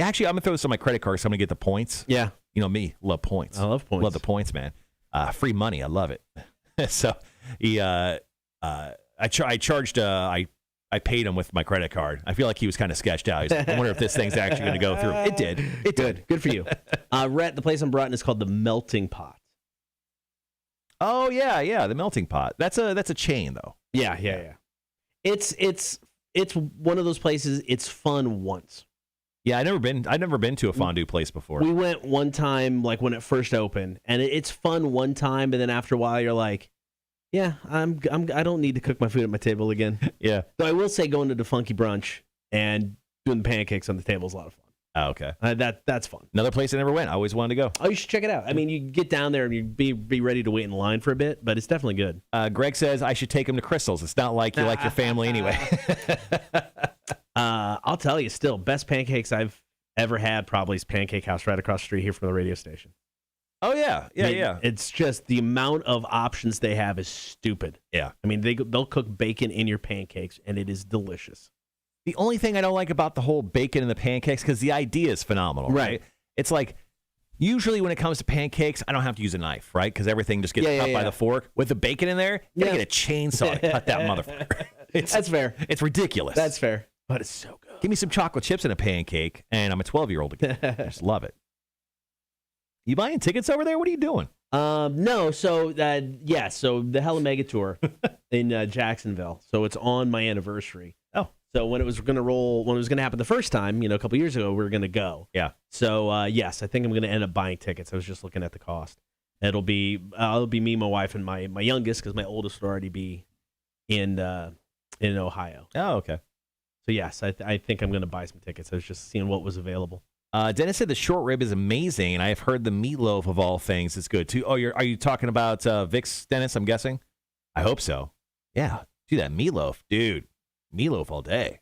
actually, I'm going to throw this on my credit card, so I'm going to get the points. Yeah. You know me, love points. I love points. Love the points, man. Free money. I love it. So he, I paid him with my credit card. I feel like he was kind of sketched out. I wonder if this thing's actually going to go through. It did. It did. Good for you. Rhett, the place I'm Broughton is called the Melting Pot. Oh yeah, the Melting Pot. That's a chain though. Yeah. It's one of those places. It's fun once. Yeah, I've never been to a fondue place before. We went one time, like when it first opened, and it's fun one time, but then after a while, you're like, yeah, I don't need to cook my food at my table again. Yeah. So I will say going to the Funky Brunch and doing the pancakes on the table is a lot of fun. Oh, okay. That's fun. Another place I never went. I always wanted to go. Oh, you should check it out. I mean, you get down there and you be ready to wait in line for a bit, but it's definitely good. Greg says I should take him to Crystal's. It's not like you like your family anyway. I'll tell you, still, best pancakes I've ever had probably is Pancake House right across the street here from the radio station. Oh, yeah. Yeah. It's just the amount of options they have is stupid. Yeah. I mean, they'll cook bacon in your pancakes, and it is delicious. The only thing I don't like about the whole bacon in the pancakes, because the idea is phenomenal, right? It's like, usually when it comes to pancakes, I don't have to use a knife, right? Because everything just gets cut by the fork. With the bacon in there, you gotta get a chainsaw to cut that motherfucker. That's fair. It's ridiculous. That's fair. But it's so good. Give me some chocolate chips in a pancake, and I'm a 12-year-old again. I just love it. You buying tickets over there? What are you doing? No. So so the Hella Mega Tour in Jacksonville. So it's on my anniversary. Oh. So when it was going to happen the first time, a couple years ago, we were going to go. Yeah. So yes, I think I'm going to end up buying tickets. I was just looking at the cost. It'll be me, my wife, and my youngest, because my oldest will already be in Ohio. Oh, okay. So yes, I think I'm going to buy some tickets. I was just seeing what was available. Dennis said the short rib is amazing, and I have heard the meatloaf of all things is good too. Oh, are you talking about Vic's, Dennis? I'm guessing. I hope so. Yeah, do that meatloaf, dude. Meatloaf all day.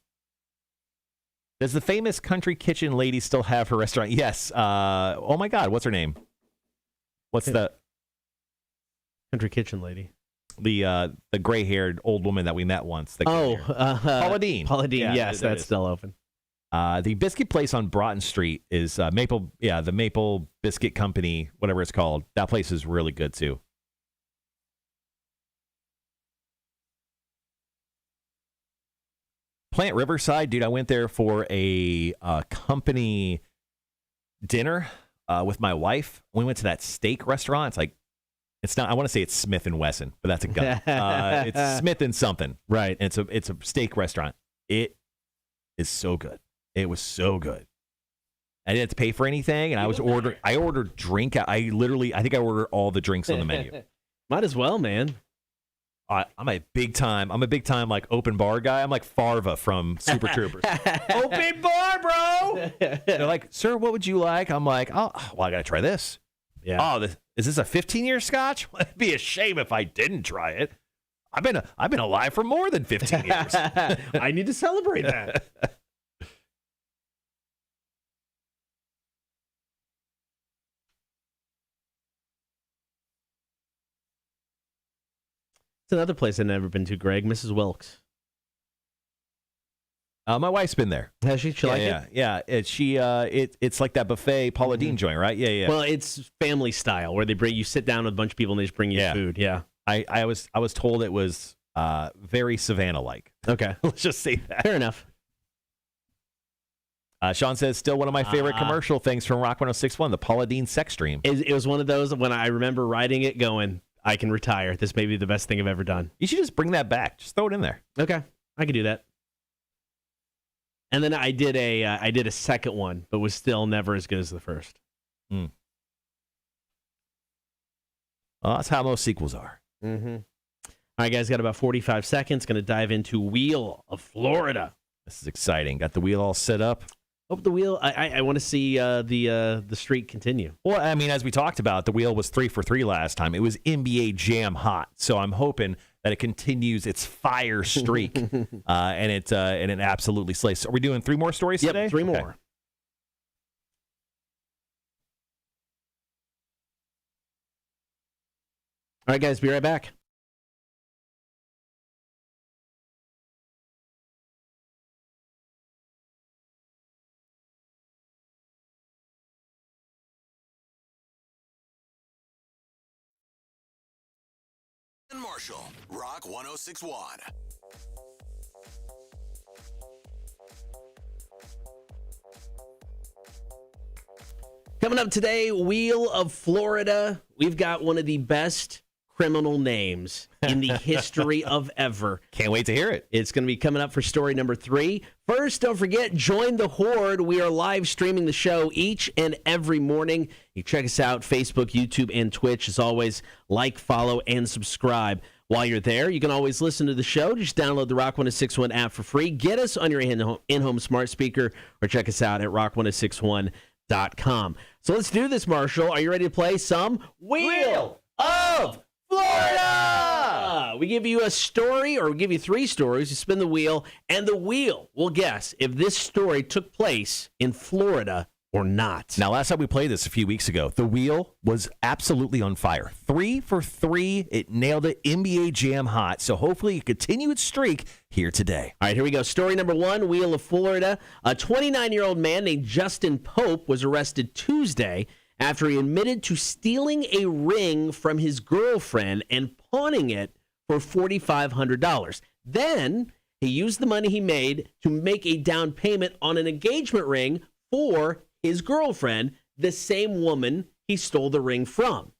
Does the famous country kitchen lady still have her restaurant? Yes. Oh my God, what's her name? What's the country kitchen lady? The gray-haired old woman that we met once. Paula Deen. Paula Deen. Yeah, yes, that's still open. The biscuit place on Broughton Street is Maple. Yeah, the Maple Biscuit Company, whatever it's called. That place is really good too. Plant Riverside, dude. I went there for a company dinner with my wife. We went to that steak restaurant. It's not. I want to say it's Smith and Wesson, but that's a gun. It's Smith and something. Right. And it's a steak restaurant. It is so good. It was so good. I didn't have to pay for anything, and I ordered drink. I think I ordered all the drinks on the menu. Might as well, man. I'm a big time like open bar guy. I'm like Farva from Super Troopers. Open bar, bro. They're like, sir, what would you like? I'm like, oh, well, I gotta try this. Yeah. Oh, is this a 15-year Scotch? Well, it'd be a shame if I didn't try it. I've been alive for more than 15 years. I need to celebrate that. It's another place I've never been to, Greg. Mrs. Wilkes. My wife's been there. Has she? She like it? Yeah. It's like that buffet Paula Deen joint, right? Yeah. Well, it's family style where you sit down with a bunch of people and they just bring you food. Yeah. I was told it was very Savannah-like. Okay. Let's just say that. Fair enough. Sean says, still one of my favorite commercial things from Rock 106.1, the Paula Deen sex dream. It was one of those when I remember writing it going, I can retire. This may be the best thing I've ever done. You should just bring that back. Just throw it in there. Okay. I could do that. And then I did a second one, but was still never as good as the first. Well, that's how most sequels are. Mm-hmm. All right, guys, got about 45 seconds. Going to dive into Wheel of Florida. This is exciting. Got the wheel all set up. Hope the wheel. I want to see the streak continue. Well, I mean, as we talked about, the wheel was 3 for 3 last time. It was NBA Jam hot, so I'm hoping that it continues its fire streak, and it absolutely slays. So are we doing 3 more stories today? Yep, 3 more. Okay. All right, guys, be right back. Marshall, Rock 106.1. Coming up today, Wheel of Florida. We've got one of the best criminal names in the history of ever. Can't wait to hear it. It's going to be coming up for story number 3. First, don't forget, join the Horde. We are live streaming the show each and every morning. You check us out, Facebook, YouTube, and Twitch. As always, like, follow, and subscribe. While you're there, you can always listen to the show. Just download the Rock 106.1 app for free. Get us on your in-home smart speaker, or check us out at rock1061.com. So let's do this, Marshall. Are you ready to play some Wheel of Florida? We give you a story, or we give you 3 stories. You spin the wheel, and the wheel will guess if this story took place in Florida or not. Now, last time we played this a few weeks ago, the wheel was absolutely on fire. 3 for 3. It nailed it. NBA Jam hot. So hopefully it continue its streak here today. All right, here we go. Story number 1, Wheel of Florida. A 29-year-old man named Justin Pope was arrested Tuesday after he admitted to stealing a ring from his girlfriend and pawning it for $4,500. Then he used the money he made to make a down payment on an engagement ring for his girlfriend, the same woman he stole the ring from.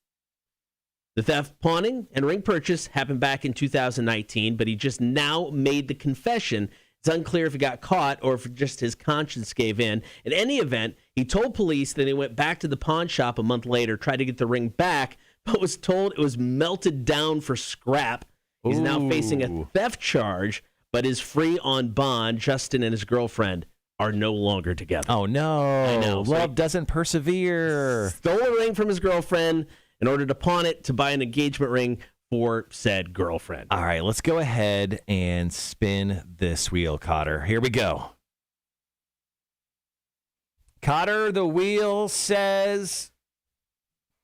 The theft, pawning, and ring purchase happened back in 2019, but he just now made the confession. It's unclear if he got caught or if just his conscience gave in. In any event, he told police that he went back to the pawn shop a month later, tried to get the ring back, but was told it was melted down for scrap. He's now facing a theft charge, but is free on bond. Justin and his girlfriend are no longer together. Oh, no. I know. Love doesn't persevere. Stole a ring from his girlfriend in order to pawn it to buy an engagement ring for said girlfriend. All right, let's go ahead and spin this wheel, Cotter. Here we go. Cotter, the wheel says,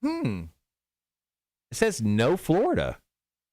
it says no Florida.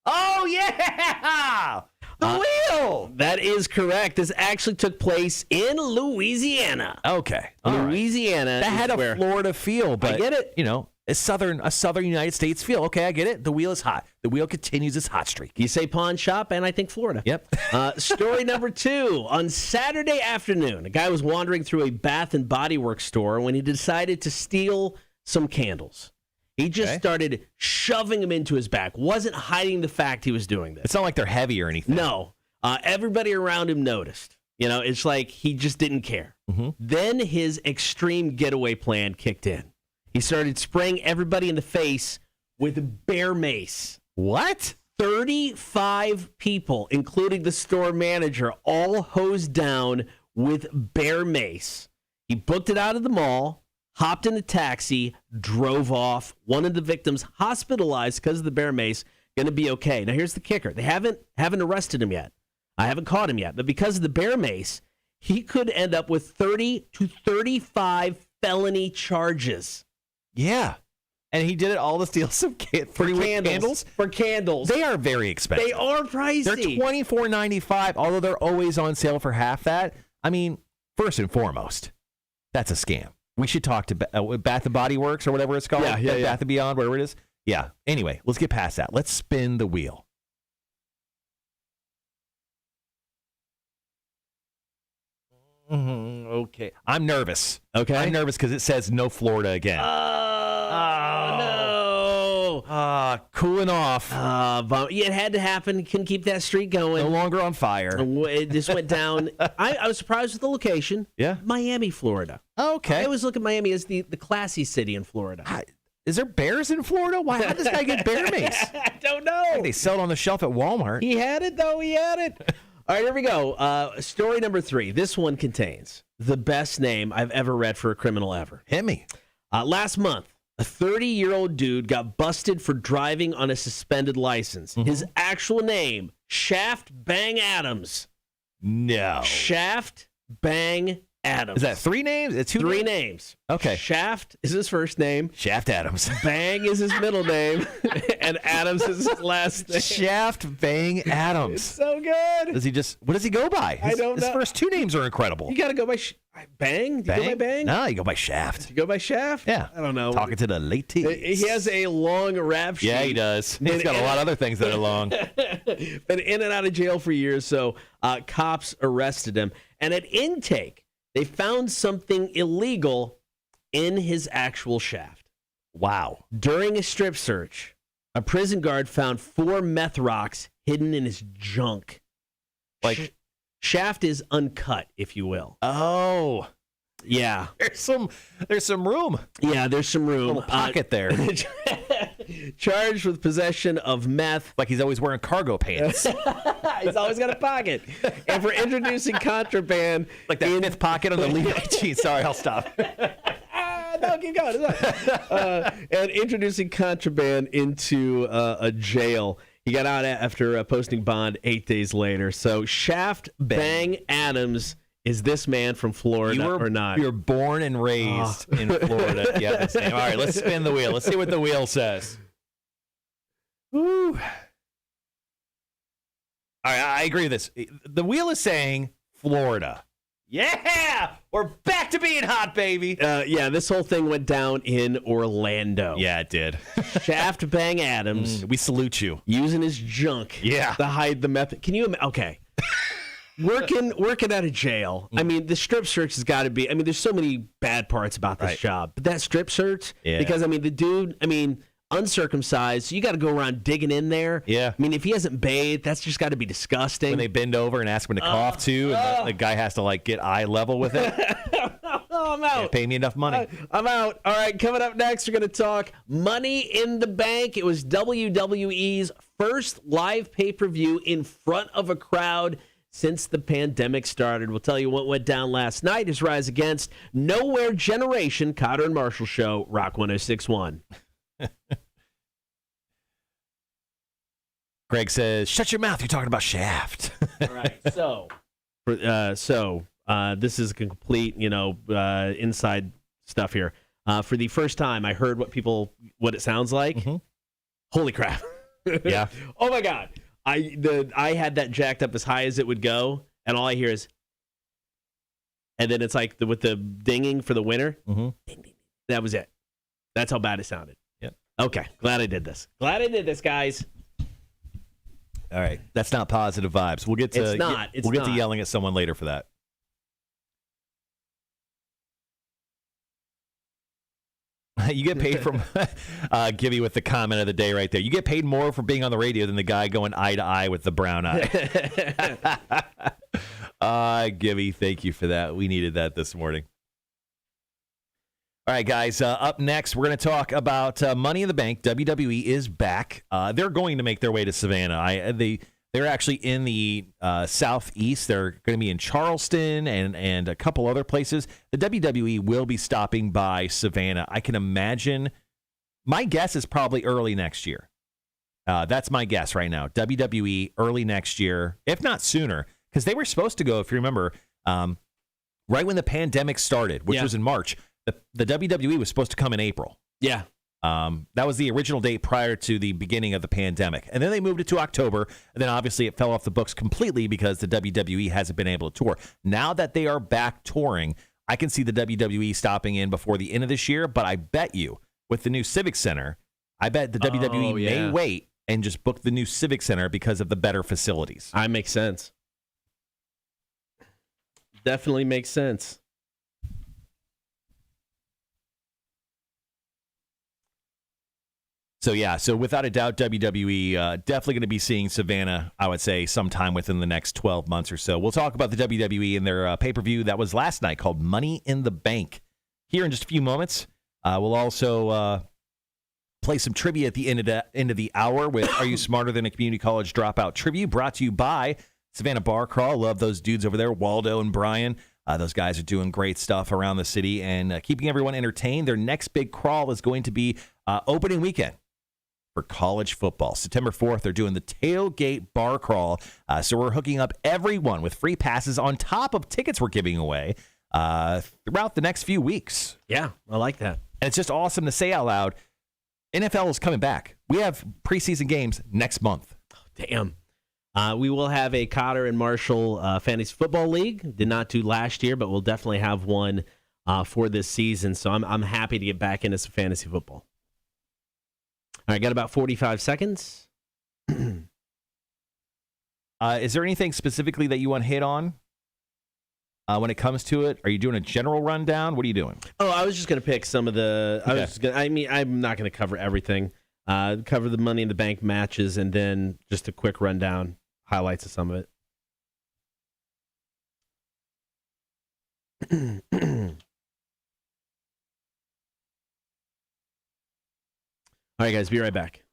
Oh, yeah! The wheel! That is correct. This actually took place in Louisiana. Okay. All right. Louisiana. That had a where Florida feel, but I get it. You know, a southern United States feel. Okay, I get it. The wheel is hot. The wheel continues its hot streak. You say pawn shop, and I think Florida. Yep. Story number 2. On Saturday afternoon, a guy was wandering through a Bath and Body Works store when he decided to steal some candles. He just Okay. started shoving him into his back. Wasn't hiding the fact he was doing this. It's not like they're heavy or anything. No. Everybody around him noticed. It's like he just didn't care. Mhm. Then his extreme getaway plan kicked in. He started spraying everybody in the face with bear mace. What? 35 people, including the store manager, all hosed down with bear mace. He booked it out of the mall, hopped in a taxi, drove off. One of the victims hospitalized because of the bear mace, going to be okay. Now, here's the kicker. They haven't arrested him yet. I haven't caught him yet. But because of the bear mace, he could end up with 30 to 35 felony charges. Yeah. And he did it all to steal some candles. For candles. They are very expensive. They are pricey. They're $24.95, although they're always on sale for half that. I mean, first and foremost, that's a scam. We should talk to Bath and Body Works or whatever it's called. Yeah. Bath and Beyond, whatever it is. Yeah. Anyway, let's get past that. Let's spin the wheel. Okay. I'm nervous. Okay. I'm nervous because it says no Florida again. No. Cooling off. It had to happen. Couldn't keep that streak going. No longer on fire. It just went down. I was surprised with the location. Yeah. Miami, Florida. Okay. I always look at Miami as the classy city in Florida. Is there bears in Florida? Why? How did this guy get bear mace? I don't know. They sell it on the shelf at Walmart. He had it, though. He had it. All right, here we go. Story number 3. This one contains the best name I've ever read for a criminal ever. Hit me. Last month, a 30-year-old dude got busted for driving on a suspended license. His actual name, Shaft Bang Adams. No. Shaft Bang Adams. Is that 3 names? It's 2 3 names? names? Okay. Shaft is his first name. Shaft Adams. Bang is his middle name. And Adams is his last name. Shaft Bang Adams. So good. What does he go by? I don't know. His first 2 names are incredible. You got to go by Bang? Do you go by Bang? No, you go by Shaft. You go by Shaft? Yeah. I don't know. Talking to the late teens. He has a long rap sheet. Yeah, he does. He's got a lot of other things that are long. Been in and out of jail for years, so cops arrested him. And at intake, they found something illegal in his actual shaft. Wow. During a strip search, a prison guard found 4 meth rocks hidden in his junk. Like Shaft is uncut, if you will. Oh, Yeah. there's some room. Yeah, there's some room. Little pocket there. Charged with possession of meth. Like he's always wearing cargo pants. He's always got a pocket. And for introducing contraband. Like that 5th pocket on the Levi jeans. Sorry, I'll stop. No, keep going. And introducing contraband into a jail. He got out after posting bond 8 days later. So Shaft Bang Adams is this man from Florida or not? You were born and raised in Florida. Yeah, that's the name. All right, let's spin the wheel. Let's see what the wheel says. Woo. All right, I agree with this. The wheel is saying Florida. Yeah, we're back to being hot, baby. Yeah, this whole thing went down in Orlando. Yeah, it did. Shaft Bang Adams We salute you. using his junk Yeah. to hide the meth. Can you okay. Working out of jail. I mean, the strip search has got to be. I mean, there's so many bad parts about this Right. job, but that strip search, Yeah. because I mean, the dude, uncircumcised, so you got to go around digging in there. Yeah. I mean, if he hasn't bathed, that's just got to be disgusting. When they bend over and ask him to cough too, and the guy has to like get eye level with it. Oh, I'm out. Pay me enough money. I'm out. All right, coming up next, we're going to talk Money in the Bank. It was WWE's first live pay-per-view in front of a crowd since the pandemic started. We'll tell you what went down last night. His rise against Nowhere Generation, Cotter and Marshall Show, Rock 106.1. Greg says, "Shut your mouth. You're talking about Shaft." All right, this is a complete, inside stuff here. For the first time, I heard what it sounds like. Mm-hmm. Holy crap! Yeah. Oh my God! I had that jacked up as high as it would go, and all I hear is, and then it's like with the dinging for the winner. Mm-hmm. Ding, ding. That was it. That's how bad it sounded. Yep. Okay. Glad I did this, guys. All right, that's not positive vibes. We'll get to It's not. It's we'll get to not. yelling at someone later for that. You get paid from Gibby with the comment of the day right there. You get paid more for being on the radio than the guy going eye to eye with the brown eye. Gibby, thank you for that. We needed that this morning. All right, guys, up next, we're going to talk about Money in the Bank. WWE is back. They're going to make their way to Savannah. They're actually in the southeast. They're going to be in Charleston and a couple other places. The WWE will be stopping by Savannah. I can imagine. My guess is probably early next year. That's my guess right now. WWE early next year, if not sooner, because they were supposed to go, if you remember, right when the pandemic started, which was in March. The WWE was supposed to come in April. Yeah. That was the original date prior to the beginning of the pandemic. And then they moved it to October. And then obviously it fell off the books completely because the WWE hasn't been able to tour. Now that they are back touring, I can see the WWE stopping in before the end of this year. But I bet you with the new Civic Center, I bet the WWE may wait and just book the new Civic Center because of the better facilities. I makes sense. Definitely makes sense. So without a doubt, WWE definitely going to be seeing Savannah, I would say, sometime within the next 12 months or so. We'll talk about the WWE and their pay-per-view that was last night called Money in the Bank here in just a few moments. We'll also play some trivia at the end of the hour with Are You Smarter Than a Community College Dropout Trivia, brought to you by Savannah Bar Crawl. Love those dudes over there, Waldo and Brian. Those guys are doing great stuff around the city and keeping everyone entertained. Their next big crawl is going to be opening weekend for college football. September 4th, they're doing the Tailgate Bar Crawl. So we're hooking up everyone with free passes on top of tickets we're giving away throughout the next few weeks. Yeah, I like that. And it's just awesome to say out loud, NFL is coming back. We have preseason games next month. Oh, damn. We will have a Cotter and Marshall Fantasy Football League. Did not do last year, but we'll definitely have one for this season. So I'm happy to get back into some fantasy football. All right, got about 45 seconds. Is there anything specifically that you want to hit on when it comes to it? Are you doing a general rundown? What are you doing? Oh, I was just going to pick some of the. I'm not going to cover everything. Cover the Money in the Bank matches and then just a quick rundown, highlights of some of it. All right, guys, be right back.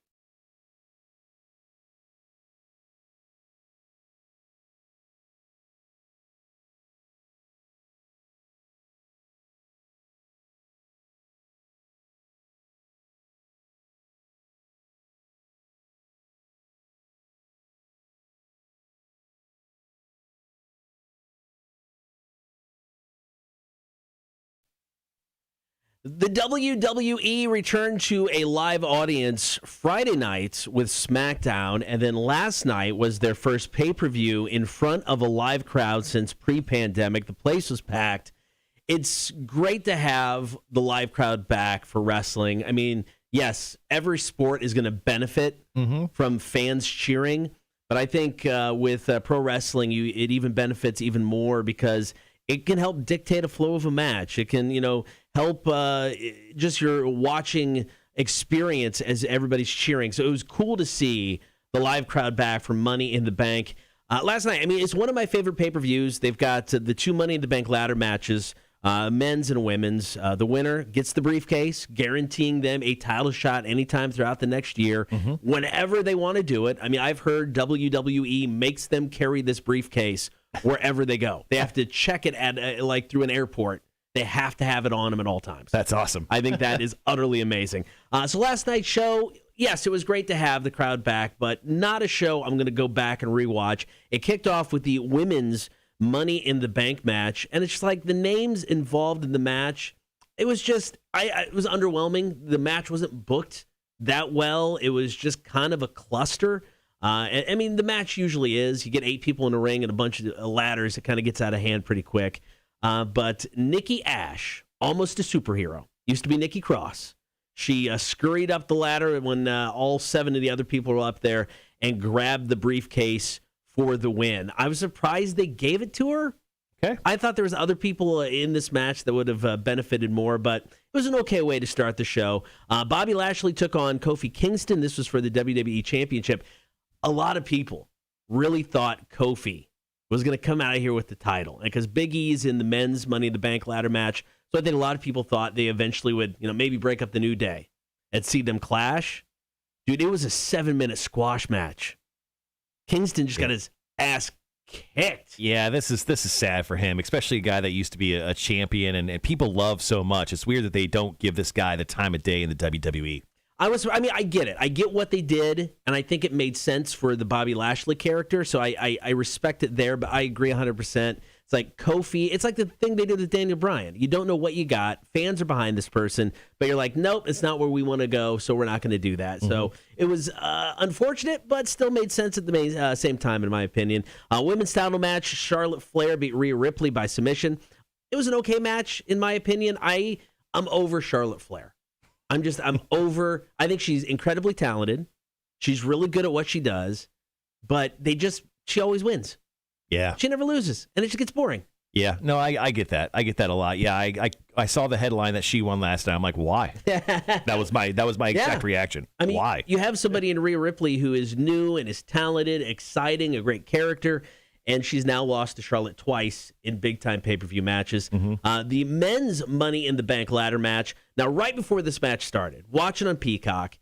The WWE returned to a live audience Friday night with SmackDown, and then last night was their first pay-per-view in front of a live crowd since pre-pandemic. The place was packed. It's great to have the live crowd back for wrestling. I mean, yes, every sport is going to benefit from fans cheering, but I think with pro wrestling, it even benefits even more because it can help dictate a flow of a match. It can, help just your watching experience as everybody's cheering. So it was cool to see the live crowd back for Money in the Bank. Last night, it's one of my favorite pay-per-views. They've got the two Money in the Bank ladder matches, men's and women's. The winner gets the briefcase, guaranteeing them a title shot anytime throughout the next year, whenever they want to do it. I've heard WWE makes them carry this briefcase wherever they go. They have to check it at through an airport. They have to have it on them at all times. That's awesome. I think that is utterly amazing. So last night's show, yes, it was great to have the crowd back, but not a show I'm going to go back and rewatch. It kicked off with the women's Money in the Bank match, and it's just like the names involved in the match. It was just, it was underwhelming. The match wasn't booked that well. It was just kind of a cluster. The match usually is. You get 8 people in a ring and a bunch of ladders. It kind of gets out of hand pretty quick. But Nikki Ash, almost a superhero, used to be Nikki Cross. She scurried up the ladder when all 7 of the other people were up there and grabbed the briefcase for the win. I was surprised they gave it to her. Okay. I thought there was other people in this match that would have benefited more, but it was an okay way to start the show. Bobby Lashley took on Kofi Kingston. This was for the WWE Championship. A lot of people really thought Kofi was going to come out of here with the title, and because Big E's in the men's Money in the Bank ladder match, so I think a lot of people thought they eventually would, maybe break up the New Day and see them clash. Dude, it was a 7-minute squash match. Kingston just got his ass kicked. Yeah, this is sad for him, especially a guy that used to be a champion and people love so much. It's weird that they don't give this guy the time of day in the WWE. I get it. I get what they did, and I think it made sense for the Bobby Lashley character, so I respect it there, but I agree 100%. It's like Kofi. It's like the thing they did with Daniel Bryan. You don't know what you got. Fans are behind this person, but you're like, nope, it's not where we want to go, so we're not going to do that. So it was unfortunate, but still made sense at the same time, in my opinion. Women's title match, Charlotte Flair beat Rhea Ripley by submission. It was an okay match, in my opinion. I'm over Charlotte Flair. I'm over. I think she's incredibly talented. She's really good at what she does, but she always wins. Yeah. She never loses, and it just gets boring. Yeah. No, I get that. I get that a lot. Yeah, I saw the headline that she won last night. I'm like, why? That was my exact reaction. I mean, why? You have somebody in Rhea Ripley who is new and is talented, exciting, a great character, and she's now lost to Charlotte twice in big-time pay-per-view matches. The men's Money in the Bank ladder match. Now, right before this match started, watching on Peacock,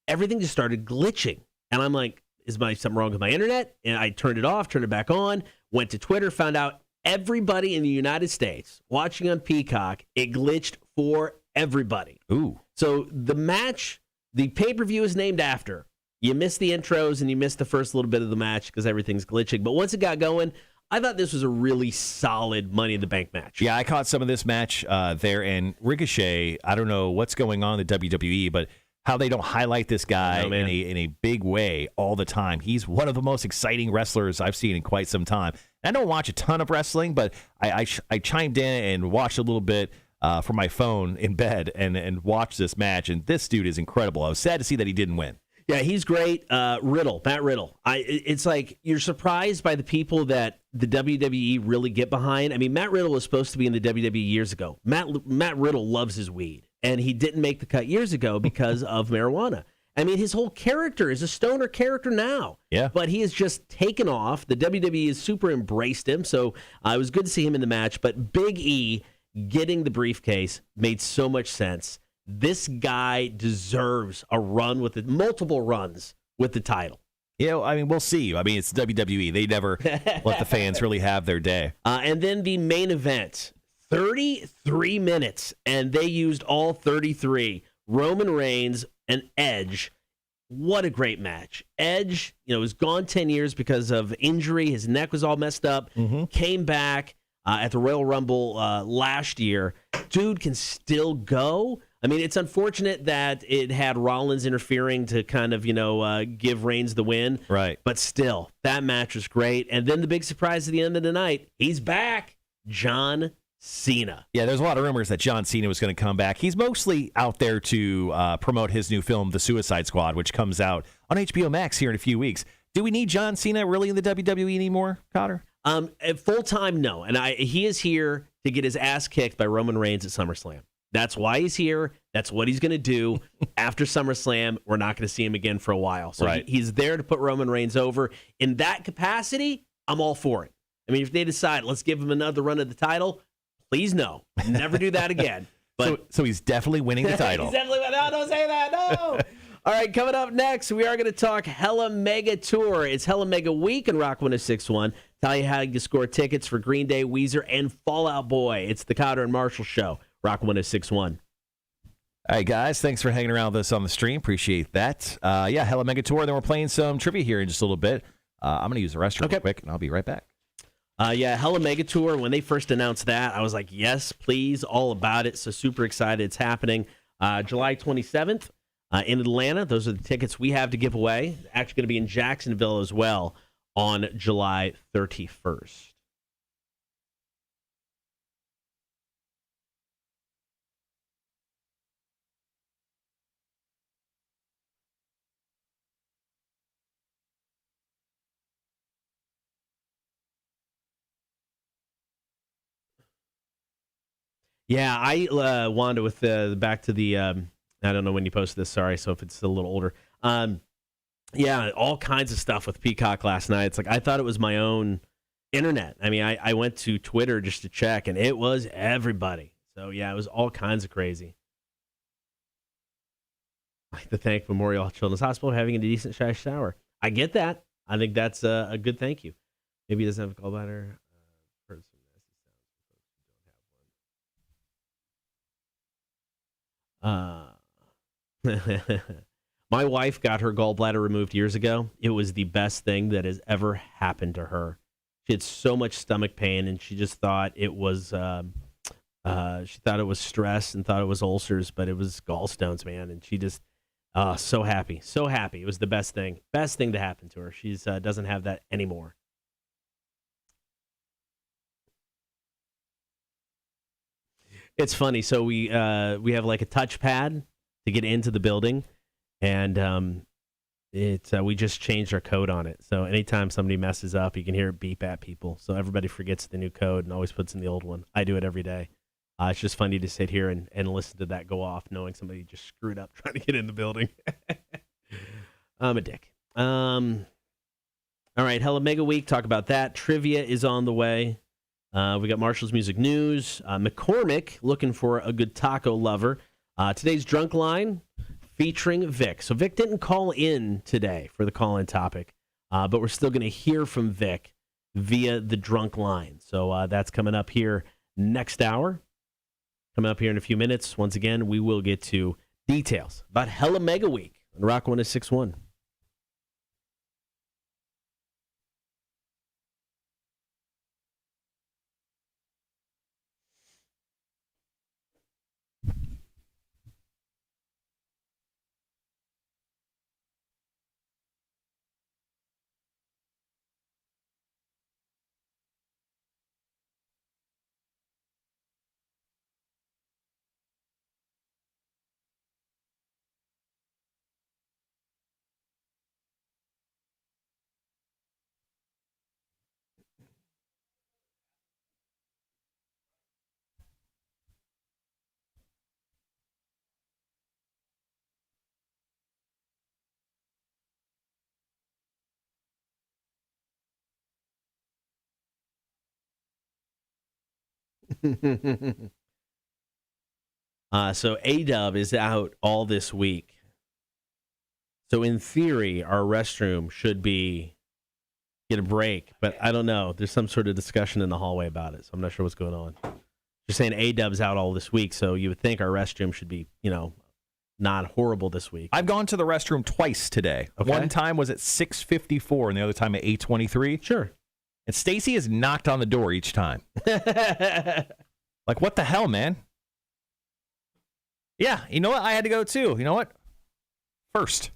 everything just started glitching. And I'm like, is something wrong with my internet? And I turned it off, turned it back on, went to Twitter, found out everybody in the United States watching on Peacock, it glitched for everybody. Ooh. So the match, the pay-per-view is named after. You missed the intros and you missed the first little bit of the match because everything's glitching. But once it got going, I thought this was a really solid Money in the Bank match. Yeah, I caught some of this match there, and Ricochet, I don't know what's going on in the WWE, but how they don't highlight this guy in a big way all the time. He's one of the most exciting wrestlers I've seen in quite some time. I don't watch a ton of wrestling, but I chimed in and watched a little bit from my phone in bed and watched this match, and this dude is incredible. I was sad to see that he didn't win. Yeah, he's great. Matt Riddle. It's like you're surprised by the people that the WWE really get behind. I mean, Matt Riddle was supposed to be in the WWE years ago. Matt Riddle loves his weed, and he didn't make the cut years ago because of marijuana. I mean, his whole character is a stoner character now. Yeah. But he has just taken off. The WWE has super embraced him, so it was good to see him in the match. But Big E getting the briefcase made so much sense. This guy deserves a run multiple runs with the title. I mean, we'll see. I mean, it's WWE. They never let the fans really have their day. And then the main event, 33 minutes, and they used all 33. Roman Reigns and Edge. What a great match. Edge, was gone 10 years because of injury. His neck was all messed up. Came back at the Royal Rumble last year. Dude can still go. I mean, it's unfortunate that it had Rollins interfering to kind of, give Reigns the win. Right. But still, that match was great. And then the big surprise at the end of the night, he's back. John Cena. Yeah, there's a lot of rumors that John Cena was going to come back. He's mostly out there to promote his new film, The Suicide Squad, which comes out on HBO Max here in a few weeks. Do we need John Cena really in the WWE anymore, Cotter? Full-time, no. And he is here to get his ass kicked by Roman Reigns at SummerSlam. That's why he's here. That's what he's going to do. After SummerSlam, we're not going to see him again for a while. So right. He's there to put Roman Reigns over. In that capacity, I'm all for it. I mean, if they decide, let's give him another run at the title, please no. Never do that again. But so he's definitely winning the title. He's definitely winning. No, don't say that. No. All right, coming up next, we are going to talk Hella Mega Tour. It's Hella Mega Week in Rock 106.1. Tell you how you score tickets for Green Day, Weezer, and Fall Out Boy. It's the Cotter and Marshall Show. Rock 106.1. All right, guys, thanks for hanging around with us on the stream. Appreciate that. Hella Mega Tour. Then we're playing some trivia here in just a little bit. I'm going to use the restroom real quick, and I'll be right back. Hella Mega Tour. When they first announced that, I was like, yes, please, all about it. So super excited. It's happening July 27th in Atlanta. Those are the tickets we have to give away. Actually going to be in Jacksonville as well on July 31st. Yeah, I Wanda with the back to the. I don't know when you posted this. Sorry, so if it's a little older. Yeah, all kinds of stuff with Peacock last night. It's like I thought it was my own internet. I mean, I went to Twitter just to check, and it was everybody. So yeah, it was all kinds of crazy. I'd like to thank Memorial Children's Hospital for having a decent size shower. I get that. I think that's a good thank you. Maybe he doesn't have a gallbladder. Heard some nasty sounds. My wife got her gallbladder removed years ago. It was the best thing that has ever happened to her. She had so much stomach pain, and she just thought it was stress and thought it was ulcers, but it was gallstones, man. And she just so happy. It was the best thing to happen to her. She's doesn't have that anymore. It's funny. So we have like a touchpad to get into the building. And we just changed our code on it. So anytime somebody messes up, you can hear it beep at people. So everybody forgets the new code and always puts in the old one. I do it every day. It's just funny to sit here and listen to that go off, knowing somebody just screwed up trying to get in the building. I'm a dick. All right, Hella Mega Week. Talk about that. Trivia is on the way. We got Marshall's Music News. McCormick looking for a good taco lover. Today's Drunk Line featuring Vic. So Vic didn't call in today for the call-in topic, but we're still going to hear from Vic via the Drunk Line. So that's coming up here next hour. Coming up here in a few minutes. Once again, we will get to details about Hella Mega Week on Rock 106.1. So A-Dub is out all this week. So in theory, our restroom should get a break, but I don't know. There's some sort of discussion in the hallway about it, so I'm not sure what's going on. You're saying A-Dub's out all this week, so you would think our restroom should be, not horrible this week. I've gone to the restroom twice today. Okay. One time was at 6:54 and the other time at 8:23. Sure. And Stacy has knocked on the door each time. Like, what the hell, man? Yeah, you know what? I had to go too. You know what? First.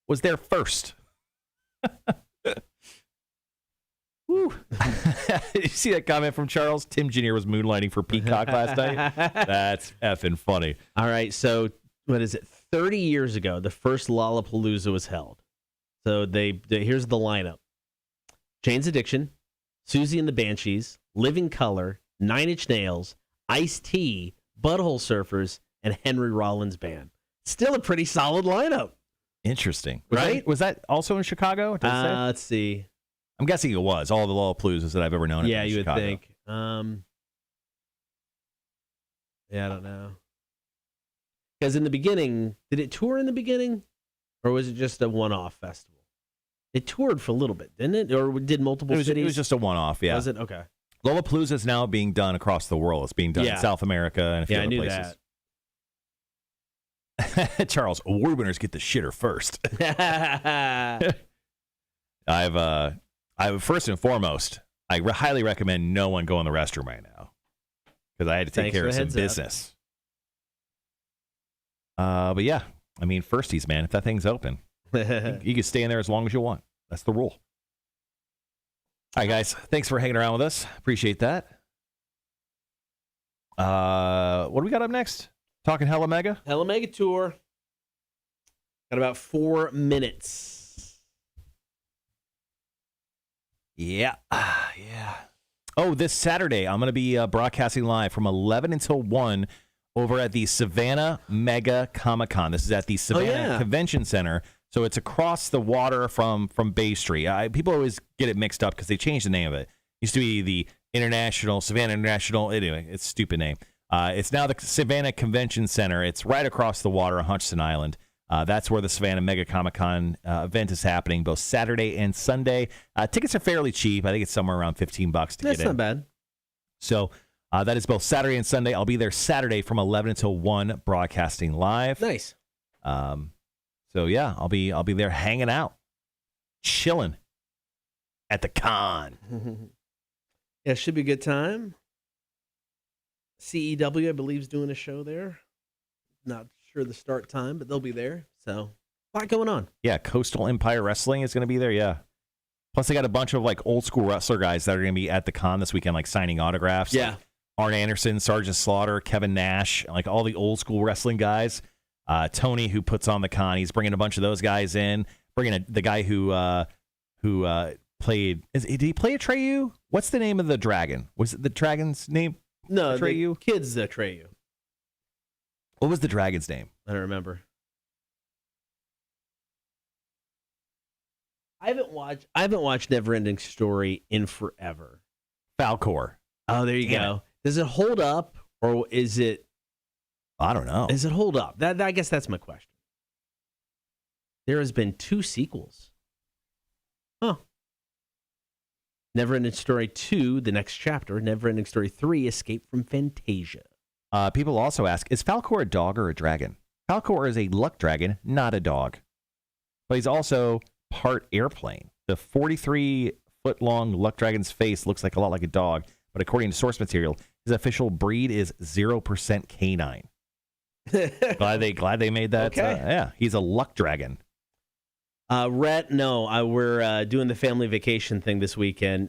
Was there first. Woo. You see that comment from Charles? Tim Jr. was moonlighting for Peacock last night. That's effing funny. All right, so what is it? 30 years ago, the first Lollapalooza was held. So here's the lineup. Jane's Addiction, Susie and the Banshees, Living Color, Nine Inch Nails, Ice-T, Butthole Surfers, and Henry Rollins Band. Still a pretty solid lineup. Interesting. Right? Was that also in Chicago? Did it say? Let's see. I'm guessing it was. All the Lollapaloozas that I've ever known. Yeah, in you Chicago. would think. Yeah, I don't know. Because in the beginning, did it tour in the beginning? Or was it just a one-off festival? It toured for a little bit, didn't it? Or did multiple cities? It was just a one-off, yeah. Was it? Okay. Lollapalooza is now being done across the world. It's being done in South America and a few other places. That. Charles, award winners get the shitter first. I've first and foremost, I highly recommend no one go in the restroom right now because I had to take care of some business. But yeah, I mean, firsties, man. If that thing's open, you can stay in there as long as you want. That's the rule. All right, guys. Thanks for hanging around with us. Appreciate that. What do we got up next? Talking Hella Mega? Hella Mega Tour. Got about 4 minutes. Yeah. Yeah. Oh, this Saturday, I'm going to be broadcasting live from 11 until 1 over at the Savannah Mega Comic-Con. This is at the Savannah Convention Center. So it's across the water from Bay Street. People always get it mixed up because they changed the name of it. It used to be the Savannah International. Anyway, it's a stupid name. It's now the Savannah Convention Center. It's right across the water on Hutchinson Island. That's where the Savannah Mega Comic-Con event is happening, both Saturday and Sunday. Tickets are fairly cheap. I think it's somewhere around $15 to get in. That's not bad. So that is both Saturday and Sunday. I'll be there Saturday from 11 until 1, broadcasting live. Nice. So yeah, I'll be there hanging out, chilling at the con. Yeah, it should be a good time. CEW, I believe, is doing a show there. Not sure the start time, but they'll be there. So, a lot going on. Yeah, Coastal Empire Wrestling is going to be there, yeah. Plus, they got a bunch of, like, old-school wrestler guys that are going to be at the con this weekend, like, signing autographs. Yeah. Like Arn Anderson, Sergeant Slaughter, Kevin Nash, like, all the old-school wrestling guys. Tony, who puts on the con, he's bringing a bunch of those guys in. Bringing the guy who played... did he play Atreyu? What's the name of the dragon? Was it the dragon's name? No, Atreyu? the kids Atreyu. What was the dragon's name? I don't remember. I haven't watched Neverending Story in forever. Falcor. Oh, there you go. Does it hold up, or is it? I don't know. Does it hold up? I guess that's my question. There has been 2 sequels. Huh. Neverending Story 2, the next chapter. Neverending Story 3, Escape from Fantasia. People also ask, is Falcor a dog or a dragon? Falcor is a luck dragon, not a dog. But he's also part airplane. The 43-foot-long luck dragon's face looks like a lot like a dog, but according to source material, his official breed is 0% canine. glad they made that. Okay. Yeah, he's a luck dragon. Rhett, no, we're doing the family vacation thing this weekend.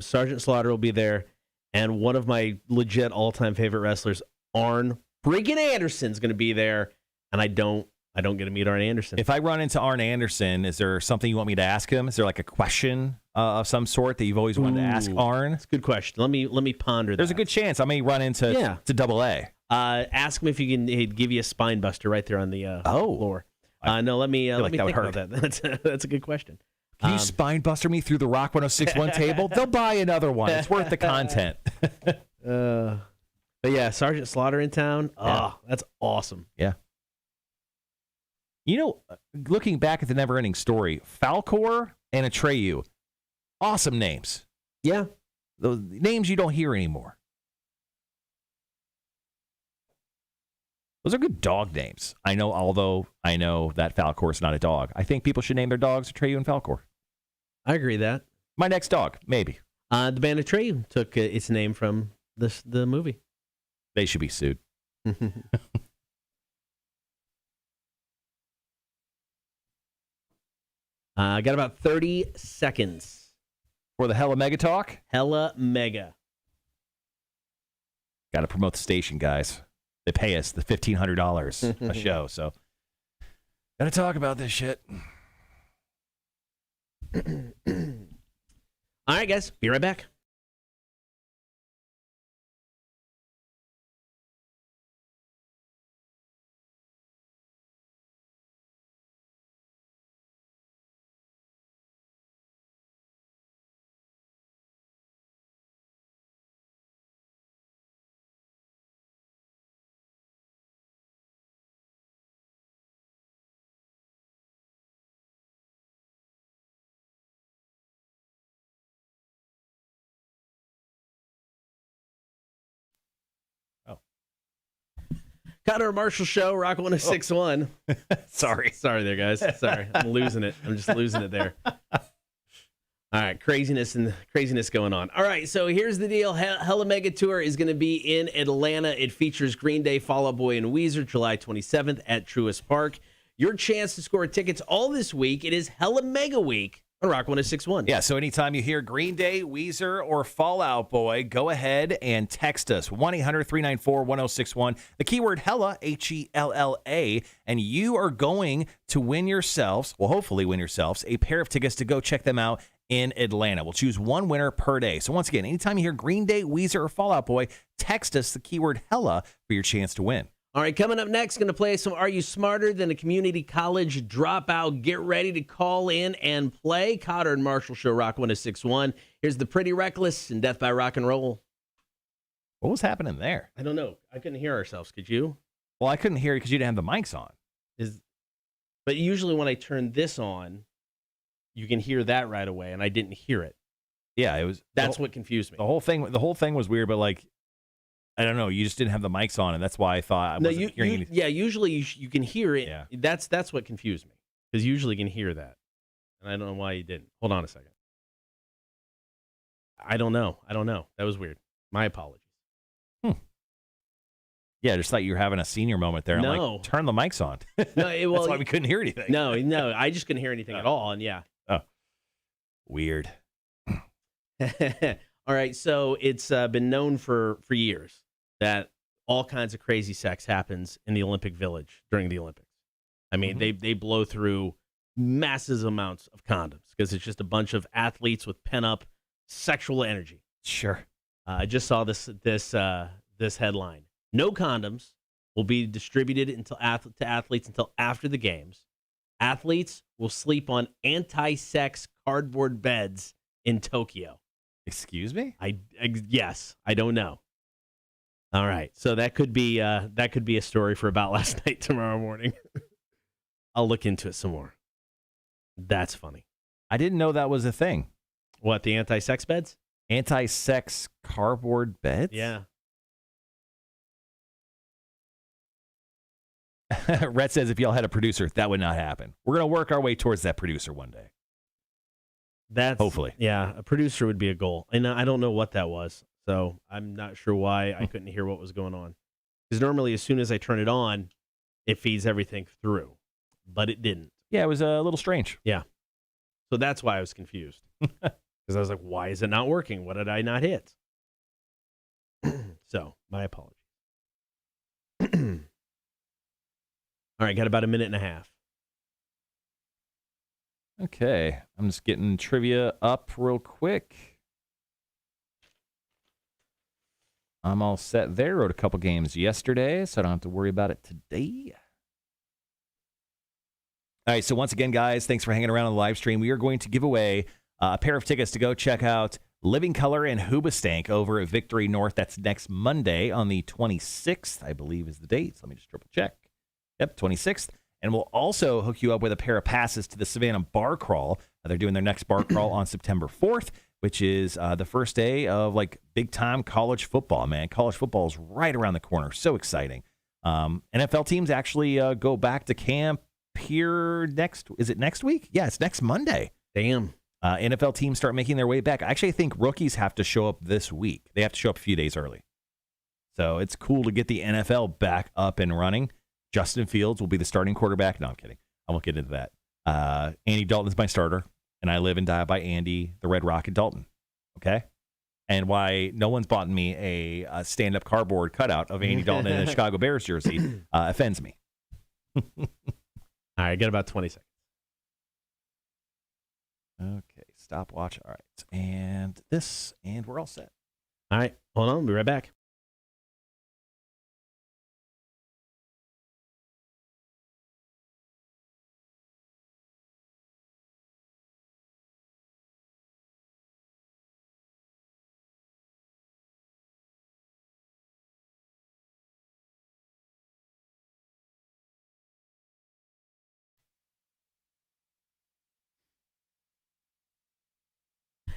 Sergeant Slaughter will be there, and one of my legit all-time favorite wrestlers, Arn freaking Anderson's going to be there, and I don't get to meet Arn Anderson. If I run into Arn Anderson, is there something you want me to ask him? Is there like a question of some sort that you've always wanted to ask Arn? That's a good question. Let me ponder that. There's a good chance I may run into to Double A. Ask him if he'd give you a spine buster right there on the floor. No, let me like think that would about that. That's a good question. Can you spine buster me through the Rock 106.1 table? They'll buy another one. It's worth the content. But yeah, Sergeant Slaughter in town. Oh, that's awesome. Yeah. You know, looking back at the Neverending Story, Falcor and Atreyu, awesome names. Yeah. Those names you don't hear anymore. Those are good dog names. Although I know that Falcor is not a dog. I think people should name their dogs Atreyu and Falcor. I agree with that. My next dog, maybe. The band Atreyu took its name from the movie. They should be sued. I got about 30 seconds. For the Hella Mega Talk? Hella Mega. Got to promote the station, guys. They pay us the $1,500 a show, so got to talk about this shit. All right, guys. Be right back. Connor Marshall Show, Rock 106.1. Sorry there, guys. Sorry. I'm losing it. I'm just losing it there. All right, craziness going on. All right, so here's the deal. Hella Mega Tour is going to be in Atlanta. It features Green Day, Fall Out Boy, and Weezer, July 27th at Truist Park. Your chance to score tickets all this week. It is Hella Mega Week. on Rock 106.1. Yeah, so anytime you hear Green Day, Weezer, or Fall Out Boy, go ahead and text us, 1-800-394-1061, the keyword HELLA, H-E-L-L-A, and you are going to win yourselves, well, hopefully win yourselves, a pair of tickets to go check them out in Atlanta. We'll choose one winner per day. So once again, anytime you hear Green Day, Weezer, or Fall Out Boy, text us the keyword HELLA for your chance to win. All right, coming up next, going to play some Are You Smarter Than a Community College Dropout? Get ready to call in and play. Cotter and Marshall Show, Rock 106.1. Here's the Pretty Reckless and Death by Rock and Roll. What was happening there? I don't know. I couldn't hear ourselves. Could you? Well, I couldn't hear it because you didn't have the mics on. But usually when I turn this on, you can hear that right away, and I didn't hear it. Yeah, it was. That's what confused me. The whole thing was weird, but like, I don't know. You just didn't have the mics on, and that's why I thought I wasn't hearing anything. Yeah, usually you can hear it. Yeah. That's what confused me, because usually you can hear that, and I don't know why you didn't. Hold on a second. I don't know. That was weird. My apologies. Yeah, I just thought you were having a senior moment there. I'm No. like, turn the mics on. No, That's why we couldn't hear anything. No, I just couldn't hear anything at all, and yeah. Weird. All right, so it's been known for years that all kinds of crazy sex happens in the Olympic Village during the Olympics. I mean, they blow through massive amounts of condoms because it's just a bunch of athletes with pent-up sexual energy. Sure. I just saw this headline. No condoms will be distributed to athletes until after the games. Athletes will sleep on anti-sex cardboard beds in Tokyo. Excuse me? Yes, I don't know. All right, so that could be a story for About Last Night tomorrow morning. I'll look into it some more. That's funny. I didn't know that was a thing. What, the anti-sex beds? Anti-sex cardboard beds? Yeah. Rhett says if y'all had a producer, that would not happen. We're going to work our way towards that producer one day. Hopefully. Yeah, a producer would be a goal. And I don't know what that was, so I'm not sure why I couldn't hear what was going on. Because normally as soon as I turn it on, it feeds everything through. But it didn't. Yeah, it was a little strange. Yeah. So that's why I was confused. Because I was like, why is it not working? What did I not hit? So, my apologies. All right, got about a minute and a half. Okay, I'm just getting trivia up real quick. I'm all set there. Wrote a couple games yesterday, so I don't have to worry about it today. All right, so once again, guys, thanks for hanging around on the live stream. We are going to give away a pair of tickets to go check out Living Color and Hoobastank over at Victory North. That's next Monday on the 26th, I believe is the date. So let me just triple check. Yep, 26th. And we'll also hook you up with a pair of passes to the Savannah Bar Crawl. They're doing their next bar crawl on September 4th, which is the first day of like big-time college football, man. College football is right around the corner. So exciting. NFL teams actually go back to camp here next week? Yeah, it's next Monday. Damn. NFL teams start making their way back. I actually think rookies have to show up this week. They have to show up a few days early. So it's cool to get the NFL back up and running. Justin Fields will be the starting quarterback. No, I'm kidding. I won't get into that. Andy Dalton's my starter, and I live and die by Andy, the Red Rocket Dalton. Okay? And why no one's bought me a stand-up cardboard cutout of Andy Dalton in a Chicago Bears jersey offends me. All right, got about 20 seconds. Okay, stopwatch. All right, and we're all set. All right, hold on. We'll be right back.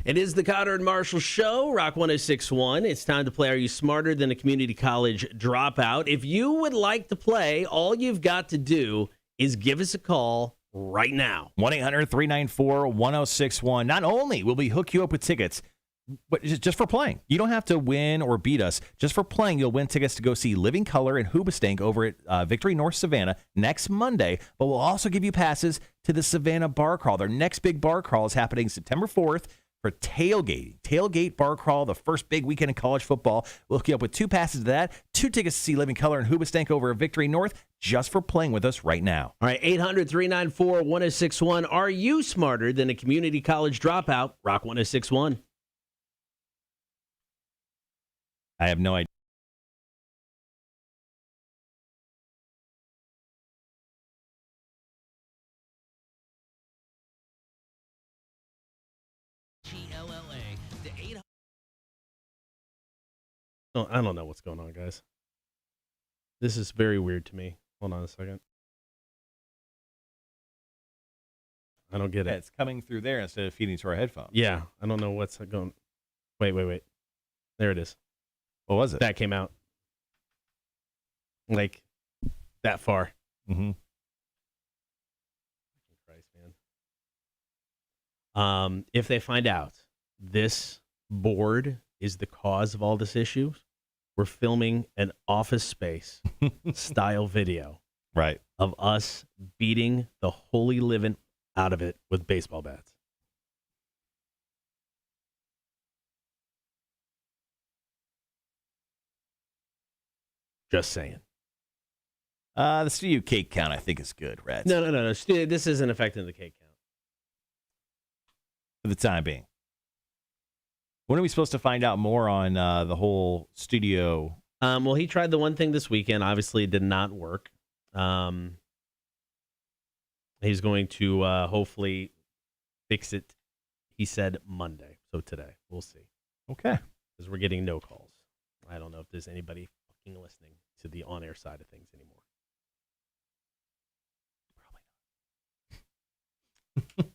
It is the Cotter and Marshall Show, Rock 106.1. It's time to play Are You Smarter Than a Community College Dropout? If you would like to play, all you've got to do is give us a call right now. 1-800-394-1061. Not only will we hook you up with tickets But just for playing. You don't have to win or beat us. Just for playing, you'll win tickets to go see Living Color and Hoobastank over at Victory North Savannah next Monday. But we'll also give you passes to the Savannah Bar Crawl. Their next big bar crawl is happening September 4th for tailgating. Tailgate Bar Crawl, the first big weekend in college football. We'll hook you up with 2 passes to that, 2 tickets to see Living Color and Hoobastank over at Victory North just for playing with us right now. All right, 800-394-1061. Are you smarter than a community college dropout? Rock 1061. I have no idea. Oh, I don't know what's going on, guys. This is very weird to me. Hold on a second. I don't get it. It's coming through there instead of feeding to our headphones. Yeah, I don't know what's going. Wait. There it is. What was it? That came out. Like that far. Mm-hmm. Christ, man. If they find out this board is the cause of all this issue, we're filming an Office Space style video Right. of us beating the holy living out of it with baseball bats. Just saying. The studio cake count, I think, is good, Reds. No. This isn't affecting the cake count. For the time being. When are we supposed to find out more on the whole studio? Well, he tried the one thing this weekend. Obviously, it did not work. He's going to hopefully fix it, he said, Monday. So today. We'll see. Okay. Because we're getting no calls. I don't know if there's anybody fucking listening to the on-air side of things anymore. Probably not.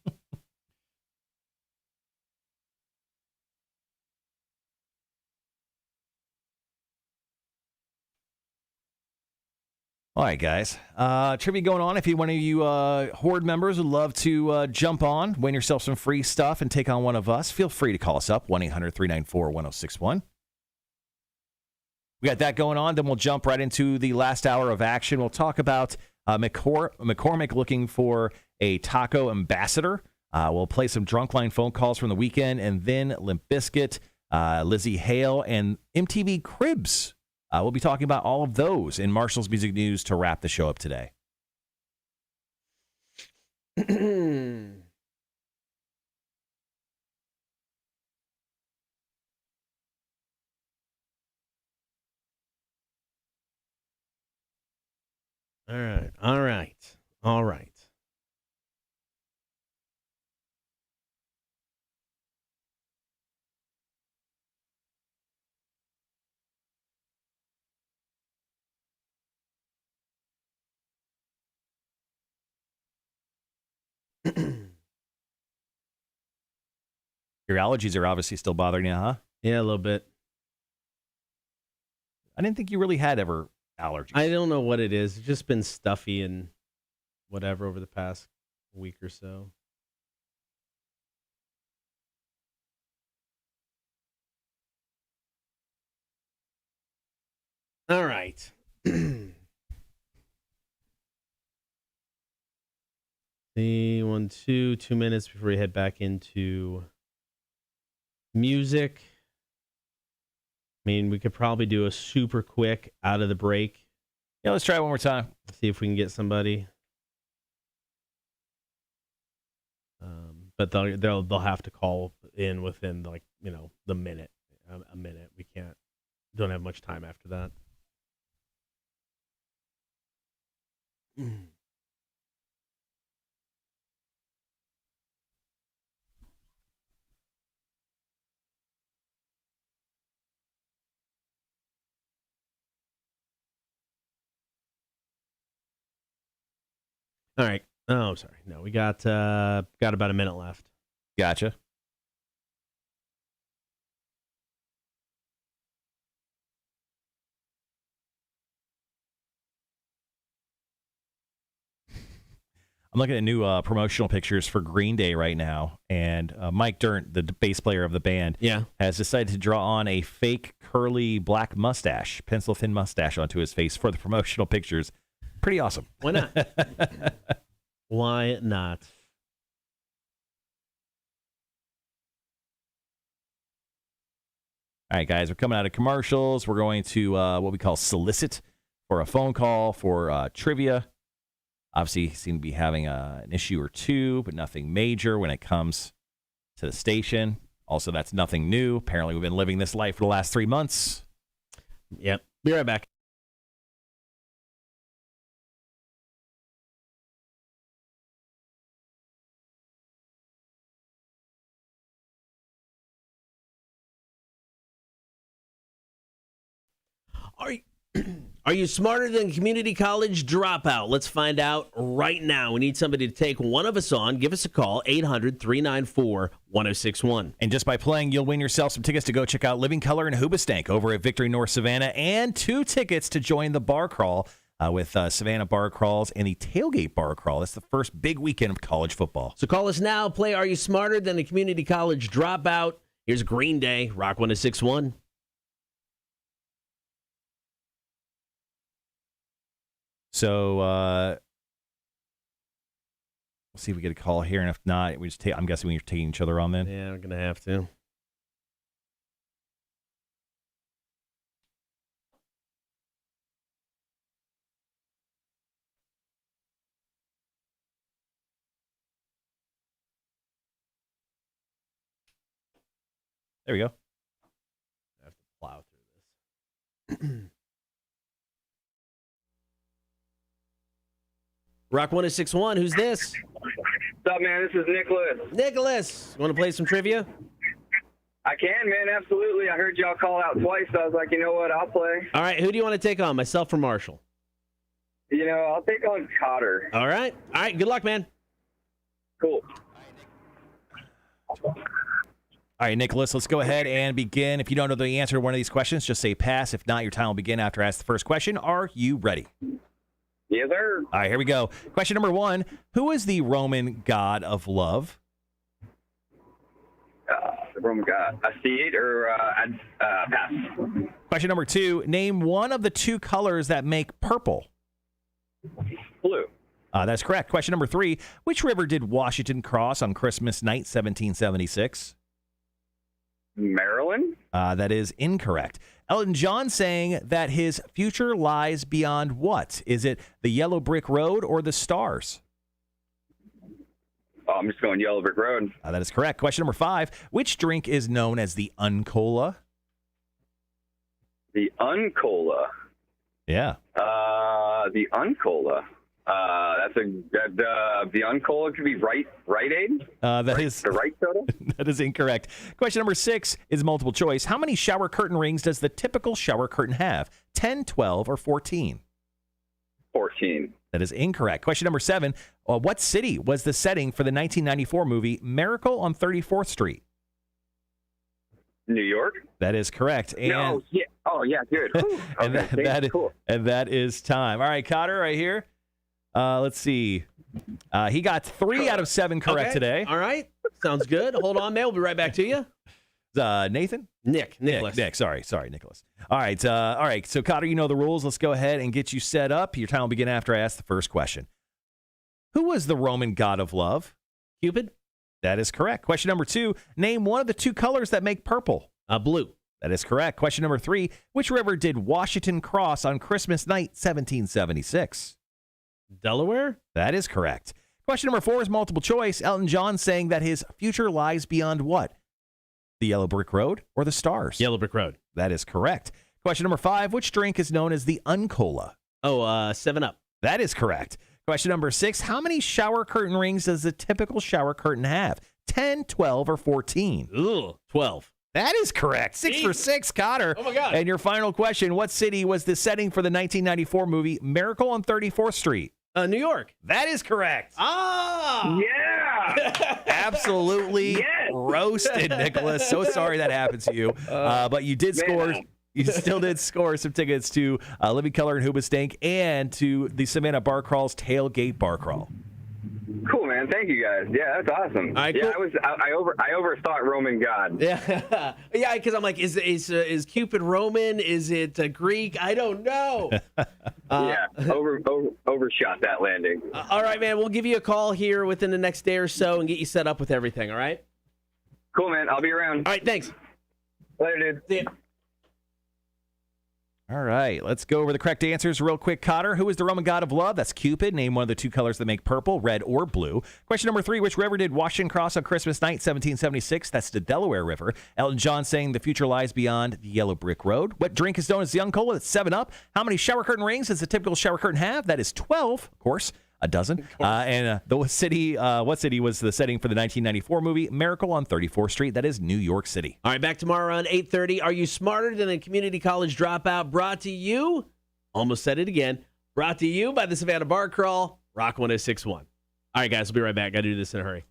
All right, guys. Trivia going on. If one of you Horde members would love to jump on, win yourself some free stuff, and take on one of us, feel free to call us up, 1-800-394-1061. We got that going on. Then we'll jump right into the last hour of action. We'll talk about McCormick looking for a taco ambassador. We'll play some drunk line phone calls from the weekend, and then Limp Bizkit, Lizzie Hale, and MTV Cribs. We'll be talking about all of those in Marshall's Music News to wrap the show up today. All right. Your allergies are obviously still bothering you, huh? Yeah, a little bit. I didn't think you really had ever allergies. I don't know what it is. It's just been stuffy and whatever over the past week or so. All right. See, 2 minutes before we head back into music. I mean, we could probably do a super quick out of the break. Yeah, let's try it one more time. See if we can get somebody. But they'll have to call in within the minute, a minute. We don't have much time after that. All right. Oh, sorry. No, we got about a minute left. Gotcha. I'm looking at new promotional pictures for Green Day right now, and Mike Dirnt, the bass player of the band, has decided to draw on a fake curly black mustache, pencil-thin mustache onto his face for the promotional pictures. Pretty awesome. Why not? Why not? All right, guys, we're coming out of commercials. We're going to what we call solicit for a phone call for trivia. Obviously, seem to be having an issue or two, but nothing major when it comes to the station. Also, that's nothing new. Apparently, we've been living this life for the last 3 months. Yep. Be right back. Are you smarter than community college dropout? Let's find out right now. We need somebody to take one of us on. Give us a call, 800-394-1061. And just by playing, you'll win yourself some tickets to go check out Living Color in Hoobastank over at Victory North Savannah, and 2 tickets to join the bar crawl with Savannah Bar Crawls and the Tailgate Bar Crawl. That's the first big weekend of college football. So call us now. Play Are You Smarter Than a Community College Dropout? Here's Green Day, Rock 1061. So we'll see if we get a call here, and if not, we just take. I'm guessing we're taking each other on then. Yeah, we're gonna have to. There we go. I have to plow through this. Rock 1061, who's this? What's up, man? This is Nicholas. Nicholas, you want to play some trivia? I can, man, absolutely. I heard y'all call out twice, so I was like, you know what, I'll play. All right, who do you want to take on, myself or Marshall? You know, I'll take on Cotter. All right, good luck, man. Cool. All right, Nicholas, let's go ahead and begin. If you don't know the answer to one of these questions, just say pass. If not, your time will begin after I ask the first question. Are you ready? Yes, sir. All right, here we go. Question number 1. Who is the Roman god of love? The Roman god. I see it, or pass. Question number 2. Name one of the 2 colors that make purple. Blue. That's correct. Question number 3. Which river did Washington cross on Christmas night, 1776? Maryland. That is incorrect. Elton John saying that his future lies beyond what? Is it the yellow brick road or the stars? Oh, I'm just going Yellow Brick Road. That is correct. Question number 5. Which drink is known as the Uncola? The Uncola. Yeah. The Uncola. The Uncola could be Rite Aid. That is the right soda. That is incorrect. Question number 6 is multiple choice. How many shower curtain rings does the typical shower curtain have? 10, 12, or 14? 14. That is incorrect. Question number 7. What city was the setting for the 1994 movie Miracle on 34th Street? New York. That is correct. And No. Yeah. Oh, yeah. Good. Whew. and Okay, that is cool. and that is time. All right, Cotter, right here. Let's see. He got 3 out of 7 correct Okay. today. All right, sounds good. Hold on, man. We'll be right back to you. Nathan? Nicholas. Nick. Sorry, Nicholas. All right. So, Cotter, you know the rules. Let's go ahead and get you set up. Your time will begin after I ask the first question. Who was the Roman god of love? Cupid. That is correct. Question number 2. Name one of the 2 colors that make purple. Blue. That is correct. Question number 3. Which river did Washington cross on Christmas night, 1776? Delaware. That is correct. Question number 4 is multiple choice. Elton John saying that his future lies beyond what? The yellow brick road or the stars? Yellow Brick Road. That is correct. Question number 5. Which drink is known as the Uncola? 7-Up. That is correct. Question number 6. How many shower curtain rings does a typical shower curtain have? 10, 12, or 14? Ooh, 12. That is correct. 6 for 6, Cotter. Oh, my God. And your final question. What city was the setting for the 1994 movie Miracle on 34th Street? New York. That is correct. Ah. Yeah. Absolutely Yes. roasted, Nicholas. So sorry that happened to you. But you did score. You still did score some tickets to Living Color in Hoobastank and to the Savannah Bar Crawl's Tailgate Bar Crawl. man. Thank you guys. Yeah, that's awesome. All right, yeah, cool. I overthought Roman god. Yeah, yeah. Because I'm like, is Cupid Roman? Is it Greek? I don't know. Yeah, overshot that landing. All right, man. We'll give you a call here within the next day or so and get you set up with everything. All right. Cool, man. I'll be around. All right. Thanks. Later, dude. See ya. All right, let's go over the correct answers real quick. Cotter, who is the Roman god of love? That's Cupid. Name one of the two colors that make purple, red or blue. Question number 3, which river did Washington cross on Christmas night, 1776? That's the Delaware River. Elton John saying the future lies beyond the yellow brick road. What drink is known as Young Cola? That's 7-Up. How many shower curtain rings does a typical shower curtain have? That is 12, of course. A dozen. What city was the setting for the 1994 movie Miracle on 34th Street? That is New York City. All right, back tomorrow around 8:30. Are you smarter than a community college dropout? Brought to you, almost said it again, brought to you by the Savannah Bar Crawl, Rock 106.1. All right, guys, we'll be right back. Got to do this in a hurry.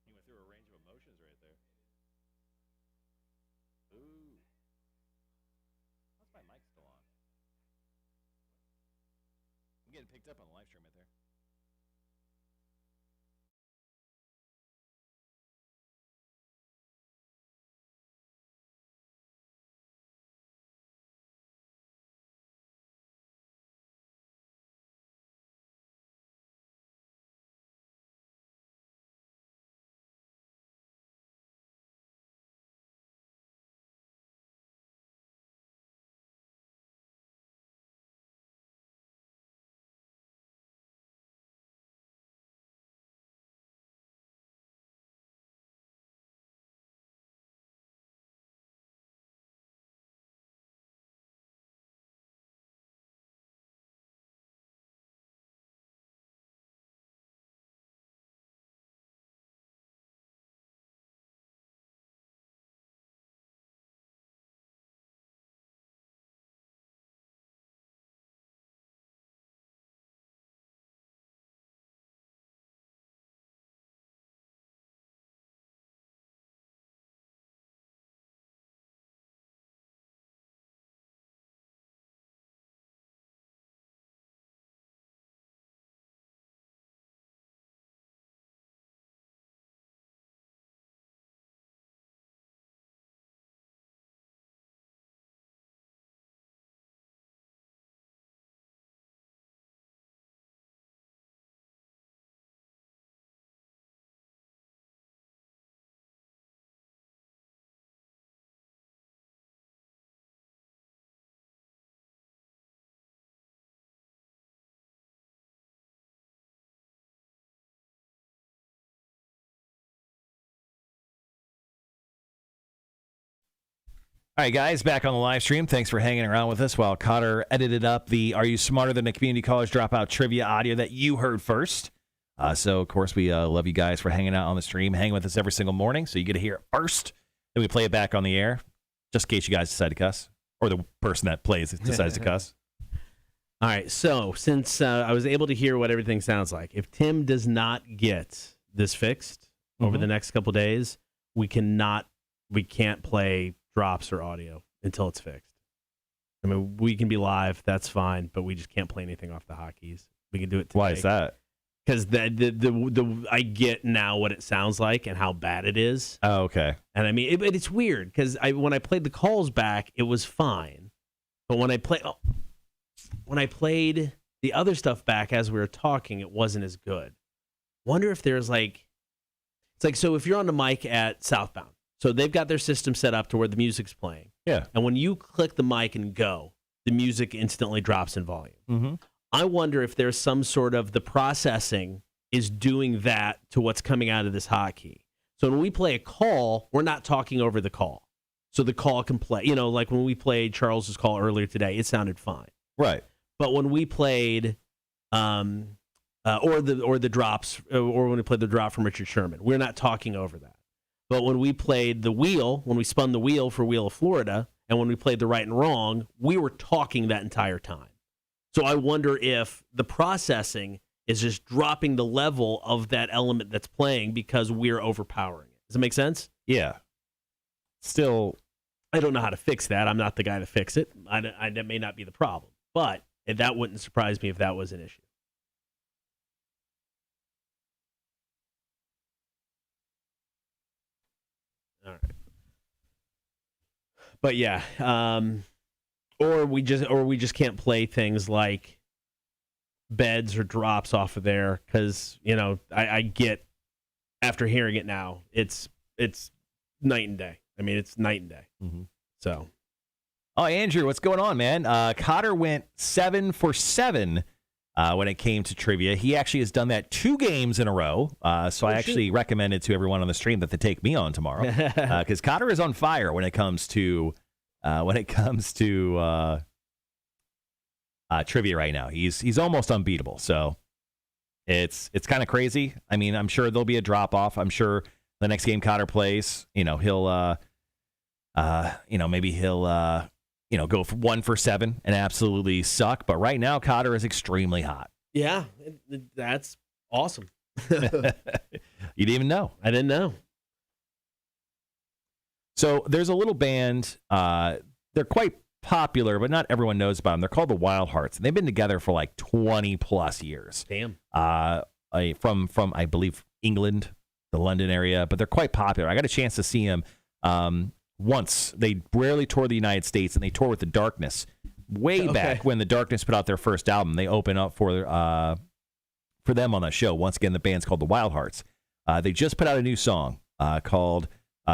You went through a range of emotions right there. Ooh. How's my mic still on? I'm getting picked up on the live stream right there. All right, guys, back on the live stream. Thanks for hanging around with us while Cotter edited up the Are You Smarter Than a Community College Dropout trivia audio that you heard first. So, of course, we love you guys for hanging out on the stream, hanging with us every single morning, so you get to hear it first. Then we play it back on the air, just in case you guys decide to cuss, or the person that plays decides to cuss. All right, so since I was able to hear what everything sounds like, if Tim does not get this fixed over the next couple days, we can't play drops or audio until it's fixed. I mean, we can be live, that's fine, but we just can't play anything off the hotkeys. We can do it today. Why is that? Because the I get now what it sounds like and how bad it is. Oh, okay. And I mean, it's weird because when I played the calls back, it was fine. But when I played the other stuff back as we were talking, it wasn't as good. Wonder if there's so if you're on the mic at Southbound, so they've got their system set up to where the music's playing. Yeah. And when you click the mic and go, the music instantly drops in volume. Mm-hmm. I wonder if there's some sort of the processing is doing that to what's coming out of this hotkey. So when we play a call, we're not talking over the call. So the call can play, like when we played Charles's call earlier today, it sounded fine. Right. But when we played, or the drops, or when we played the drop from Richard Sherman, we're not talking over that. But when we played the wheel, when we spun the wheel for Wheel of Florida, and when we played the right and wrong, we were talking that entire time. So I wonder if the processing is just dropping the level of that element that's playing because we're overpowering it. Does it make sense? Yeah. Still, I don't know how to fix that. I'm not the guy to fix it. That may not be the problem. But that wouldn't surprise me if that was an issue. All right. But yeah, or we just can't play things like beds or drops off of there because I get, after hearing it now, it's night and day. I mean, it's night and day. Mm-hmm. So, oh, Andrew, what's going on, man? Cotter went 7 for 7 when it came to trivia. He actually has done that 2 games in a row. So I actually recommended to everyone on the stream that they take me on tomorrow because Cotter is on fire when it comes to trivia right now. He's almost unbeatable. So it's kind of crazy. I mean, I'm sure there'll be a drop off. I'm sure the next game Cotter plays, he'll maybe he'll go for 1 for 7 and absolutely suck. But right now, Cotter is extremely hot. Yeah, that's awesome. You didn't even know. I didn't know. So there's a little band. They're quite popular, but not everyone knows about them. They're called the Wild Hearts, and they've been together for like 20 plus years. Damn. From I believe England, the London area, but they're quite popular. I got a chance to see them once. They rarely tour the United States, and they tour with the Darkness way back when the Darkness put out their first album. They open up for them on that show. Once again, the band's called the Wild Hearts. They just put out a new song called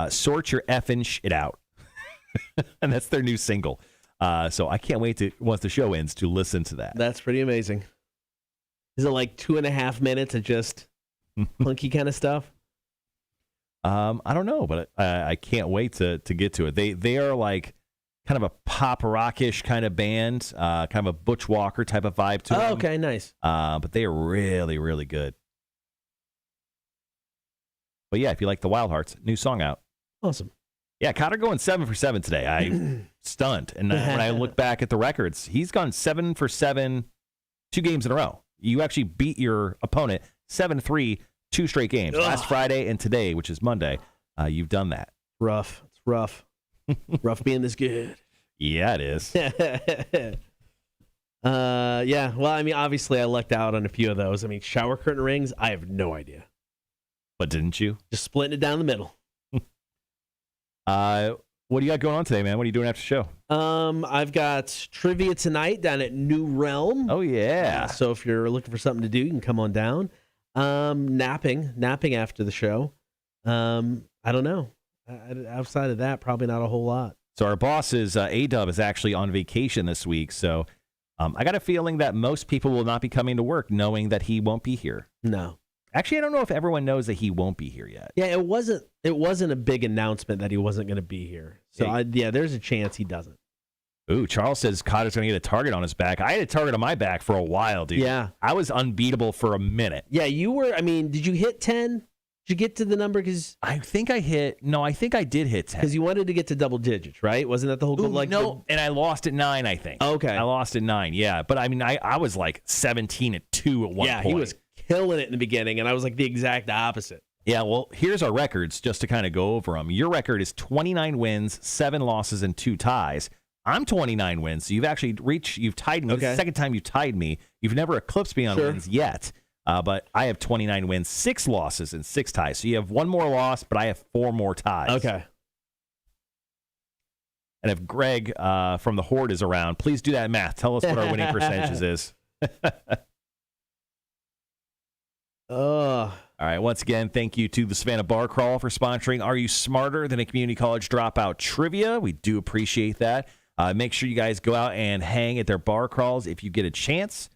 Sort Your Effin' Shit Out. And that's their new single. So I can't wait to, once the show ends, to listen to that. That's pretty amazing. Is it like 2.5 minutes of just clunky kind of stuff? I don't know, but I can't wait to get to it. They are like kind of a pop rockish kind of band, kind of a Butch Walker type of vibe to them. Oh, okay, nice. But they are really, really good. But yeah, if you like the Wild Hearts, new song out. Awesome. Yeah, Cotter going 7 for 7 today. I stunned. And when I look back at the records, he's gone 7 for 7 2 games in a row. You actually beat your opponent 7-3 2 straight games. Ugh. Last Friday and today, which is Monday, you've done that. Rough. It's rough. Rough being this good. Yeah, it is. Yeah. Well, I mean, obviously I lucked out on a few of those. I mean, shower curtain rings, I have no idea. But didn't you? Just splitting it down the middle. What do you got going on today, man? What are you doing after the show? I've got trivia tonight down at New Realm. Oh, yeah. So if you're looking for something to do, you can come on down. Napping after the show. I don't know. Outside of that, probably not a whole lot. So our boss is A-Dub is actually on vacation this week. So I got a feeling that most people will not be coming to work knowing that he won't be here. No. Actually, I don't know if everyone knows that he won't be here yet. Yeah, it wasn't a big announcement that he wasn't going to be here. So there's a chance he doesn't. Ooh, Charles says Cotter's going to get a target on his back. I had a target on my back for a while, dude. Yeah. I was unbeatable for a minute. Yeah, you were. I mean, did you hit 10? Did you get to the number? I think I did hit 10. Because you wanted to get to double digits, right? Wasn't that the whole goal? And I lost at 9, I think. Okay. I lost at 9, yeah. But I mean, I was like 17 at 2 at one point. Yeah, he was killing it in the beginning, and I was like the exact opposite. Yeah, well, here's our records just to kind of go over them. Your record is 29 wins, 7 losses, and 2 ties. I'm 29 wins, so you've tied me. Okay. This is the second time you've tied me. You've never eclipsed me on wins yet, but I have 29 wins, 6 losses, and 6 ties. So you have 1 more loss, but I have 4 more ties. Okay. And if Greg from the Horde is around, please do that math. Tell us what our winning percentages is. All right. Once again, thank you to the Savannah Bar Crawl for sponsoring Are You Smarter Than a Community College Dropout Trivia? We do appreciate that. Make sure you guys go out and hang at their bar crawls if you get a chance.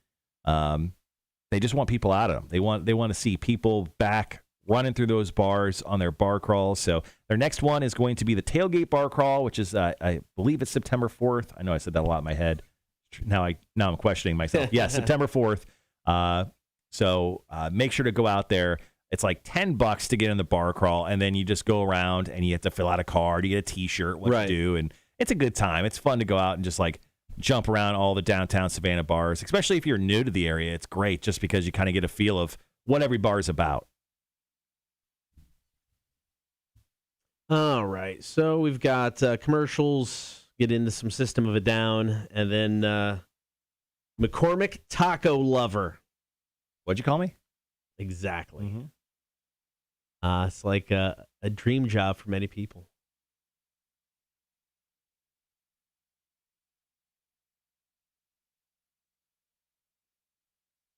They just want people out of them. They want to see people back running through those bars on their bar crawls. So their next one is going to be the Tailgate Bar Crawl, which is I believe it's September 4th. I know I said that a lot in my head. Now I'm questioning myself. Yeah, September 4th. So make sure to go out there. It's like $10 to get in the bar crawl, and then you just go around and you have to fill out a card. You get a T-shirt, what you do, and it's a good time. It's fun to go out and just like jump around all the downtown Savannah bars, especially if you're new to the area. It's great just because you kind of get a feel of what every bar is about. All right. So we've got commercials, get into some System of a Down, and then McCormick Taco Lover. What'd you call me? Exactly. Mm-hmm. It's like a dream job for many people.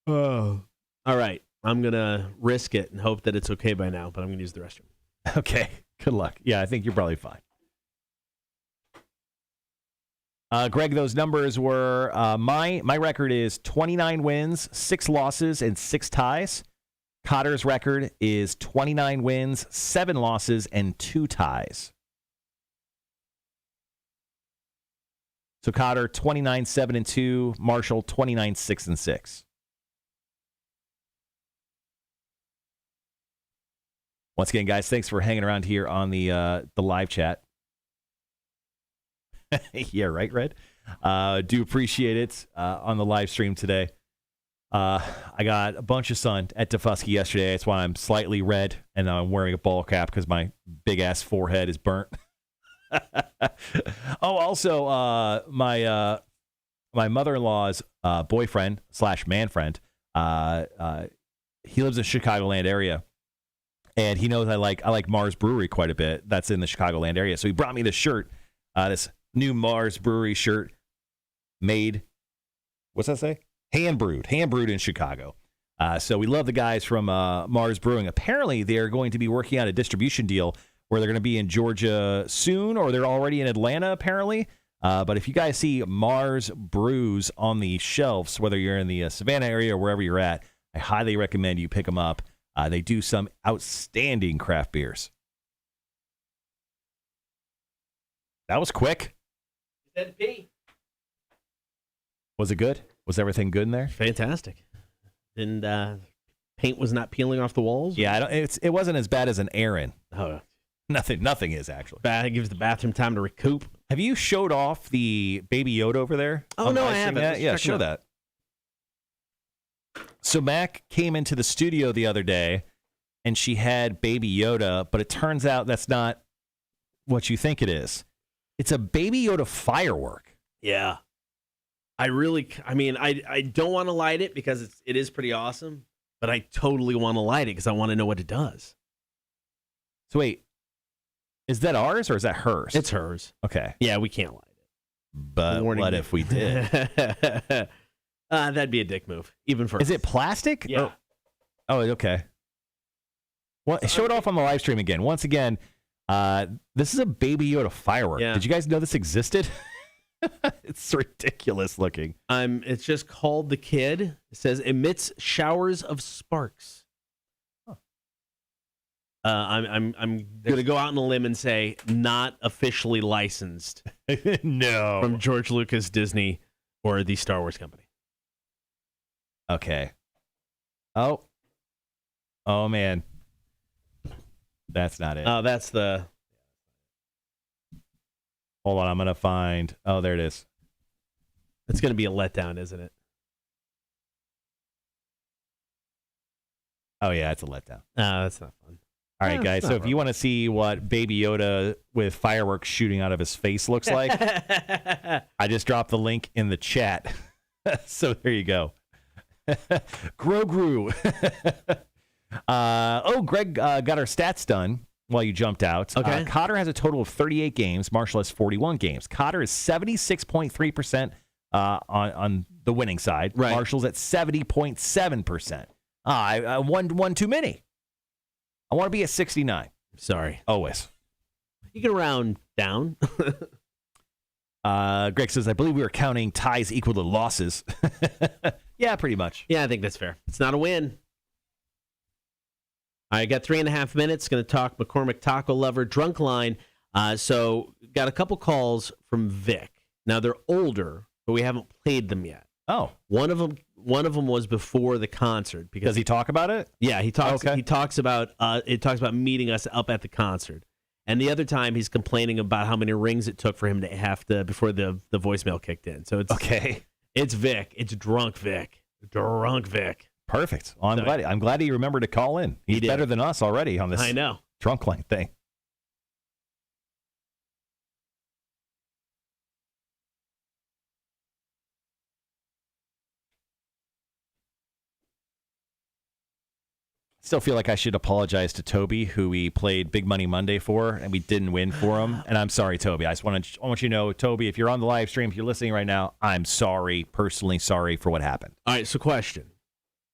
Oh. All right. I'm going to risk it and hope that it's okay by now, but I'm going to use the restroom. Okay. Good luck. Yeah, I think you're probably fine. Greg, those numbers were my record is 29 wins, 6 losses, and 6 ties. Cotter's record is 29 wins, 7 losses, and 2 ties. So Cotter 29 7 and 2, Marshall 29 6 and 6. Once again, guys, thanks for hanging around here on the live chat. Yeah, right, Red? Do appreciate it on the live stream today. I got a bunch of sun at Tufusky yesterday. That's why I'm slightly red, and I'm wearing a ball cap because my big-ass forehead is burnt. Oh, also, my mother-in-law's boyfriend / man friend, he lives in the Chicagoland area. And he knows I like Mars Brewery quite a bit. That's in the Chicagoland area. So he brought me this shirt, this new Mars Brewery shirt made, what's that say? Hand brewed in Chicago. So we love the guys from Mars Brewing. Apparently, they're going to be working out a distribution deal where they're going to be in Georgia soon, or they're already in Atlanta, apparently. But if you guys see Mars Brews on the shelves, whether you're in the Savannah area or wherever you're at, I highly recommend you pick them up. They do some outstanding craft beers. That was quick. Said pee. Was it good? Was everything good in there? Fantastic. And paint was not peeling off the walls? Yeah, it wasn't as bad as an Aaron. Oh, Nothing is actually. it gives the bathroom time to recoup. Have you showed off the Baby Yoda over there? Oh, no, I haven't. Let's Yeah, check show it that. out. So Mac came into the studio the other day, and she had Baby Yoda, but it turns out that's not what you think it is. It's a Baby Yoda firework. Yeah. I don't want to light it because it is pretty awesome, but I totally want to light it because I want to know what it does. So wait, is that ours or is that hers? It's hers. Okay. Yeah, we can't light it. But what if we did? That'd be a dick move, even for Is us. it plastic? Yeah. Oh, okay. Well, show it off on the live stream again. Once again, this is a Baby Yoda firework. Yeah. Did you guys know this existed? It's ridiculous looking. It's just called the Kid. It says emits showers of sparks. I'm going to go out on a limb and say not officially licensed No. from George Lucas, Disney, or the Star Wars company. Okay. Oh, man. That's not it. Oh, that's the. Hold on. I'm going to find. Oh, there it is. It's going to be a letdown, isn't it? Oh, yeah. It's a letdown. No, that's not fun. All right, Yeah, guys. it's So not if you want to see what Baby Yoda with fireworks shooting out of his face looks like, I just dropped the link in the chat. So there you go. Grogu. Greg got our stats done while you jumped out. Okay. Cotter has a total of 38 games. Marshall has 41 games. Cotter is 76.3% on the winning side. Right. Marshall's at 70.7%. I won too many. I want to be at 69. Sorry. Always. You can round down. Greg says, I believe we were counting ties equal to losses. Yeah, pretty much. Yeah, I think that's fair. It's not a win. I got 3.5 minutes. Going to talk McCormick Taco Lover Drunk Line. So got a couple calls from Vic. Now they're older, but we haven't played them yet. Oh, One of them was before the concert because does he talk about it? Yeah, he talks. Okay. He talks about meeting us up at the concert, and the other time he's complaining about how many rings it took for him to have to before the voicemail kicked in. So it's Okay. It's Vic. It's drunk Vic. Drunk Vic. Perfect. Well, I'm glad he remembered to call in. He's did. better than us already on this I know. drunk line thing. Still feel like I should apologize to Toby, who we played Big Money Monday for, and we didn't win for him. And I'm sorry, Toby. I want you to know, Toby, if you're on the live stream, if you're listening right now, I'm sorry, personally sorry for what happened. All right. So question: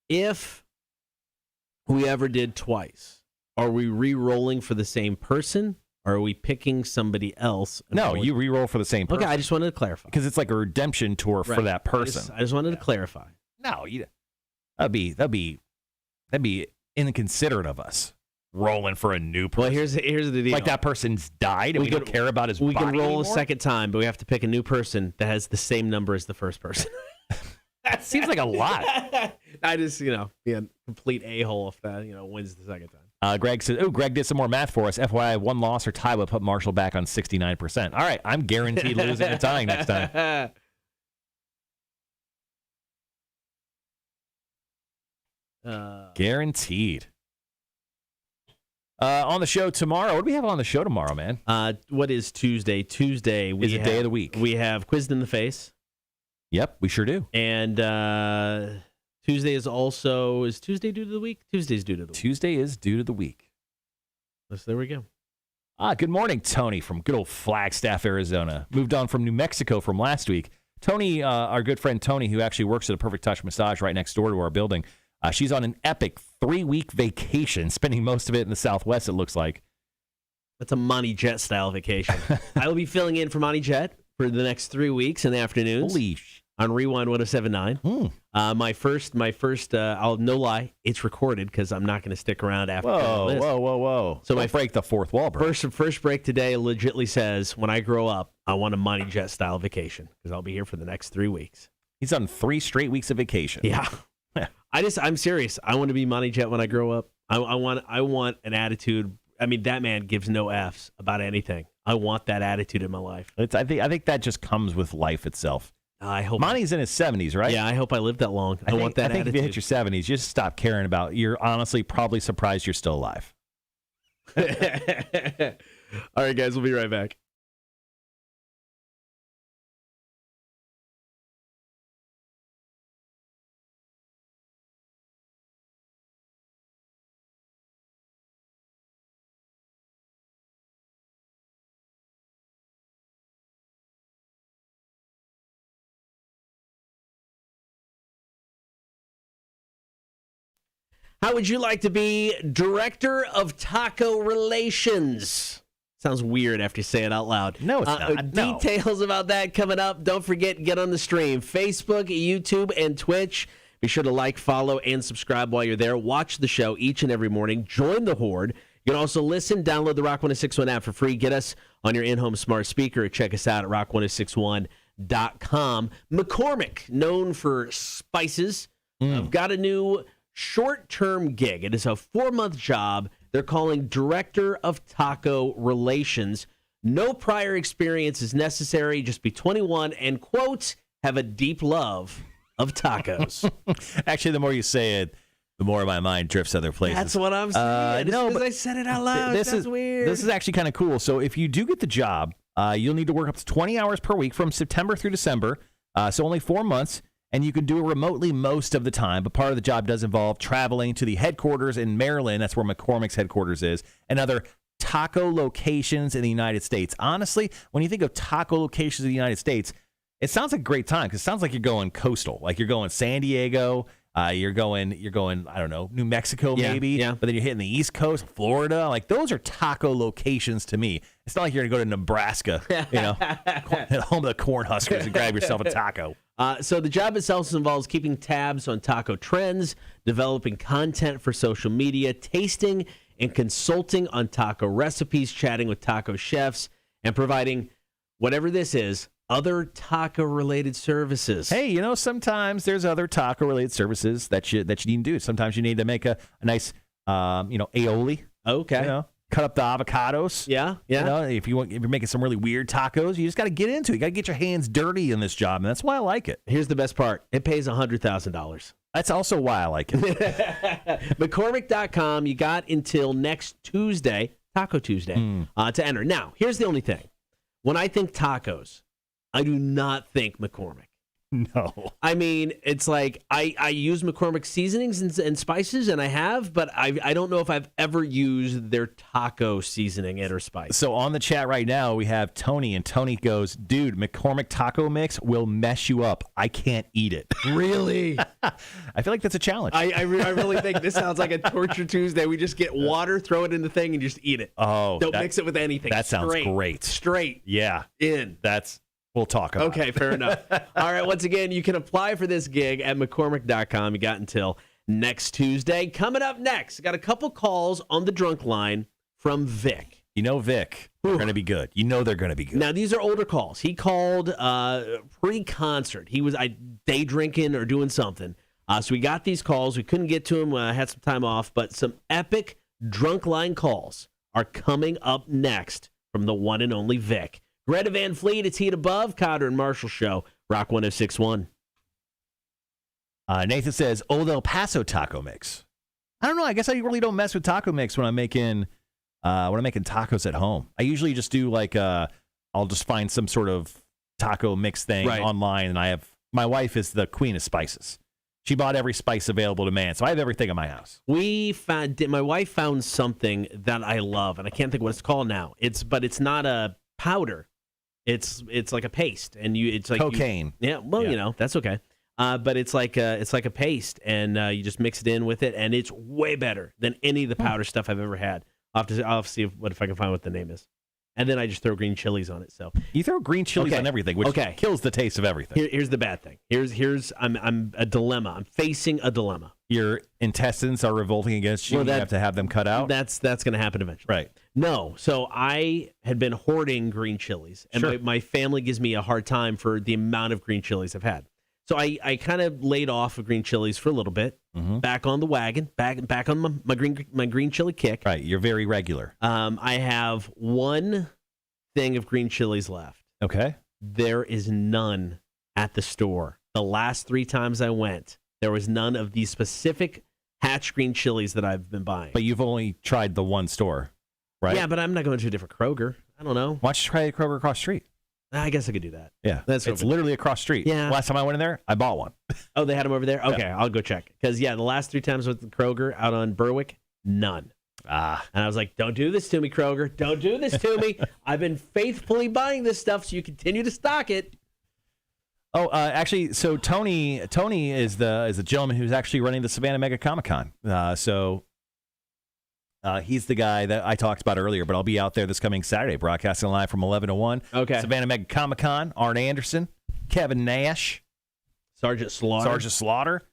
if we ever did twice, are we re-rolling for the same person, or are we picking somebody else? and No, rolling- you re-roll for the same person. Okay, I just wanted to clarify Because it's like a redemption tour for Right. that person. I just wanted to clarify. No, that'd be inconsiderate of us. Rolling for a new person. Well, here's the deal. Like that person's died and we don't care about his We body can roll anymore? a second time, but we have to pick a new person that has the same number as the first person. That seems like a lot. I just, be a complete a-hole if that, wins the second time. Greg says, Greg did some more math for us. FYI, one loss or tie would put Marshall back on 69%. All right, I'm guaranteed losing or tying next time. Guaranteed. On the show tomorrow. What do we have on the show tomorrow, man? What is Tuesday? Tuesday Is it day of the week? We have Quizzed in the Face. Yep, we sure do. And Tuesday is Tuesday due to the week? Tuesday's due to the week. Tuesday is due to the week. So there we go. Good morning, Tony from good old Flagstaff, Arizona. Moved on from New Mexico from last week. Tony, our good friend Tony, who actually works at a Perfect Touch Massage right next door to our building, she's on an epic 3-week vacation, spending most of it in the Southwest, it looks like. That's a Monty Jet style vacation. I will be filling in for Monty Jet for the next 3 weeks in the afternoons. On Rewind 107.9. My first, I'll no lie, it's recorded because I'm not going to stick around after this. Whoa. So Don't break the fourth wall, bro. First break today legitimately says, when I grow up, I want a Monty Jet style vacation because I'll be here for the next 3 weeks. He's on 3 straight weeks of vacation. Yeah. I'm serious. I want to be Monty Jet when I grow up. I want an attitude. I mean, that man gives no F's about anything. I want that attitude in my life. I think that just comes with life itself. I hope Monty's in his 70s, right? Yeah, I hope I live that long. I want that I think attitude. if you hit your 70s, you just stop caring about. You're honestly probably surprised you're still alive. All right, guys, we'll be right back. How would you like to be Director of Taco Relations? Sounds weird after you say it out loud. No, it's not. No. Details about that coming up. Don't forget, get on the stream. Facebook, YouTube, and Twitch. Be sure to like, follow, and subscribe while you're there. Watch the show each and every morning. Join the Horde. You You can also listen, download the Rock 106.1 app for free. Get us on your in-home smart speaker or check us out at rock1061.com. McCormick, known for spices, I've got a new short-term gig. It is a 4-month job. They're calling Director of Taco Relations. No prior experience is necessary. Just be 21 and, quote, have a deep love of tacos. Actually, the more you say it, the more my mind drifts other places. That's what I'm saying. No, Just but 'cause I said it out loud. That's weird. This is actually kind of cool. So if you do get the job, you'll need to work up to 20 hours per week from September through December. So only 4 months. And you can do it remotely most of the time. But part of the job does involve traveling to the headquarters in Maryland. That's where McCormick's headquarters is. And other taco locations in the United States. Honestly, when you think of taco locations in the United States, it sounds like a great time because it sounds like you're going coastal. Like you're going San Diego. You're going, I don't know, New Mexico maybe. Yeah. But then you're hitting the East Coast, Florida. Like those are taco locations to me. It's not like you're going to go to Nebraska, home of the Cornhuskers and grab yourself a taco. So the job itself involves keeping tabs on taco trends, developing content for social media, tasting and consulting on taco recipes, chatting with taco chefs, and providing whatever this is, other taco-related services. Hey, sometimes there's other taco-related services that you need to do. Sometimes you need to make a nice, aioli. Okay. Cut up the avocados. Yeah. If you're making some really weird tacos, you just got to get into it. You got to get your hands dirty in this job, and that's why I like it. Here's the best part. It pays $100,000. That's also why I like it. McCormick.com. You got until next Tuesday, Taco Tuesday, to enter. Now, here's the only thing. When I think tacos, I do not think McCormick. No. I mean, it's like I use McCormick seasonings and spices, and I have, but I don't know if I've ever used their taco seasoning or spice. So on the chat right now, we have Tony, and Tony goes, dude, McCormick taco mix will mess you up. I can't eat it. Really? I feel like that's a challenge. I really think this sounds like a Torture Tuesday. We just get water, throw it in the thing, and just eat it. Oh. Don't mix it with anything. That sounds great. Straight. Yeah. In. We'll talk about it. Okay, fair enough. All right, once again, you can apply for this gig at McCormick.com. You got until next Tuesday. Coming up next, got a couple calls on the drunk line from Vic. Vic, they're going to be good. They're going to be good. Now, these are older calls. He called pre-concert. He was day drinking or doing something. So we got these calls. We couldn't get to him. Had some time off, but some epic drunk line calls are coming up next from the one and only Vic. Greta Van Fleet, it's Heat Above, Cotter and Marshall Show, Rock 106.1. Nathan says, Old El Paso taco mix. I don't know. I guess I really don't mess with taco mix when I'm making tacos at home. I usually just do I'll just find some sort of taco mix thing online, and my wife is the queen of spices. She bought every spice available to man, so I have everything in my house. My wife found something that I love, and I can't think what it's called now. It's not a powder. It's like a paste, and it's like cocaine. That's okay. But it's like a paste, and you just mix it in with it, and it's way better than any of the powder stuff I've ever had. I'll have to see if I can find what the name is, and then I just throw green chilies on it. So you throw green chilies on everything, which kills the taste of everything. Here's the bad thing. I'm a dilemma. I'm facing a dilemma. Your intestines are revolting against you. You have to have them cut out. That's going to happen eventually. Right. No. So I had been hoarding green chilies, and my family gives me a hard time for the amount of green chilies I've had. So I kind of laid off of green chilies for a little bit. Back on the wagon, back on my green chili kick. Right. You're very regular. I have one thing of green chilies left. Okay. There is none at the store. The last 3 times I went, there was none of these specific Hatch green chilies that I've been buying. But you've only tried the one store, right? Yeah, but I'm not going to a different Kroger. I don't know. Why don't you try a Kroger across the street? I guess I could do that. Yeah, it's literally across the street. Yeah. Last time I went in there, I bought one. Oh, they had them over there? Okay, I'll go check. Because, the last 3 times with the Kroger out on Berwick, none. And I was like, don't do this to me, Kroger. Don't do this to me. I've been faithfully buying this stuff, so you continue to stock it. Oh, actually, so Tony is the gentleman who's actually running the Savannah Mega Comic-Con. He's the guy that I talked about earlier, but I'll be out there this coming Saturday, broadcasting live from 11 to 1. Okay. Savannah Mega Comic-Con, Arn Anderson, Kevin Nash, Sergeant Slaughter.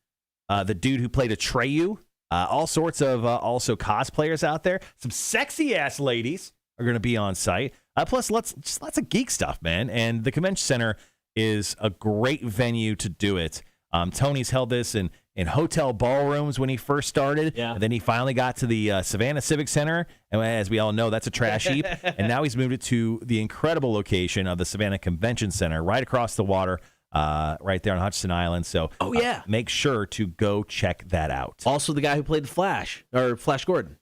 the dude who played Atreyu All sorts of also cosplayers out there. Some sexy ass ladies are going to be on site. Plus, lots of geek stuff, man. And the convention center is a great venue to do it. Tony's held this in hotel ballrooms when he first started. Yeah. And then he finally got to the Savannah Civic Center. And as we all know, that's a trash heap. And now he's moved it to the incredible location of the Savannah Convention Center right across the water, right there on Hutchinson Island. So make sure to go check that out. Also, the guy who played the Flash, or Flash Gordon.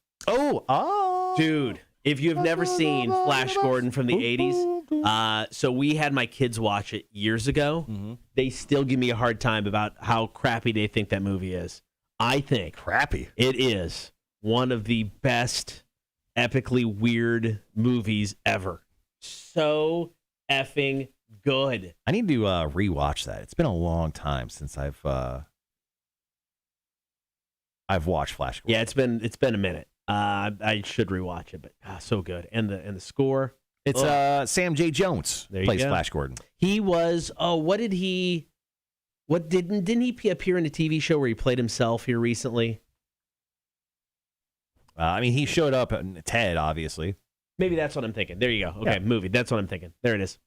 Dude, if you have never seen Flash Gordon from the 80s, so we had my kids watch it years ago. Mm-hmm. They still give me a hard time about how crappy they think that movie is. I think Crappy. it is one of the best epically weird movies ever. So effing good. I need to rewatch that. It's been a long time since I've watched Flash Gordon. Yeah, it's been a minute. I should rewatch it, but so good. And the score. It's Sam J. Jones There you plays go. Flash Gordon. He was didn't he appear in a TV show where he played himself here recently? I mean, he showed up in Ted, obviously. Maybe that's what I'm thinking. There you go. Okay, movie. That's what I'm thinking. There it is.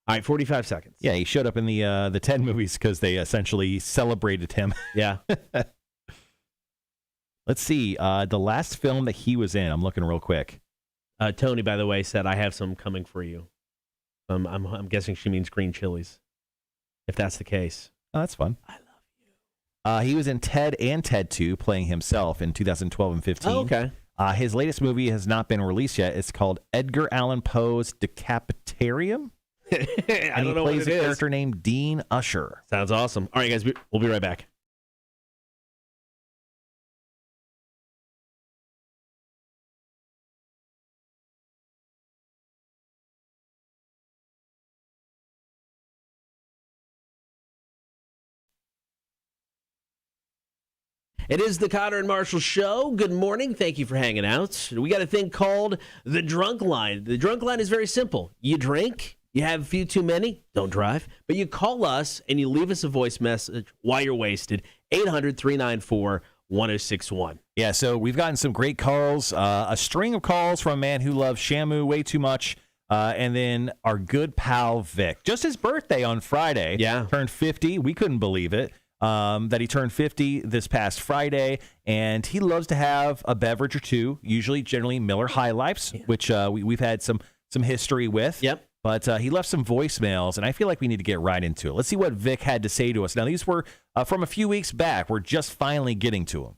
All right, 45 seconds. Yeah, he showed up in the Ted movies because they essentially celebrated him. Yeah. Let's see. The last film that he was in, I'm looking real quick. Tony, by the way, said, I have some coming for you. I'm guessing she means green chilies, if that's the case. Oh, that's fun. I love you. He was in Ted and Ted 2, playing himself in 2012 and 15. Oh, okay. His latest movie has not been released yet. It's called Edgar Allan Poe's Decapitarium. I And he don't know what plays it a is. character named Dean Usher. Sounds awesome. All right, guys, we'll be right back. It is the Cotter and Marshall Show. Good morning. Thank you for hanging out. We got a thing called the Drunk Line. The Drunk Line is very simple. You drink, you have a few too many, don't drive, but you call us and you leave us a voice message while you're wasted. 800-394-1061. Yeah, so we've gotten some great calls, a string of calls from a man who loves Shamu way too much, and then our good pal Vic. Just his birthday on Friday. Yeah. Turned 50. We couldn't believe it. That he turned 50 this past Friday, and he loves to have a beverage or two, generally Miller High Lifes, which we've had some history with. Yep. But he left some voicemails, and I feel like we need to get right into it. Let's see what Vic had to say to us. Now, these were from a few weeks back. We're just finally getting to them.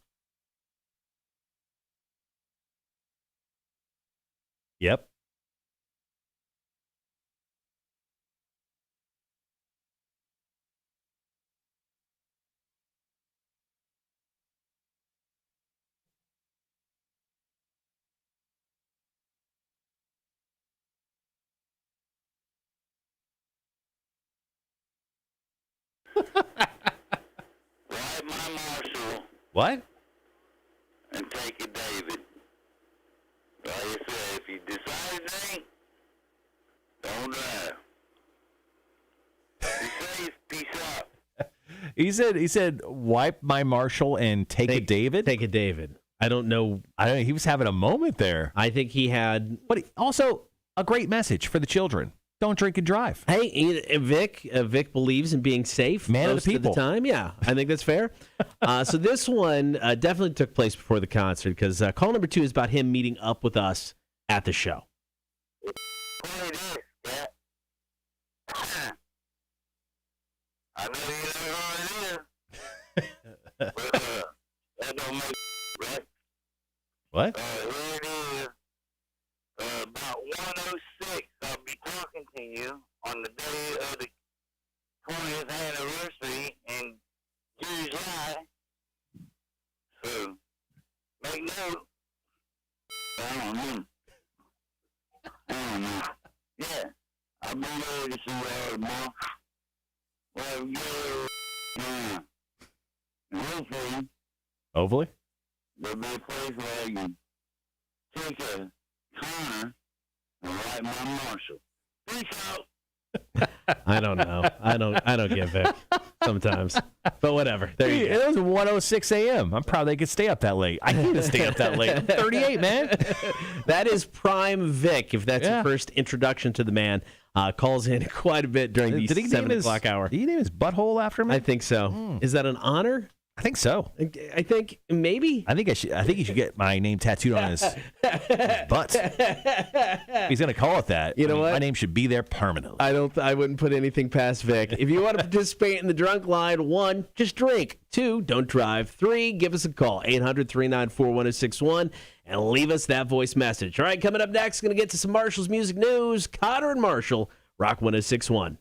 Yep. Ride my Marshall What? and take a David. Like I said, if you decide to drink, don't drive. Be safe. Peace out. He said, wipe my Marshall and take a David. Take a David. I don't know. He was having a moment there. I think he had. But also a great message for the children. Don't drink and drive. Hey, Vic believes in being safe Man of the most people. the time. Yeah, I think that's fair. So this one definitely took place before the concert because call number 2 is about him meeting up with us at the show. Play this, yeah. I know you know who it is. But, that don't make right. What? Here it is. About 1:06, I'll be talking to you on the day of the 20th anniversary in July. So, make note. I don't know. Yeah, I'll be ready to see y'all tomorrow. Well, yeah. Hopefully, Hopefully. there'll be a place where you can take a corner and ride my Marshall. Peace out. I don't know. I don't get Vic. sometimes. But whatever. There you go. It was 1:06 a.m. I'm proud they could stay up that late. I need to stay up that late. I'm 38, man. That is Prime Vic, if that's your first introduction to the man. Calls in quite a bit during the 7 o'clock hour. Did he name his butthole after me? I think so. Is that an honor? I think so. I think maybe. I think he should get my name tattooed on his butt. He's gonna call it that. You know what? My name should be there permanently. I wouldn't put anything past Vic. If you want to participate in the drunk line, 1, just drink. 2, don't drive. 3, give us a call, 800-394-1061, and leave us that voice message. All right, coming up next, going to get to some Marshall's music news. Cotter and Marshall, Rock 1061.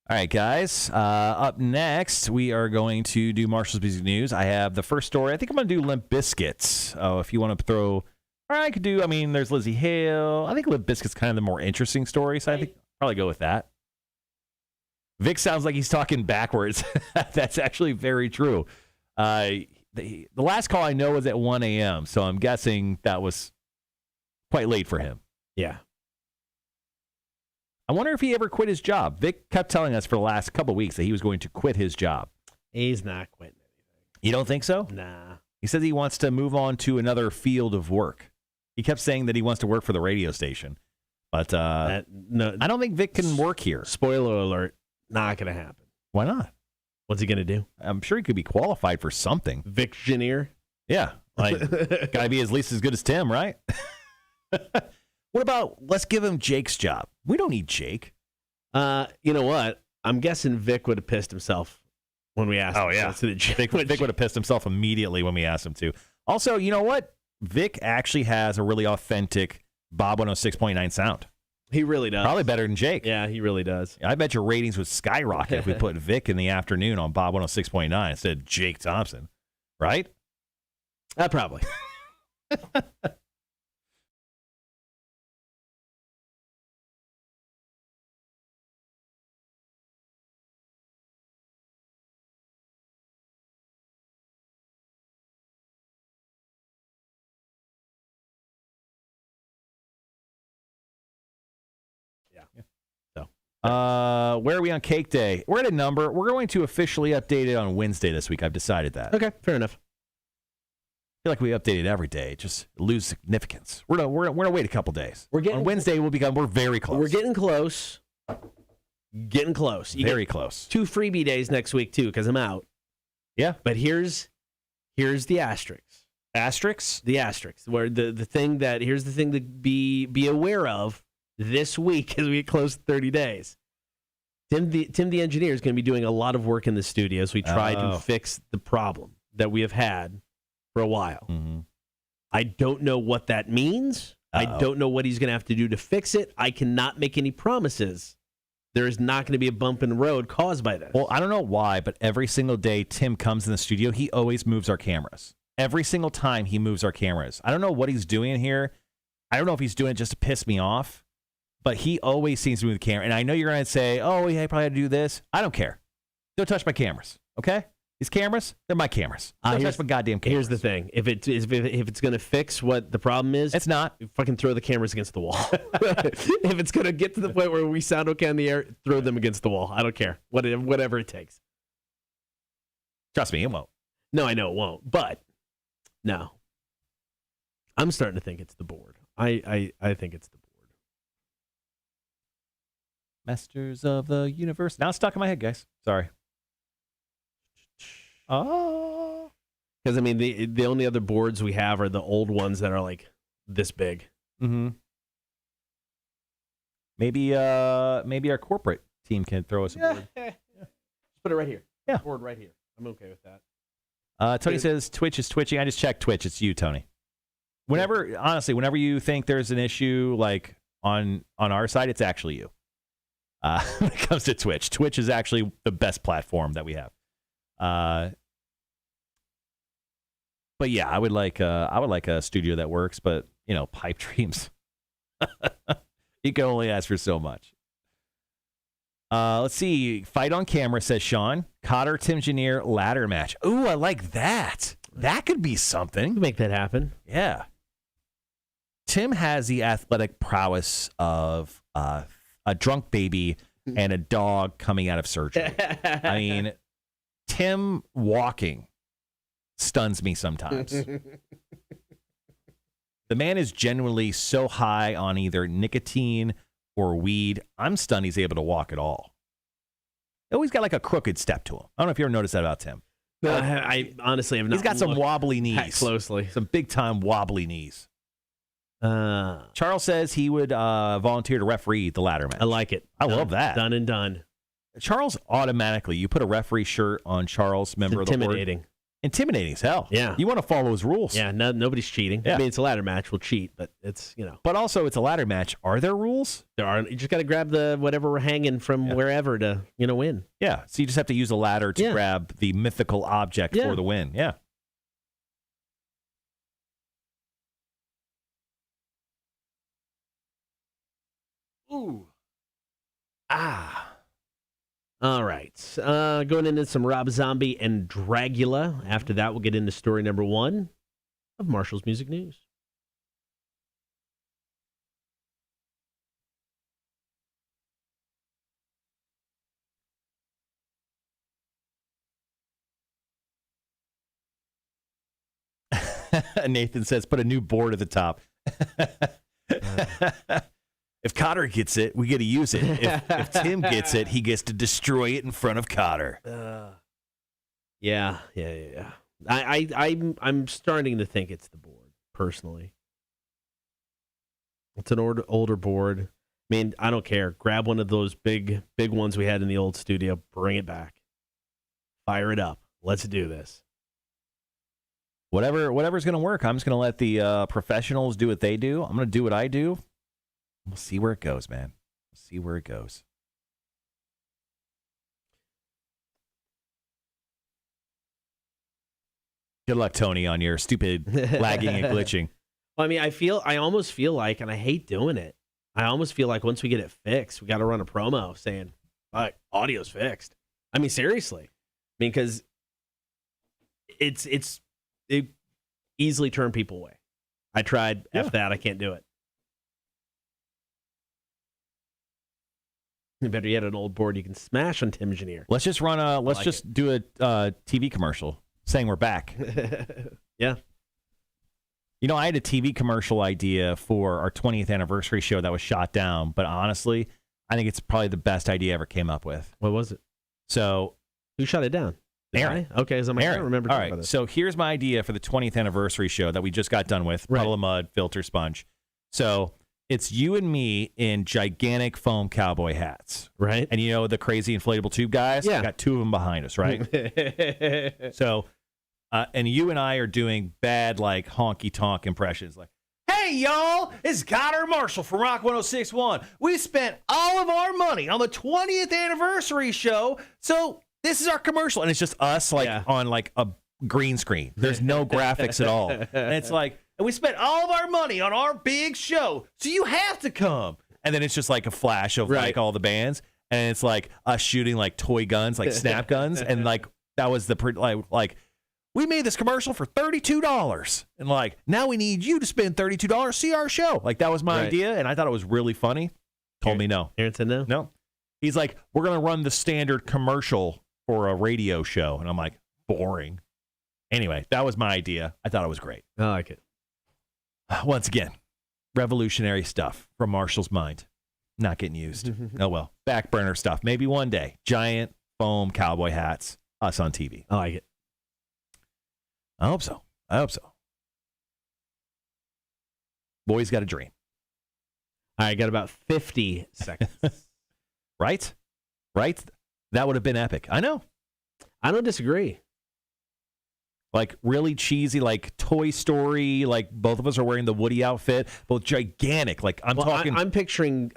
All right, guys. Up next, we are going to do Marshall's Music News. I have the first story. I think I'm going to do Limp Bizkit. Oh, if you want to throw, or I could do. I mean, there's Lizzie Hale. I think Limp Bizkit's kind of the more interesting story, so I think I'll probably go with that. Vic sounds like he's talking backwards. That's actually very true. The last call I know was at 1 a.m., so I'm guessing that was quite late for him. Yeah. I wonder if he ever quit his job. Vic kept telling us for the last couple of weeks that he was going to quit his job. He's not quitting anything. You don't think so? Nah. He says he wants to move on to another field of work. He kept saying that he wants to work for the radio station. But No, I don't think Vic can work here. spoiler alert, not going to happen. Why not? What's he going to do? I'm sure he could be qualified for something. Vic Janier? Yeah. Like, got to be at least as good as Tim, right? What about, let's give him Jake's job. We don't need Jake. You know what? I'm guessing Vic would have pissed himself when we asked him. Oh, yeah. Vic would have pissed himself immediately when we asked him to. Also, you know what? Vic actually has a really authentic Bob 106.9 sound. He really does. Probably better than Jake. Yeah, he really does. I bet your ratings would skyrocket if we put Vic in the afternoon on Bob 106.9 instead of Jake Thompson. Right? Probably. Where are we on Cake Day? We're at a number. We're going to officially update it on Wednesday this week. I've decided that. Okay, fair enough. I feel like we update it every day. It just lose significance. We're gonna wait a couple days. On Wednesday we're very close. We're getting close. Getting close. Very close. 2 freebie days next week too, because I'm out. Yeah. But here's the asterisk. Asterisks? The asterisk. Where the thing that here's the thing to be aware of this week as we get close to 30 days. Tim the engineer is going to be doing a lot of work in the studio as we try to fix the problem that we have had for a while. Mm-hmm. I don't know what that means. I don't know what he's going to have to do to fix it. I cannot make any promises. There is not going to be a bump in the road caused by this. Well, I don't know why, but every single day Tim comes in the studio, he always moves our cameras. Every single time he moves our cameras. I don't know what he's doing here. I don't know if he's doing it just to piss me off, but he always seems to move the camera. And I know you're going to say, oh, yeah, I probably had to do this. I don't care. Don't touch my cameras, okay? These cameras, they're my cameras. Don't touch my goddamn cameras. Here's the thing. If it's going to fix what the problem is, it's not. Fucking throw the cameras against the wall. If it's going to get to the point where we sound okay on the air, throw them against the wall. I don't care. Whatever it takes. Trust me, it won't. No, I know it won't. But, no. I'm starting to think it's the board. I think it's the board. Masters of the Universe. Now it's stuck in my head, guys. Sorry. Oh. Because, I mean, the only other boards we have are the old ones that are, like, this big. Mm-hmm. Maybe our corporate team can throw us a board. Just put it right here. Yeah. Board right here. I'm okay with that. Tony says Twitch is twitching. I just checked Twitch. It's you, Tony. Whenever you think there's an issue, like, on our side, it's actually you. When it comes to Twitch. Twitch is actually the best platform that we have. But yeah, I would like a studio that works, but you know, pipe dreams. You can only ask for so much. Let's see. Fight on camera, says Sean. Cotter, Tim Janier, ladder match. Ooh, I like that. That could be something. Make that happen. Yeah. Tim has the athletic prowess of a drunk baby and a dog coming out of surgery. I mean, Tim walking stuns me sometimes. The man is genuinely so high on either nicotine or weed. I'm stunned he's able to walk at all. He always got like a crooked step to him. I don't know if you ever noticed that about Tim. No, I honestly have not. He's got some looked wobbly that knees. closely. Some big time wobbly knees. I Charles says he would volunteer to referee the ladder match. like it. I love that. Done and done. Charles automatically, you put a referee shirt on Charles, member of the board. Intimidating. Intimidating as hell. Yeah. You want to follow his rules. Yeah, nobody's cheating. Yeah. I mean, it's a ladder match. We'll cheat, but it's, But also, it's a ladder match. Are there rules? there are. You just got to grab the whatever we're hanging from wherever to, win. Yeah. So you just have to use a ladder to grab the mythical object Yeah. for the win. Yeah. Ooh. Ah. All right. Going into some Rob Zombie and Dragula. After that, we'll get into story number 1 of Marshall's Music News. Nathan says, put a new board at the top. If Cotter gets it, we get to use it. If Tim gets it, he gets to destroy it in front of Cotter. Yeah. I'm starting to think it's the board, personally. It's an older board. I mean, I don't care. Grab one of those big ones we had in the old studio. Bring it back. Fire it up. Let's do this. Whatever's going to work. I'm just going to let the professionals do what they do. I'm going to do what I do. We'll see where it goes, man. We'll see where it goes. Good luck, Tony, on your stupid lagging and glitching. Well, I mean, I almost feel like, and I hate doing it, I almost feel like once we get it fixed, we got to run a promo saying, all right, audio's fixed. I mean, seriously. I mean, because it easily turned people away. I tried. F that. I can't do it. Better yet, an old board you can smash on Tim's ear. Let's just run a. Let's just do a TV commercial saying we're back. Yeah. You know, I had a TV commercial idea for our 20th anniversary show that was shot down, but honestly, I think it's probably the best idea I ever came up with. What was it? So, who shot it down? Aaron. Okay, so I don't remember. All talking right. about this. So here's my idea for the 20th anniversary show that we just got done with. Right. Puddle of Mud, Filter Sponge. So it's you and me in gigantic foam cowboy hats. Right. And you know the crazy inflatable tube guys? Yeah. Got two of them behind us, right? So, and you and I are doing bad, like, honky-tonk impressions. Like, hey, y'all, it's Cotter Marshall from Rock 106.1. We spent all of our money on the 20th anniversary show, so this is our commercial. And it's just us, like, on, like, a green screen. There's no graphics at all. And it's like, and we spent all of our money on our big show, so you have to come. And then it's just, like, a flash of, like, all the bands. And it's, like, us shooting, like, toy guns, like, snap guns. And, like, that was the, like, we made this commercial for $32. And, like, now we need you to spend $32, see our show. Like, that was my idea, and I thought it was really funny. Told me no. Aaron said no? No. He's like, we're going to run the standard commercial for a radio show. And I'm like, boring. Anyway, that was my idea. I thought it was great. I like it. Once again, revolutionary stuff from Marshall's mind. Not getting used. Oh, well. Back burner stuff. Maybe one day. Giant foam cowboy hats. Us on TV. I like it. I hope so. Boy's got a dream. All right, got about 50 seconds. Right? That would have been epic. I know. I don't disagree. Like, really cheesy, like Toy Story, like both of us are wearing the Woody outfit, both gigantic. Like, I'm talking. I'm picturing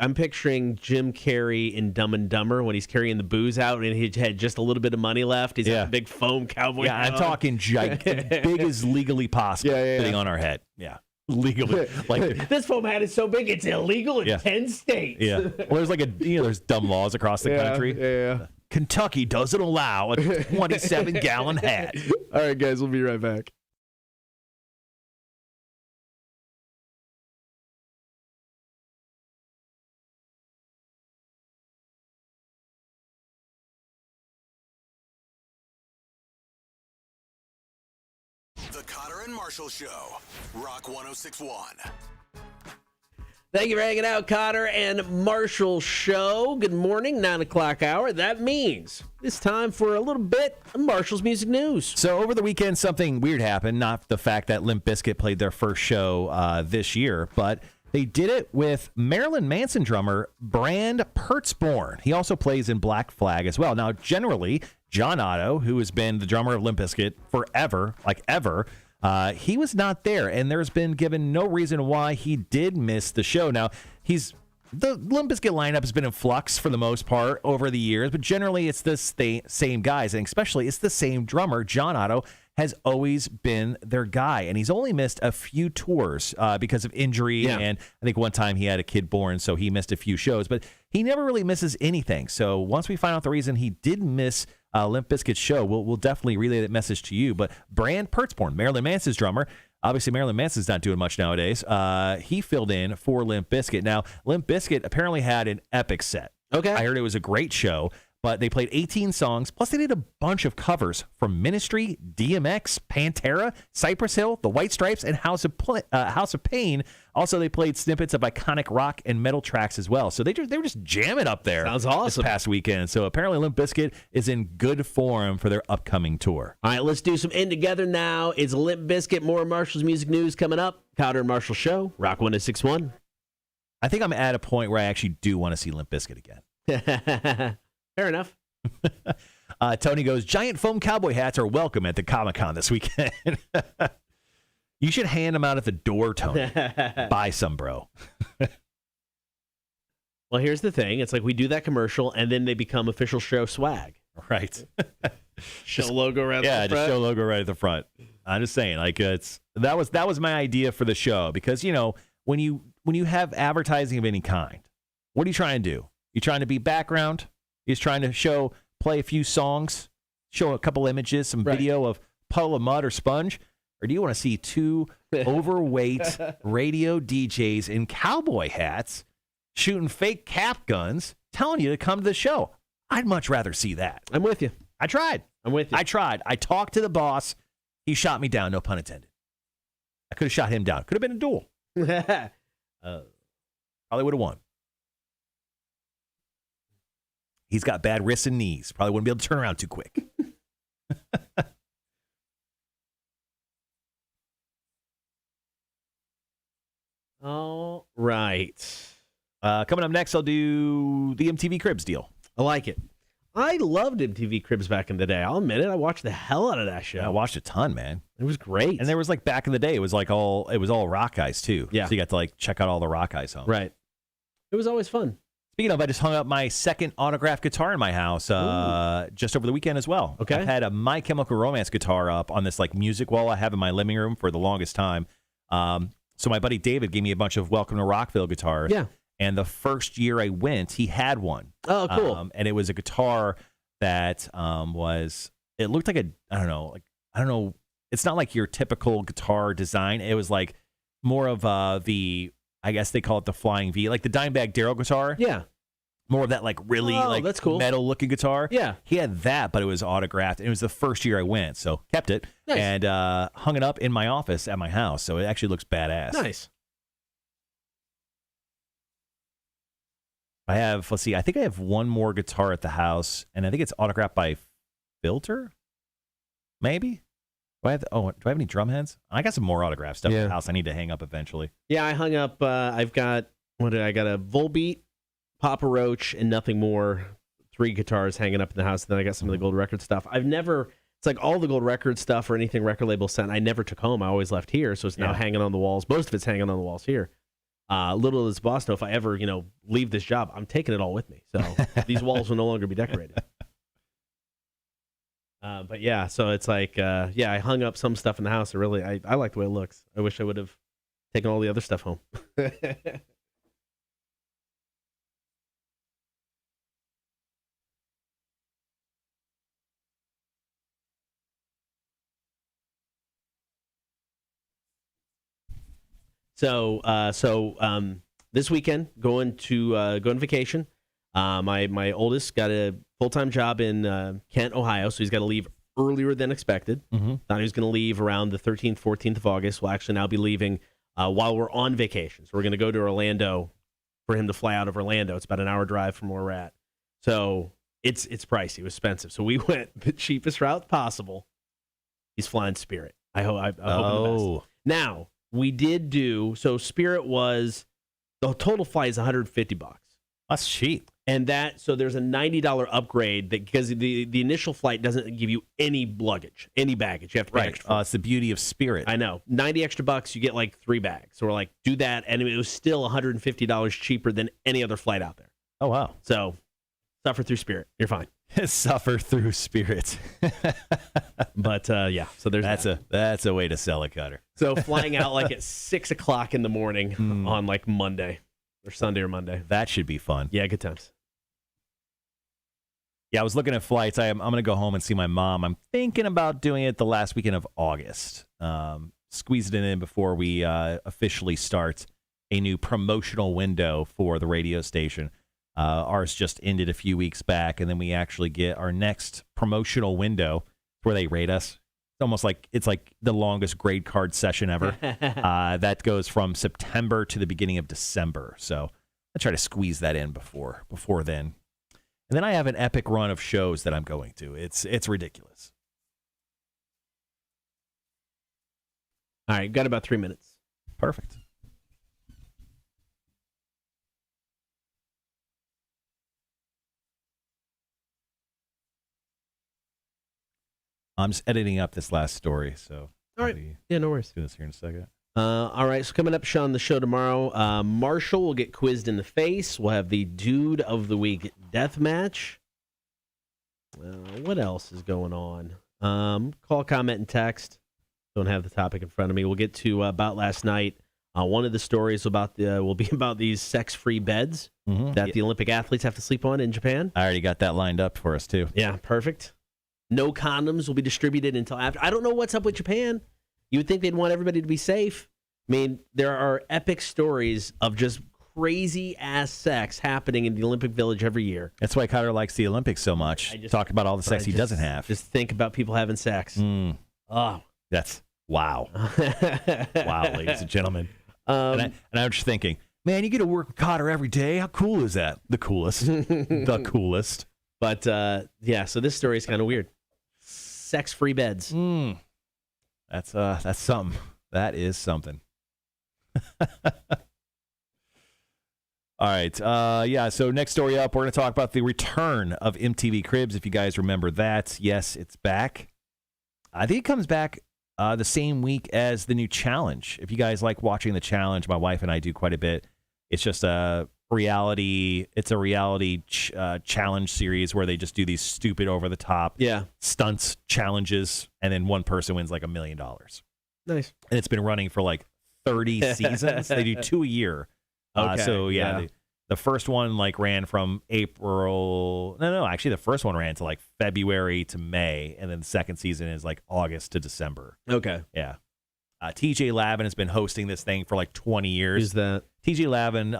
Jim Carrey in Dumb and Dumber when he's carrying the booze out and he had just a little bit of money left. He's got a big foam cowboy. Yeah, I'm talking big as legally possible sitting on our head. Yeah. Legally. Like, this foam hat is so big it's illegal in 10 states. Yeah. Well, there's like there's dumb laws across the country. Yeah. Kentucky doesn't allow a 27-gallon hat. All right, guys, we'll be right back. The Cotter and Marshall Show. Rock 1061. Thank you for hanging out, Cotter and Marshall Show. Good morning, 9 o'clock hour. That means it's time for a little bit of Marshall's Music News. So over the weekend, something weird happened. Not the fact that Limp Bizkit played their first show this year, but they did it with Marilyn Manson drummer Brand Pertzborn. He also plays in Black Flag as well. Now, generally, John Otto, who has been the drummer of Limp Bizkit forever, like ever, he was not there, and there's been given no reason why he did miss the show. Now, the Limp Bizkit lineup has been in flux for the most part over the years, but generally it's the same guys, and especially it's the same drummer. John Otto has always been their guy, and he's only missed a few tours because of injury, and I think one time he had a kid born, so he missed a few shows, but he never really misses anything. So once we find out the reason he did miss Limp Bizkit's show, we'll definitely relay that message to you. But Brand Pertzborn, Marilyn Manson's drummer, obviously Marilyn Manson's not doing much nowadays. He filled in for Limp Bizkit. Now, Limp Bizkit apparently had an epic set. Okay. I heard it was a great show, but they played 18 songs, plus they did a bunch of covers from Ministry, DMX, Pantera, Cypress Hill, The White Stripes, and House of Pain. Also, they played snippets of iconic rock and metal tracks as well. So they were just jamming up there. Sounds awesome. This past weekend. So apparently Limp Bizkit is in good form for their upcoming tour. All right, let's do some In Together now. It's Limp Bizkit. More Marshall's Music News coming up. Cotter and Marshall Show, Rock 1061. I think I'm at a point where I actually do want to see Limp Bizkit again. Fair enough. Tony goes, giant foam cowboy hats are welcome at the Comic-Con this weekend. You should hand them out at the door, Tony. Buy some, bro. Well, here's the thing. It's like we do that commercial, and then they become official show swag. Right. Show logo right Yeah, at the just front. show logo right at the front. I'm just saying, like that was my idea for the show, because when you have advertising of any kind, what are you trying to do? You trying to be background? You're trying to play a few songs, show a couple images, some video of puddle of mud or sponge, or do you want to see two overweight radio DJs in cowboy hats shooting fake cap guns, telling you to come to the show? I'd much rather see that. I'm with you. I tried. I'm with you. I tried. I talked to the boss. He shot me down, no pun intended. I could have shot him down. Could have been a duel. Probably would have won. He's got bad wrists and knees. Probably wouldn't be able to turn around too quick. All right. Coming up next, I'll do the MTV Cribs deal. I like it. I loved MTV Cribs back in the day. I'll admit it. I watched the hell out of that show. Yeah, I watched a ton, man. It was great. And there was like back in the day, it was all rock guys too. Yeah. So you got to like check out all the rock guys home. Right. It was always fun. Speaking of, I just hung up my second autographed guitar in my house just over the weekend as well. Okay. I've had a My Chemical Romance guitar up on this like music wall I have in my living room for the longest time. So my buddy David gave me a bunch of Welcome to Rockville guitars. Yeah. And the first year I went, he had one. Oh, cool. And it was a guitar that it looked like I don't know. It's not like your typical guitar design. It was like more of I guess they call it the Flying V, like the Dimebag Darrell guitar. Yeah. More of that like really that's cool. metal looking guitar. Yeah. He had that, but it was autographed. And it was the first year I went, so kept it Nice. and hung it up in my office at my house. So it actually looks badass. Nice. I think I have one more guitar at the house, and I think it's autographed by Filter. Maybe. Do I have any drum heads? I got some more autograph stuff at the house I need to hang up eventually. Yeah, I hung up. I got a Volbeat, Papa Roach, and Nothing More. 3 guitars hanging up in the house. Then I got some of the Gold Record stuff. It's like all the Gold Record stuff or anything record label sent, I never took home. I always left here, so it's now hanging on the walls. Most of it's hanging on the walls here. Little does boss know, if I ever, leave this job, I'm taking it all with me. So these walls will no longer be decorated. But yeah, so it's like, I hung up some stuff in the house. I like the way it looks. I wish I would have taken all the other stuff home. So this weekend going on vacation. My oldest got a full-time job in Kent, Ohio, so he's got to leave earlier than expected. Mm-hmm. Thought he was going to leave around the 13th, 14th of August. We'll actually now be leaving while we're on vacation. So we're going to go to Orlando for him to fly out of Orlando. It's about an hour drive from where we're at. So it's pricey. It was expensive. So we went the cheapest route possible. He's flying Spirit. I hope the best. Now, we did do, so Spirit was, the total flight is $150. That's cheap. And so there's a $90 upgrade that because the initial flight doesn't give you any luggage, any baggage. You have to pay extra. For it. It's the beauty of Spirit. I know. $90 extra, you get like 3 bags. So we're like, do that. And it was still $150 cheaper than any other flight out there. Oh, wow. So suffer through Spirit. You're fine. Suffer through Spirit. But yeah, so there's that's a way to sell a Cutter. So flying out like at 6 o'clock in the morning on like Monday or Sunday or Monday. That should be fun. Yeah, good times. Yeah, I was looking at flights. I'm going to go home and see my mom. I'm thinking about doing it the last weekend of August. Squeezed it in before we officially start a new promotional window for the radio station. Ours just ended a few weeks back, and then we actually get our next promotional window where they rate us. It's like the longest grade card session ever. That goes from September to the beginning of December. So I try to squeeze that in before then. And then I have an epic run of shows that I'm going to. It's ridiculous. All right, got about 3 minutes. Perfect. I'm just editing up this last story, so all right. Yeah, no worries. Do this here in a second. All right, so coming up, Sean, the show tomorrow, Marshall will get quizzed in the face. We'll have the Dude of the Week death match. What else is going on? Call, comment, and text. Don't have the topic in front of me. We'll get to About Last Night. One of the stories will be about these sex-free beds that the Olympic athletes have to sleep on in Japan. I already got that lined up for us, too. Yeah, perfect. No condoms will be distributed until after. I don't know what's up with Japan. You would think they'd want everybody to be safe. I mean, there are epic stories of just crazy-ass sex happening in the Olympic Village every year. That's why Cotter likes the Olympics so much. Talk about all the sex he doesn't have. Just think about people having sex. Oh. That's, wow. Wow, ladies and gentlemen. And I'm just thinking, man, you get to work with Cotter every day. How cool is that? The coolest. The coolest. But, yeah, so this story is kind of weird. Sex-free beds. That's something. That is something. All right. Yeah, so next story up, we're going to talk about the return of MTV Cribs, if you guys remember that. Yes, it's back. I think it comes back the same week as the new challenge. If you guys like watching the challenge, my wife and I do quite a bit. It's just a reality challenge series where they just do these stupid over-the-top stunts challenges, and then one person wins like $1 million. Nice. And it's been running for like 30 seasons. They do 2 a year. Okay. So yeah. The first one like ran from April. No, actually the first one ran to like February to May, and then the second season is like August to December. Okay. Yeah. TJ Lavin has been hosting this thing for like 20 years. Who's that? TJ Lavin,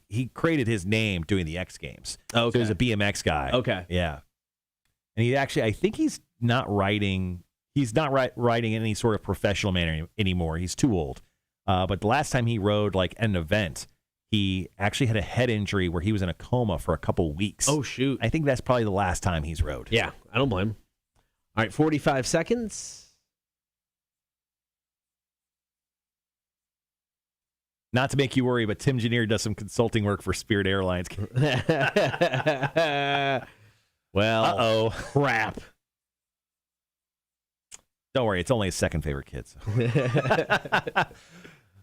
he created his name doing the X Games. Okay. So he's a BMX guy. Okay. Yeah. And he actually, I think he's not writing any sort of professional manner anymore. He's too old. But the last time he rode like an event, he actually had a head injury where he was in a coma for a couple weeks. Oh, shoot. I think that's probably the last time he's rode. Yeah, I don't blame him. All right, 45 seconds. Not to make you worry, but Tim Janier does some consulting work for Spirit Airlines. Well, crap. Don't worry, it's only his second favorite kid. So.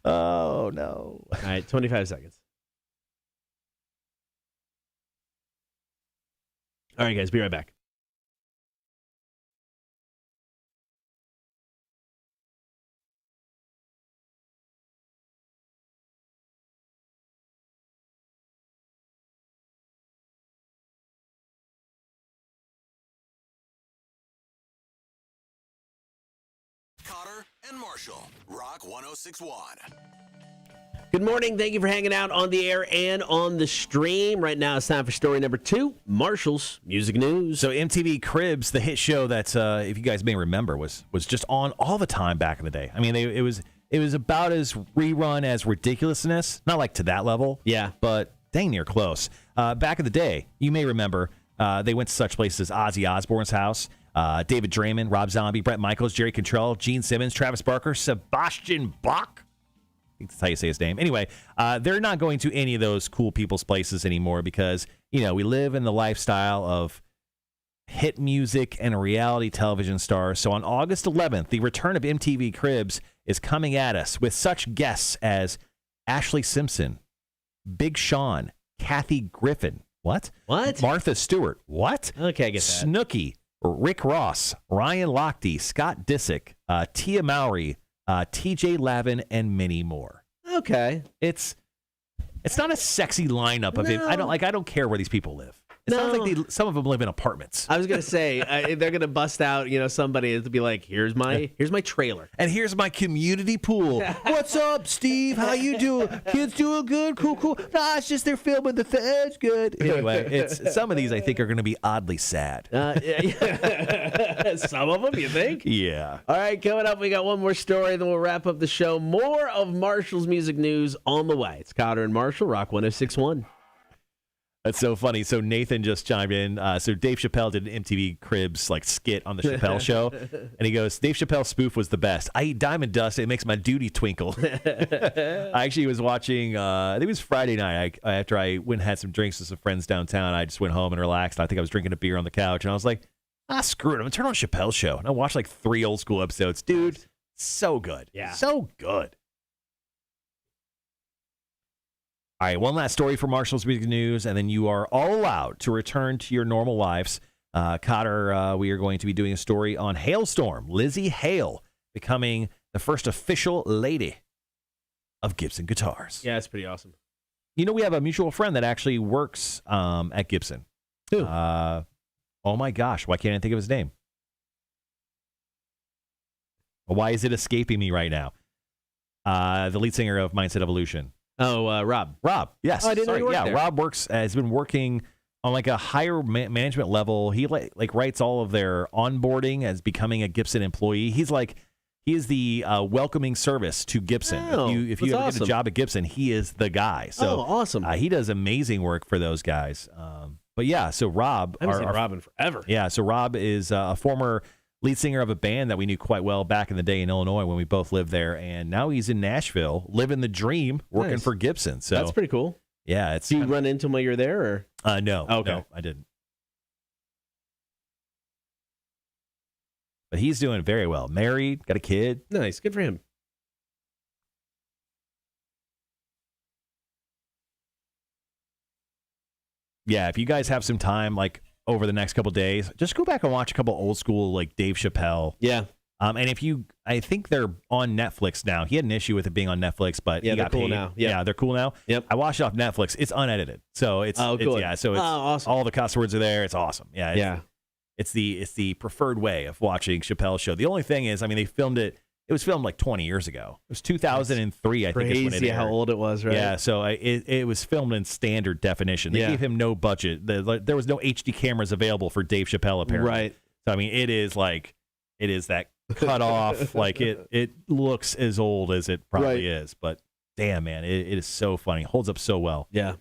Oh, no. All right, 25 seconds. All right, guys, be right back. Cotter and Marshall, Rock 106.1. Good morning. Thank you for hanging out on the air and on the stream. Right now, it's time for story number 2, Marshall's Music News. So MTV Cribs, the hit show that, if you guys may remember, was just on all the time back in the day. I mean, it was about as rerun as Ridiculousness. Not like to that level. Yeah. But dang near close. Back in the day, you may remember, they went to such places as Ozzy Osbourne's house, David Draymond, Rob Zombie, Bret Michaels, Jerry Cantrell, Gene Simmons, Travis Barker, Sebastian Bach. I think that's how you say his name. Anyway, they're not going to any of those cool people's places anymore because, we live in the lifestyle of hit music and reality television stars. So on August 11th, the return of MTV Cribs is coming at us with such guests as Ashley Simpson, Big Sean, Kathy Griffin. What? Martha Stewart. What? Okay, I get that. Snooki, Rick Ross, Ryan Lochte, Scott Disick, Tia Mowry, TJ Lavin, and many more. Okay. It's not a sexy lineup of it. I don't care where these people live. It sounds like some of them live in apartments. I was gonna say they're gonna bust out, somebody to be like, here's my trailer, and here's my community pool. What's up, Steve? How you doing? Kids doing good? Cool. Nah, it's just they're filming the feds good. Anyway, it's some of these I think are gonna be oddly sad. Some of them, you think? Yeah. All right, coming up, we got one more story, then we'll wrap up the show. More of Marshall's Music News on the way. It's Cotter and Marshall, Rock 106.1. That's so funny. So Nathan just chimed in. So Dave Chappelle did an MTV Cribs skit on the Chappelle show, and he goes, "Dave Chappelle's spoof was the best. I eat diamond dust. It makes my duty twinkle." I actually was watching. I think it was Friday night. After I went and had some drinks with some friends downtown, I just went home and relaxed. I think I was drinking a beer on the couch, and I was like, screw it. I'm gonna turn on Chappelle's show, and I watched 3 old school episodes. Dude, so good. Yeah, so good. All right, one last story for Marshall's Music News, and then you are all allowed to return to your normal lives. Cotter, we are going to be doing a story on Halestorm. Lizzie Hale becoming the first official lady of Gibson Guitars. Yeah, it's pretty awesome. We have a mutual friend that actually works at Gibson. Who? Oh, my gosh. Why can't I think of his name? Why is it escaping me right now? The lead singer of Mindset Evolution. Oh, Rob. Rob, yes. Oh, I didn't know you worked there. Rob has been working on a higher management level. He writes all of their onboarding as becoming a Gibson employee. He is the welcoming service to Gibson. Oh, if you ever get a job at Gibson, he is the guy. So awesome. He does amazing work for those guys. But yeah, so Rob, I haven't seen Rob in forever. Yeah, so Rob is a former lead singer of a band that we knew quite well back in the day in Illinois when we both lived there, and now he's in Nashville, living the dream, working for Gibson. So that's pretty cool. Yeah, Do you run into him while you're there, or? No. Okay. No, I didn't. But he's doing very well. Married, got a kid. Nice, good for him. Yeah, if you guys have some time, over the next couple of days, just go back and watch a couple old school Dave Chappelle. Yeah. And I think they're on Netflix now. He had an issue with it being on Netflix, but he got cool paid. now. Yep. Yeah, they're cool now. Yep. I watched it off Netflix. It's unedited, so it's good. Yeah, so it's awesome. all the cuss words are there. It's awesome. Yeah. It's the preferred way of watching Chappelle's show. The only thing is, they filmed it. It was filmed 20 years ago. It was 2003, I think. Crazy is when it aired. how old it was, right? Yeah, so it was filmed in standard definition. They gave him no budget. There was no HD cameras available for Dave Chappelle, apparently. Right. So it is that cut off. It looks as old as it probably is. But damn, man, it is so funny. Holds up so well. Yeah.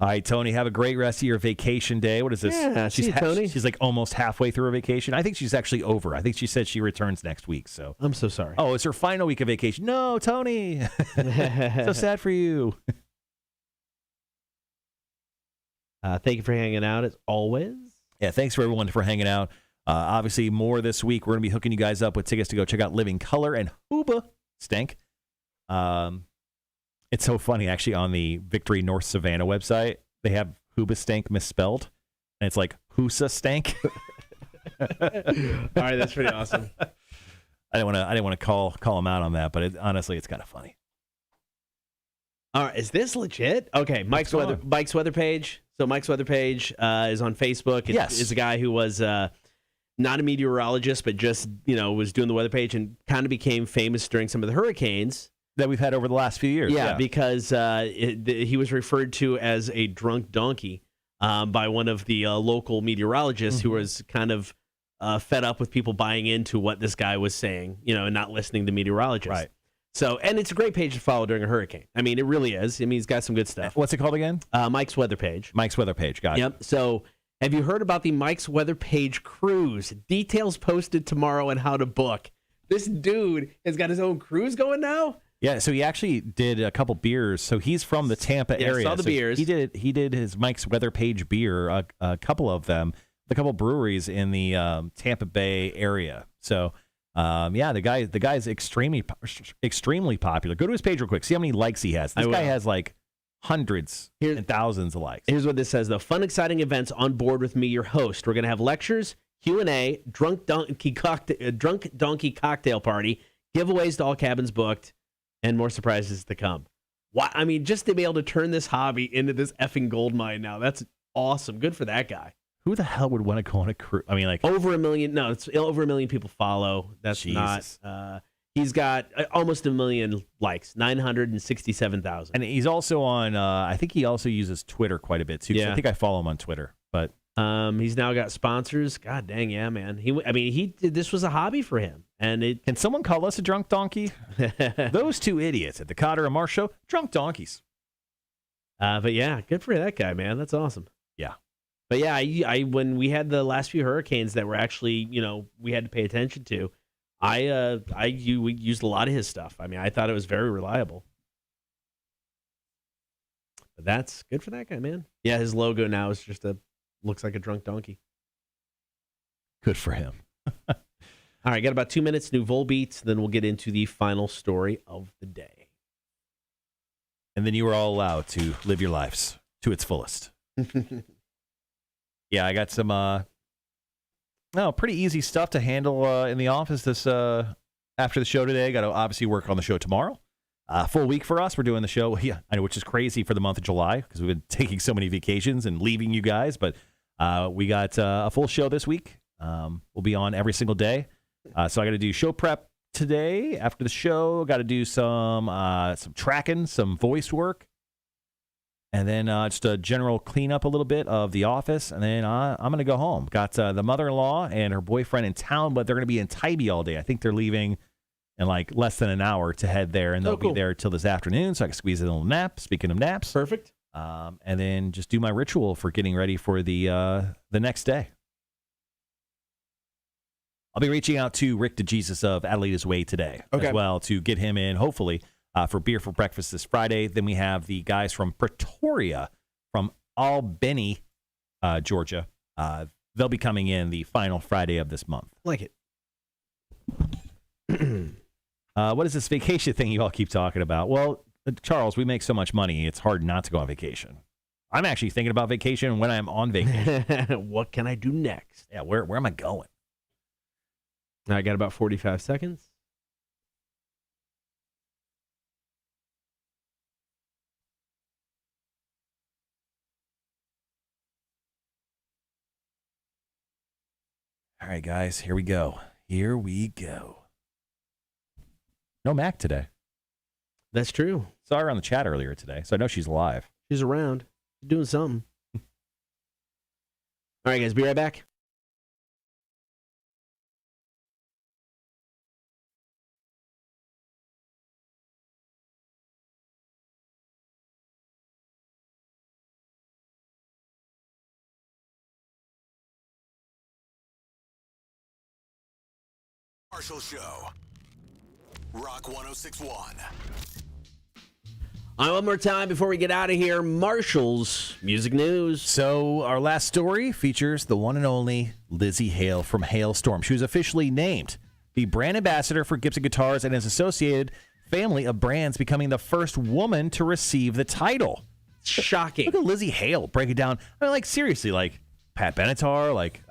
All right, Tony, have a great rest of your vacation day. What is this? Yeah, Tony. She's almost halfway through her vacation. I think she's actually over. I think she said she returns next week. So I'm so sorry. Oh, it's her final week of vacation. No, Tony. So sad for you. Thank you for hanging out as always. Yeah, thanks for everyone for hanging out. Obviously, more this week. We're going to be hooking you guys up with tickets to go check out Living Color and Hooba Stank. It's so funny, actually, on the Victory North Savannah website, they have Hooba Stank misspelled, and it's Hoosa Stank. All right, that's pretty awesome. I didn't want to call them out on that, but honestly, it's kind of funny. All right, is this legit? Okay, Mike's weather page. So Mike's weather page is on Facebook. It's a guy who was not a meteorologist, but just, was doing the weather page and kind of became famous during some of the hurricanes. That we've had over the last few years. Yeah, because he was referred to as a drunk donkey by one of the local meteorologists who was kind of fed up with people buying into what this guy was saying, and not listening to meteorologists. Right. So, and it's a great page to follow during a hurricane. I mean, it really is. I mean, he's got some good stuff. What's it called again? Mike's Weather Page. Mike's Weather Page. Got it. Yep. So, have you heard about the Mike's Weather Page cruise? Details posted tomorrow on how to book. This dude has got his own cruise going now? Yeah, so he actually did a couple beers. So he's from the Tampa area. Saw the beers. He did his Mike's Weather Page beer, a couple of them, a couple breweries in the Tampa Bay area. So, the guy's extremely popular. Go to his page real quick. See how many likes he has. This guy has like hundreds and thousands of likes. Here's what this says, though. Fun, exciting events on board with me, your host. We're going to have lectures, Q&A, drunk donkey cocktail party, giveaways to all cabins booked, and more surprises to come. Why? I mean, just to be able to turn this hobby into this effing gold mine now, that's awesome. Good for that guy. Who the hell would want to go on a cruise? I mean, like over 1 million. No, it's over 1 million people follow. That's Jesus. not. He's got almost 1 million likes, 967,000. And he's also on. I think he also uses Twitter quite a bit too. Yeah. I think I follow him on Twitter. But he's now got sponsors. God dang, yeah, man. This was a hobby for him, and it. Can someone call us a drunk donkey? Those two idiots at the Cotter and Marsh show, drunk donkeys. But yeah, good for that guy, man. That's awesome. Yeah. But yeah, I when we had the last few hurricanes that were actually, we had to pay attention to, we used a lot of his stuff. I mean, I thought it was very reliable. But that's good for that guy, man. Yeah, his logo now is looks like a drunk donkey. Good for him. All right, got about 2 minutes, new Volbeat, then we'll get into the final story of the day. And then you were all allowed to live your lives to its fullest. Yeah, I got some pretty easy stuff to handle in the office this after the show today. Got to obviously work on the show tomorrow. Full week for us. We're doing the show, I know, which is crazy for the month of July because we've been taking so many vacations and leaving you guys. But we got a full show this week. We'll be on every single day. So I got to do show prep today. After the show, got to do some tracking, some voice work. And then just a general cleanup a little bit of the office. And then I'm going to go home. Got the mother-in-law and her boyfriend in town, but they're going to be in Tybee all day. I think they're leaving in like less than an hour to head there. And they'll be there till this afternoon, so I can squeeze in a little nap. Speaking of naps. Perfect. And then just do my ritual for getting ready for the next day. I'll be reaching out to Rick DeJesus of Adelaide's Way today as well to get him in, hopefully, for beer for breakfast this Friday. Then we have the guys from Pretoria, from Albany, Georgia. They'll be coming in the final Friday of this month. Like it. What is this vacation thing you all keep talking about? Well, Charles, we make so much money, it's hard not to go on vacation. I'm actually thinking about vacation when I'm on vacation. What can I do next? Yeah, where am I going? I got about 45 seconds. All right, guys, here we go. Here we go. No Mac today. That's true. Saw her on the chat earlier today, so I know she's alive. She's around, doing something. All right, guys, be right back. Marshall Show. Rock 1061. All right, one more time before we get out of here. Marshall's Music News. So our last story features the one and only Lzzy Hale from Halestorm. She was officially named the brand ambassador for Gibson Guitars and his associated family of brands, becoming the first woman to receive the title. Shocking. Look at Lzzy Hale break it down. I mean, like, seriously, like Pat Benatar, like,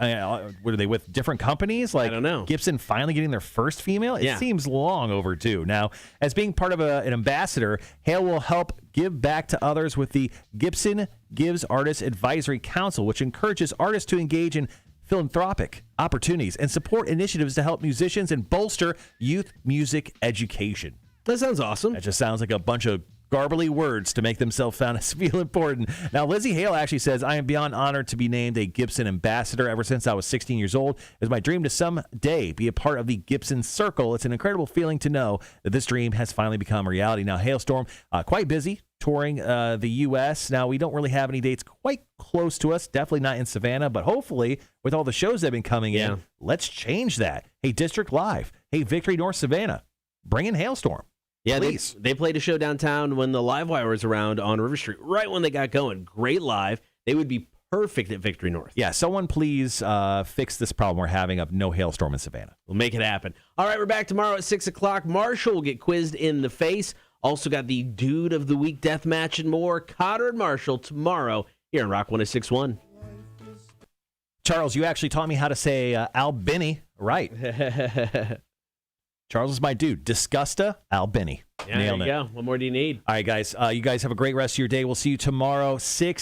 were they with different companies? Like, I don't know. Gibson finally getting their first female? It seems long overdue. Now, as being part of an ambassador, Hale will help give back to others with the Gibson Gives Artists Advisory Council, which encourages artists to engage in philanthropic opportunities and support initiatives to help musicians and bolster youth music education. That sounds awesome. That just sounds like a bunch of garbly words to make themselves feel important. Now, Lizzie Hale actually says, I am beyond honored to be named a Gibson ambassador. Ever since I was 16 years old, it was my dream to someday be a part of the Gibson Circle. It's an incredible feeling to know that this dream has finally become a reality. Now, Hailstorm, quite busy touring the U.S. Now, we don't really have any dates quite close to us, definitely not in Savannah, but hopefully with all the shows that have been coming in, let's change that. Hey, District Live. Hey, Victory North Savannah. Bring in Hailstorm. Yeah, Please. they played a show downtown when the Livewire was around on River Street, right when they got going. Great live. They would be perfect at Victory North. Yeah, someone please fix this problem we're having of no hailstorm in Savannah. We'll make it happen. All right, we're back tomorrow at 6 o'clock. Marshall will get quizzed in the face. Also got the Dude of the Week death match and more. Cotter and Marshall tomorrow here on Rock 106.1. Charles, you actually taught me how to say Albini right. Charles is my dude. Disgusta Albini. Yeah, there you go. What more do you need? All right, guys. You guys have a great rest of your day. We'll see you tomorrow, 6